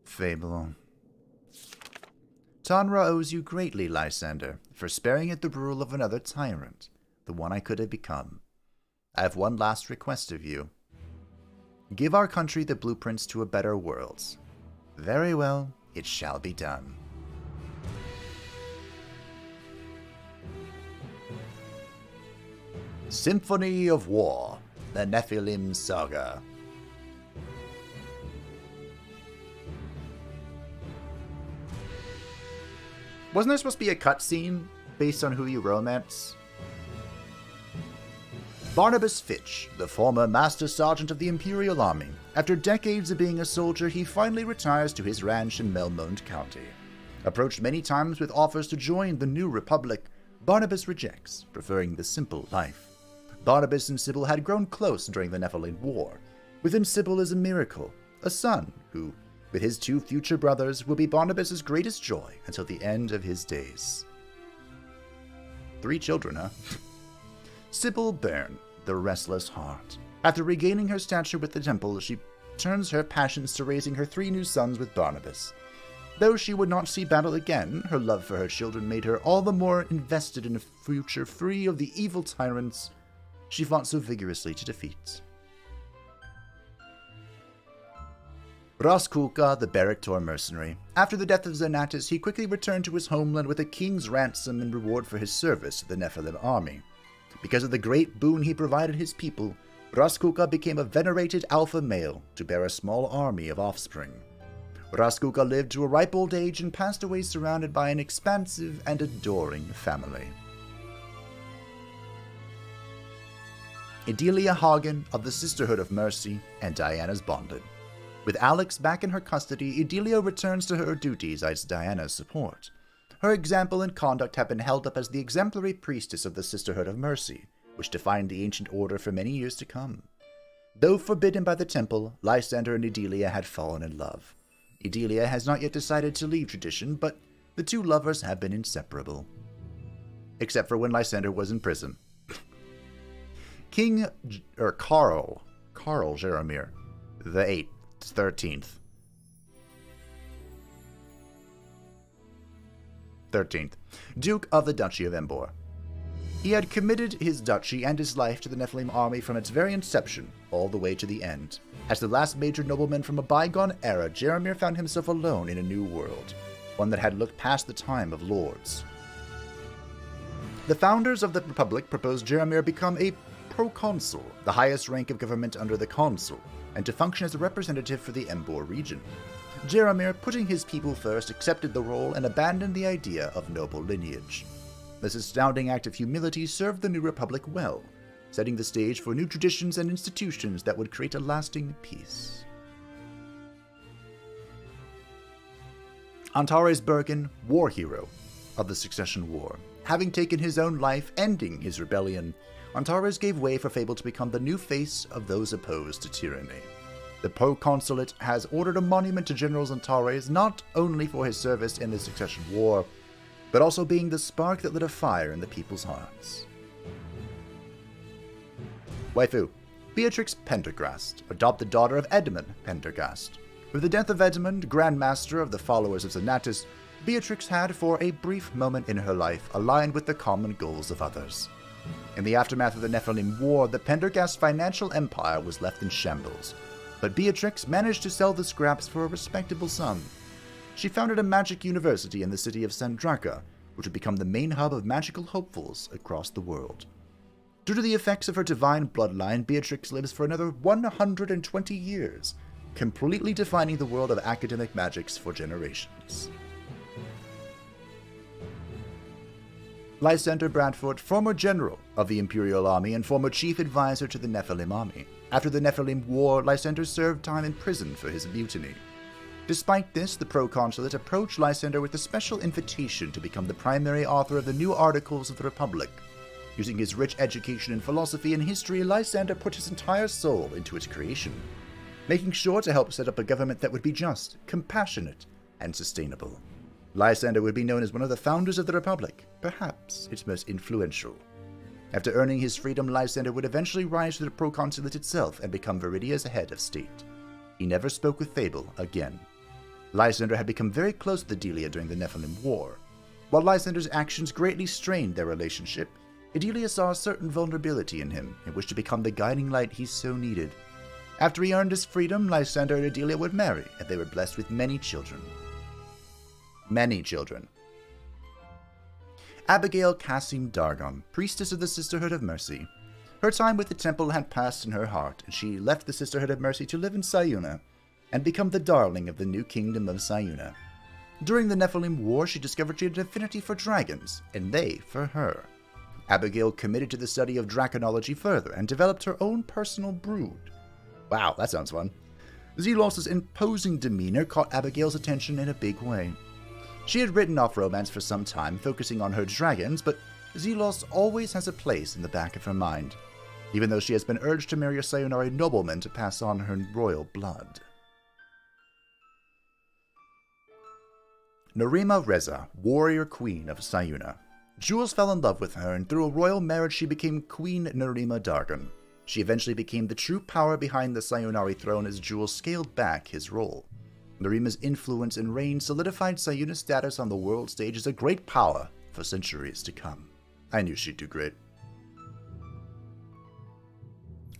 Speaker 1: Fable. Tonra owes you greatly, Lysander, for sparing it the rule of another tyrant, the one I could have become. I have one last request of you. Give our country the blueprints to a better world. Very well, it shall be done. Symphony of War, the Nephilim Saga. Wasn't there supposed to be a cutscene based on who you romance? Barnabas Fitch, the former Master Sergeant of the Imperial Army. After decades of being a soldier, he finally retires to his ranch in Melmond County. Approached many times with offers to join the New Republic, Barnabas rejects, preferring the simple life. Barnabas and Sybil had grown close during the Nephilim War. Within Sybil is a miracle, a son who, with his 2 future brothers, will be Barnabas's greatest joy until the end of his days. 3 children, huh? Sybil Byrne, the restless heart. After regaining her stature with the temple, she turns her passions to raising her 3 new sons with Barnabas. Though she would not see battle again, her love for her children made her all the more invested in a future free of the evil tyrants she fought so vigorously to defeat. Raskulka, the Barrack-Tor mercenary. After the death of Zonatus, he quickly returned to his homeland with a king's ransom in reward for his service to the Nephilim army. Because of the great boon he provided his people, Raskuka became a venerated alpha male to bear a small army of offspring. Raskuka lived to a ripe old age and passed away surrounded by an expansive and adoring family. Adelia Hagen of the Sisterhood of Mercy and Diana's bonded. With Alex back in her custody, Adelia returns to her duties as Diana's support. Her example and conduct have been held up as the exemplary priestess of the Sisterhood of Mercy, which defined the ancient order for many years to come. Though forbidden by the temple, Lysander and Adelia had fallen in love. Adelia has not yet decided to leave tradition, but the two lovers have been inseparable. Except for when Lysander was in prison. Karl Jaromir the 13th, Duke of the Duchy of Embor. He had committed his duchy and his life to the Nephilim army from its very inception, all the way to the end. As the last major nobleman from a bygone era, Jaromir found himself alone in a new world, one that had looked past the time of lords. The founders of the Republic proposed Jaromir become a proconsul, the highest rank of government under the consul, and to function as a representative for the Embor region. Jaromir, putting his people first, accepted the role and abandoned the idea of noble lineage. This astounding act of humility served the new republic well, setting the stage for new traditions and institutions that would create a lasting peace. Antares Bergen, war hero of the Succession War. Having taken his own life, ending his rebellion, Antares gave way for Fable to become the new face of those opposed to tyranny. The proconsulate has ordered a monument to General Antares not only for his service in the Succession War, but also being the spark that lit a fire in the people's hearts. Waifu, Beatrix Pendergast, adopted daughter of Edmund Pendergast. With the death of Edmund, Grand Master of the followers of Zonatus, Beatrix had, for a brief moment in her life, aligned with the common goals of others. In the aftermath of the Nephilim War, the Pendergast financial empire was left in shambles, but Beatrix managed to sell the scraps for a respectable sum. She founded a magic university in the city of Sandraka, which would become the main hub of magical hopefuls across the world. Due to the effects of her divine bloodline, Beatrix lives for another 120 years, completely defining the world of academic magics for generations. Lysander Bradford, former general of the Imperial Army and former chief advisor to the Nephilim Army. After the Nephilim War, Lysander served time in prison for his mutiny. Despite this, the proconsulate approached Lysander with a special invitation to become the primary author of the new Articles of the Republic. Using his rich education in philosophy and history, Lysander put his entire soul into its creation, making sure to help set up a government that would be just, compassionate, and sustainable. Lysander would be known as one of the founders of the Republic, perhaps its most influential. After earning his freedom, Lysander would eventually rise to the proconsulate itself and become Viridia's head of state. He never spoke with Fable again. Lysander had become very close to Adelia during the Nephilim War. While Lysander's actions greatly strained their relationship, Adelia saw a certain vulnerability in him and wished to become the guiding light he so needed. After he earned his freedom, Lysander and Adelia would marry, and they were blessed with many children. Abigail Cassim Dargon, priestess of the Sisterhood of Mercy. Her time with the temple had passed in her heart, and she left the Sisterhood of Mercy to live in Sayuna and become the darling of the new kingdom of Sayuna. During the Nephilim War, she discovered she had an affinity for dragons, and they for her. Abigail committed to the study of draconology further and developed her own personal brood. Wow, that sounds fun. Zelos' imposing demeanor caught Abigail's attention in a big way. She had written off romance for some time, focusing on her dragons, but Zelos always has a place in the back of her mind, even though she has been urged to marry a Sayunari nobleman to pass on her royal blood. Narima Reza, warrior queen of Sayuna. Jules fell in love with her, and through a royal marriage she became Queen Narima Dargon. She eventually became the true power behind the Sayunari throne as Jules scaled back his role. Narima's influence and reign solidified Sayuna's status on the world stage as a great power for centuries to come. I knew she'd do great.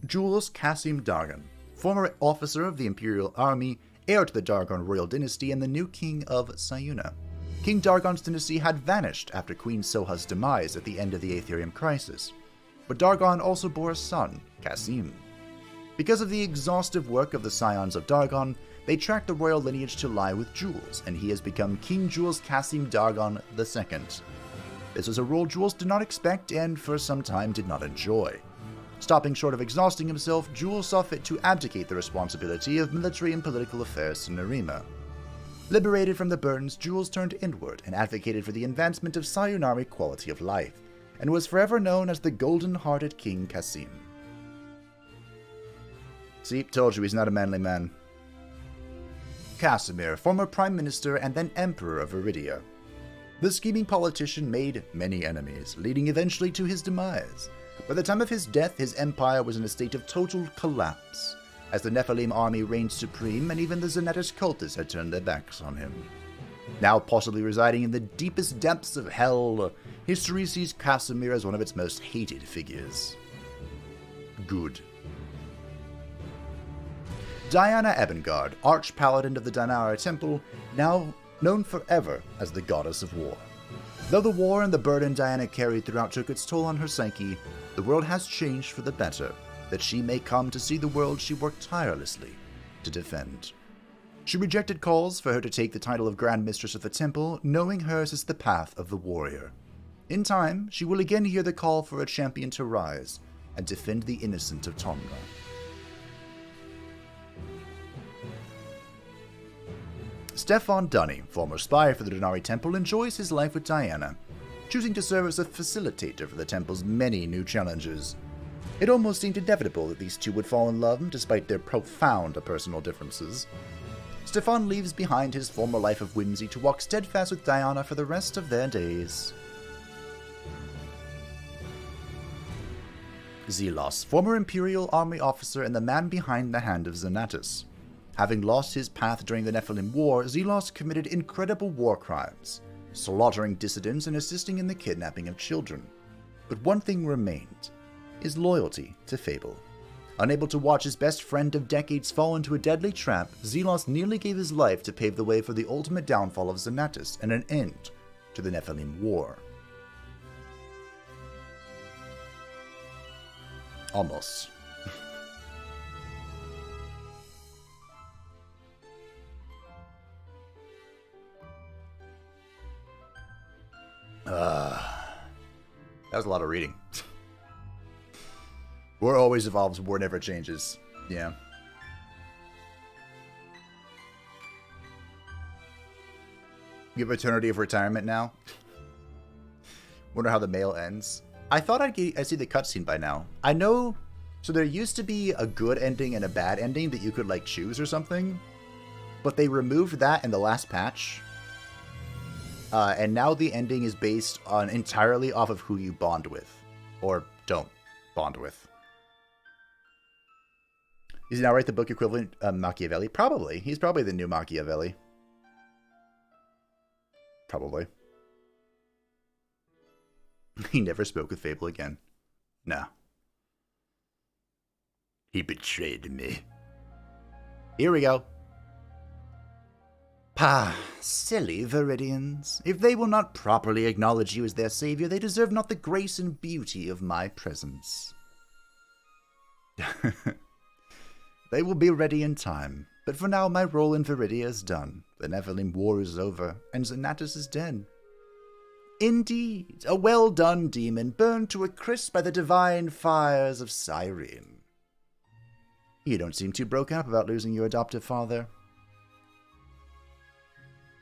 Speaker 1: Jules Cassim Dargon, former officer of the Imperial Army, heir to the Dargon royal dynasty and the new king of Sayuna. King Dargon's dynasty had vanished after Queen Soha's demise at the end of the Aetherium crisis, but Dargon also bore a son, Cassim. Because of the exhaustive work of the Scions of Dargon, they track the royal lineage to lie with Jules, and he has become King Jules Cassim Dargon II. This was a role Jules did not expect and for some time did not enjoy. Stopping short of exhausting himself, Jules saw fit to abdicate the responsibility of military and political affairs to Nerima. Liberated from the burdens, Jules turned inward and advocated for the advancement of Sayonari quality of life, and was forever known as the Golden-Hearted King Cassim. See, told you he's not a manly man. Casimir, former Prime Minister and then Emperor of Iridia. The scheming politician made many enemies, leading eventually to his demise. By the time of his death, his empire was in a state of total collapse, as the Nephilim army reigned supreme and even the Zonatus cultists had turned their backs on him. Now possibly residing in the deepest depths of hell, history sees Casimir as one of its most hated figures. Good. Diana Ebengard, Arch-Paladin of the Danara Temple, now known forever as the Goddess of War. Though the war and the burden Diana carried throughout took its toll on her psyche, the world has changed for the better, that she may come to see the world she worked tirelessly to defend. She rejected calls for her to take the title of Grand Mistress of the Temple, knowing hers is the path of the warrior. In time, she will again hear the call for a champion to rise and defend the innocent of Tomra. Stefan Dunny, former spy for the Denari Temple, enjoys his life with Diana, choosing to serve as a facilitator for the Temple's many new challenges. It almost seemed inevitable that these two would fall in love, despite their profound personal differences. Stefan leaves behind his former life of whimsy to walk steadfast with Diana for the rest of their days. Zelos, former Imperial Army officer and the man behind the hand of Zonatus. Having lost his path during the Nephilim War, Zelos committed incredible war crimes, slaughtering dissidents and assisting in the kidnapping of children. But one thing remained, his loyalty to Fable. Unable to watch his best friend of decades fall into a deadly trap, Zelos nearly gave his life to pave the way for the ultimate downfall of Zonatus and an end to the Nephilim War. Almost. That was a lot of reading. War always evolves, war never changes. Yeah. You have eternity of retirement now? Wonder how the mail ends. I thought I'd see the cutscene by now. I know, so there used to be a good ending and a bad ending that you could like choose or something, but they removed that in the last patch. And now the ending is based on entirely off of who you bond with, or don't bond with. Is he now write the book equivalent Machiavelli? Probably. He's probably the new Machiavelli. Probably. He never spoke with Fable again. No. He betrayed me. Here we go. Pah, silly Viridians. If they will not properly acknowledge you as their savior, they deserve not the grace and beauty of my presence. They will be ready in time, but for now my role in Viridia is done. The Nephilim War is over, and Zonatus is dead. Indeed, a well-done demon burned to a crisp by the divine fires of Siren. You don't seem too broken up about losing your adoptive father.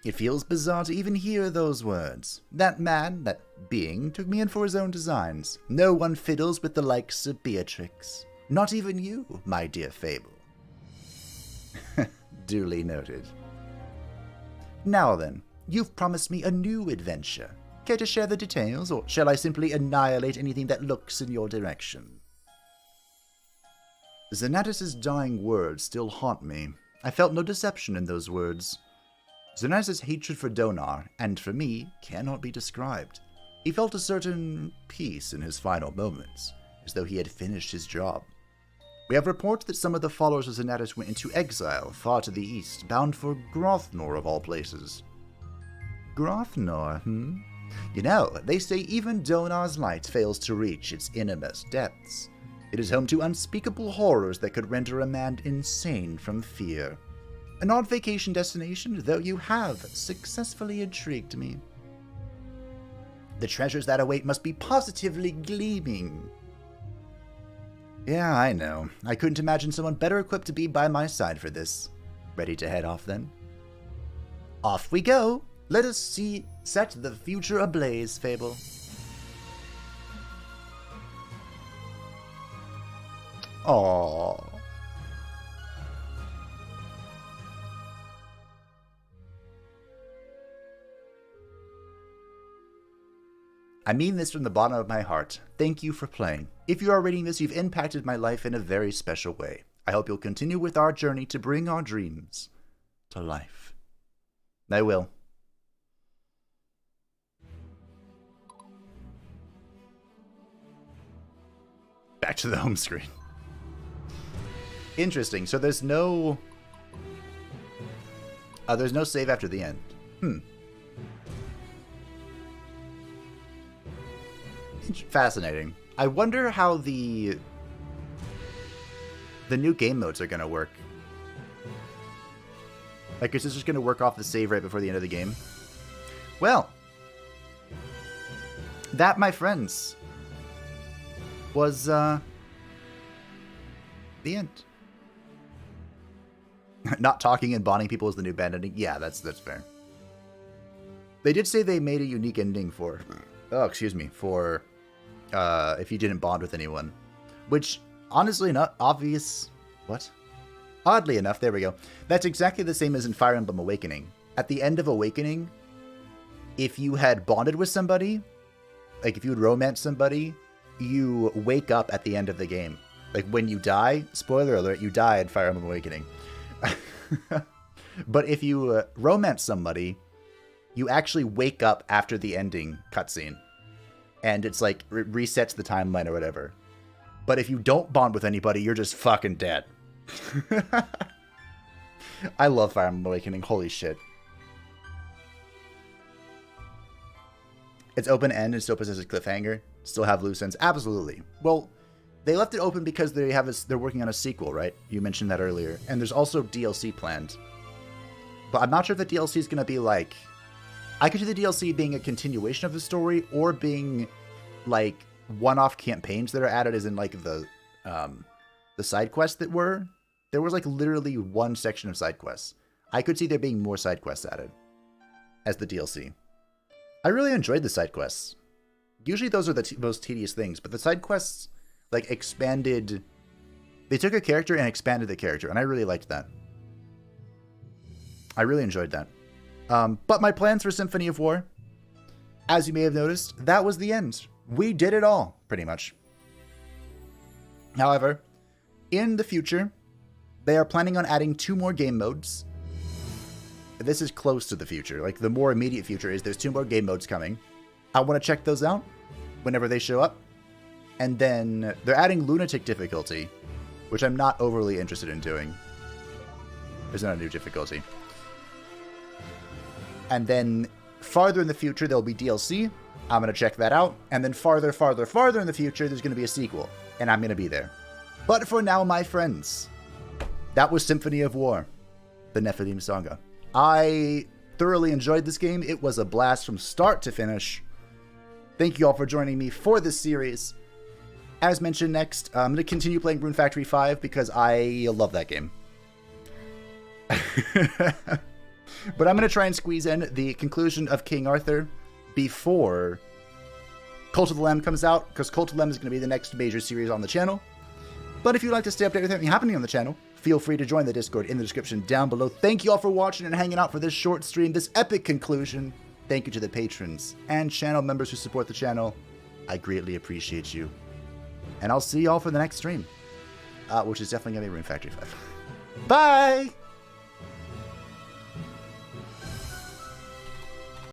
Speaker 1: It feels bizarre to even hear those words. That man, that being, took me in for his own designs. No one fiddles with the likes of Beatrix. Not even you, my dear Fable. Duly noted. Now then, you've promised me a new adventure. Care to share the details, or shall I simply annihilate anything that looks in your direction? Zonatus' dying words still haunt me. I felt no deception in those words. Zonatus' hatred for Donar, and for me, cannot be described. He felt a certain peace in his final moments, as though he had finished his job. We have reports that some of the followers of Zonatus went into exile far to the east, bound for Grothnor of all places. Grothnor, You know, they say even Donar's light fails to reach its innermost depths. It is home to unspeakable horrors that could render a man insane from fear. An odd vacation destination, though you have successfully intrigued me. The treasures that await must be positively gleaming. Yeah, I know. I couldn't imagine someone better equipped to be by my side for this. Ready to head off then? Off we go! Let us set the future ablaze, Fable. Aww. I mean this from the bottom of my heart. Thank you for playing. If you are reading this, you've impacted my life in a very special way. I hope you'll continue with our journey to bring our dreams to life. I will. Back to the home screen. Interesting. So there's no save after the end. Fascinating. I wonder how the new game modes are going to work. Like, is this just going to work off the save right before the end of the game? Well, that, my friends, was the end. Not talking and bonding people is the new band ending. Yeah, that's fair. They did say they made a unique ending for if you didn't bond with anyone, which honestly not obvious. What? Oddly enough, there we go. That's exactly the same as in Fire Emblem Awakening. At the end of Awakening, if you had bonded with somebody, like if you would romance somebody, you wake up at the end of the game. Like when you die, spoiler alert, you die in Fire Emblem Awakening. But if you romance somebody, you actually wake up after the ending cutscene. And it's like, resets the timeline or whatever. But if you don't bond with anybody, you're just fucking dead. I love Fire Emblem Awakening. Holy shit. It's open end and still possesses a cliffhanger. Still have loose ends. Absolutely. Well, they left it open because they're working on a sequel, right? You mentioned that earlier. And there's also DLC planned. But I'm not sure if the DLC is going to be like... I could see the DLC being a continuation of the story or being like one-off campaigns that are added, as in like the side quests that were. There was like literally one section of side quests. I could see there being more side quests added as the DLC. I really enjoyed the side quests. Usually those are the most tedious things, but the side quests like expanded. They took a character and expanded the character, and I really liked that. I really enjoyed that. But my plans for Symphony of War, as you may have noticed, that was the end. We did it all, pretty much. However, in the future, they are planning on adding 2 more game modes. This is close to the future. Like, the more immediate future is there's 2 more game modes coming. I want to check those out whenever they show up. And then they're adding Lunatic difficulty, which I'm not overly interested in doing. There's not a new difficulty. And then farther in the future, there'll be DLC. I'm going to check that out. And then farther in the future, there's going to be a sequel. And I'm going to be there. But for now, my friends, that was Symphony of War, the Nephilim Saga. I thoroughly enjoyed this game. It was a blast from start to finish. Thank you all for joining me for this series. As mentioned next, I'm going to continue playing Rune Factory 5 because I love that game. But I'm going to try and squeeze in the conclusion of King Arthur before Cult of the Lamb comes out, because Cult of the Lamb is going to be the next major series on the channel. But if you'd like to stay updated with anything happening on the channel, feel free to join the Discord in the description down below. Thank you all for watching and hanging out for this short stream, this epic conclusion. Thank you to the patrons and channel members who support the channel. I greatly appreciate you. And I'll see you all for the next stream, which is definitely going to be Rune Factory 5. Bye!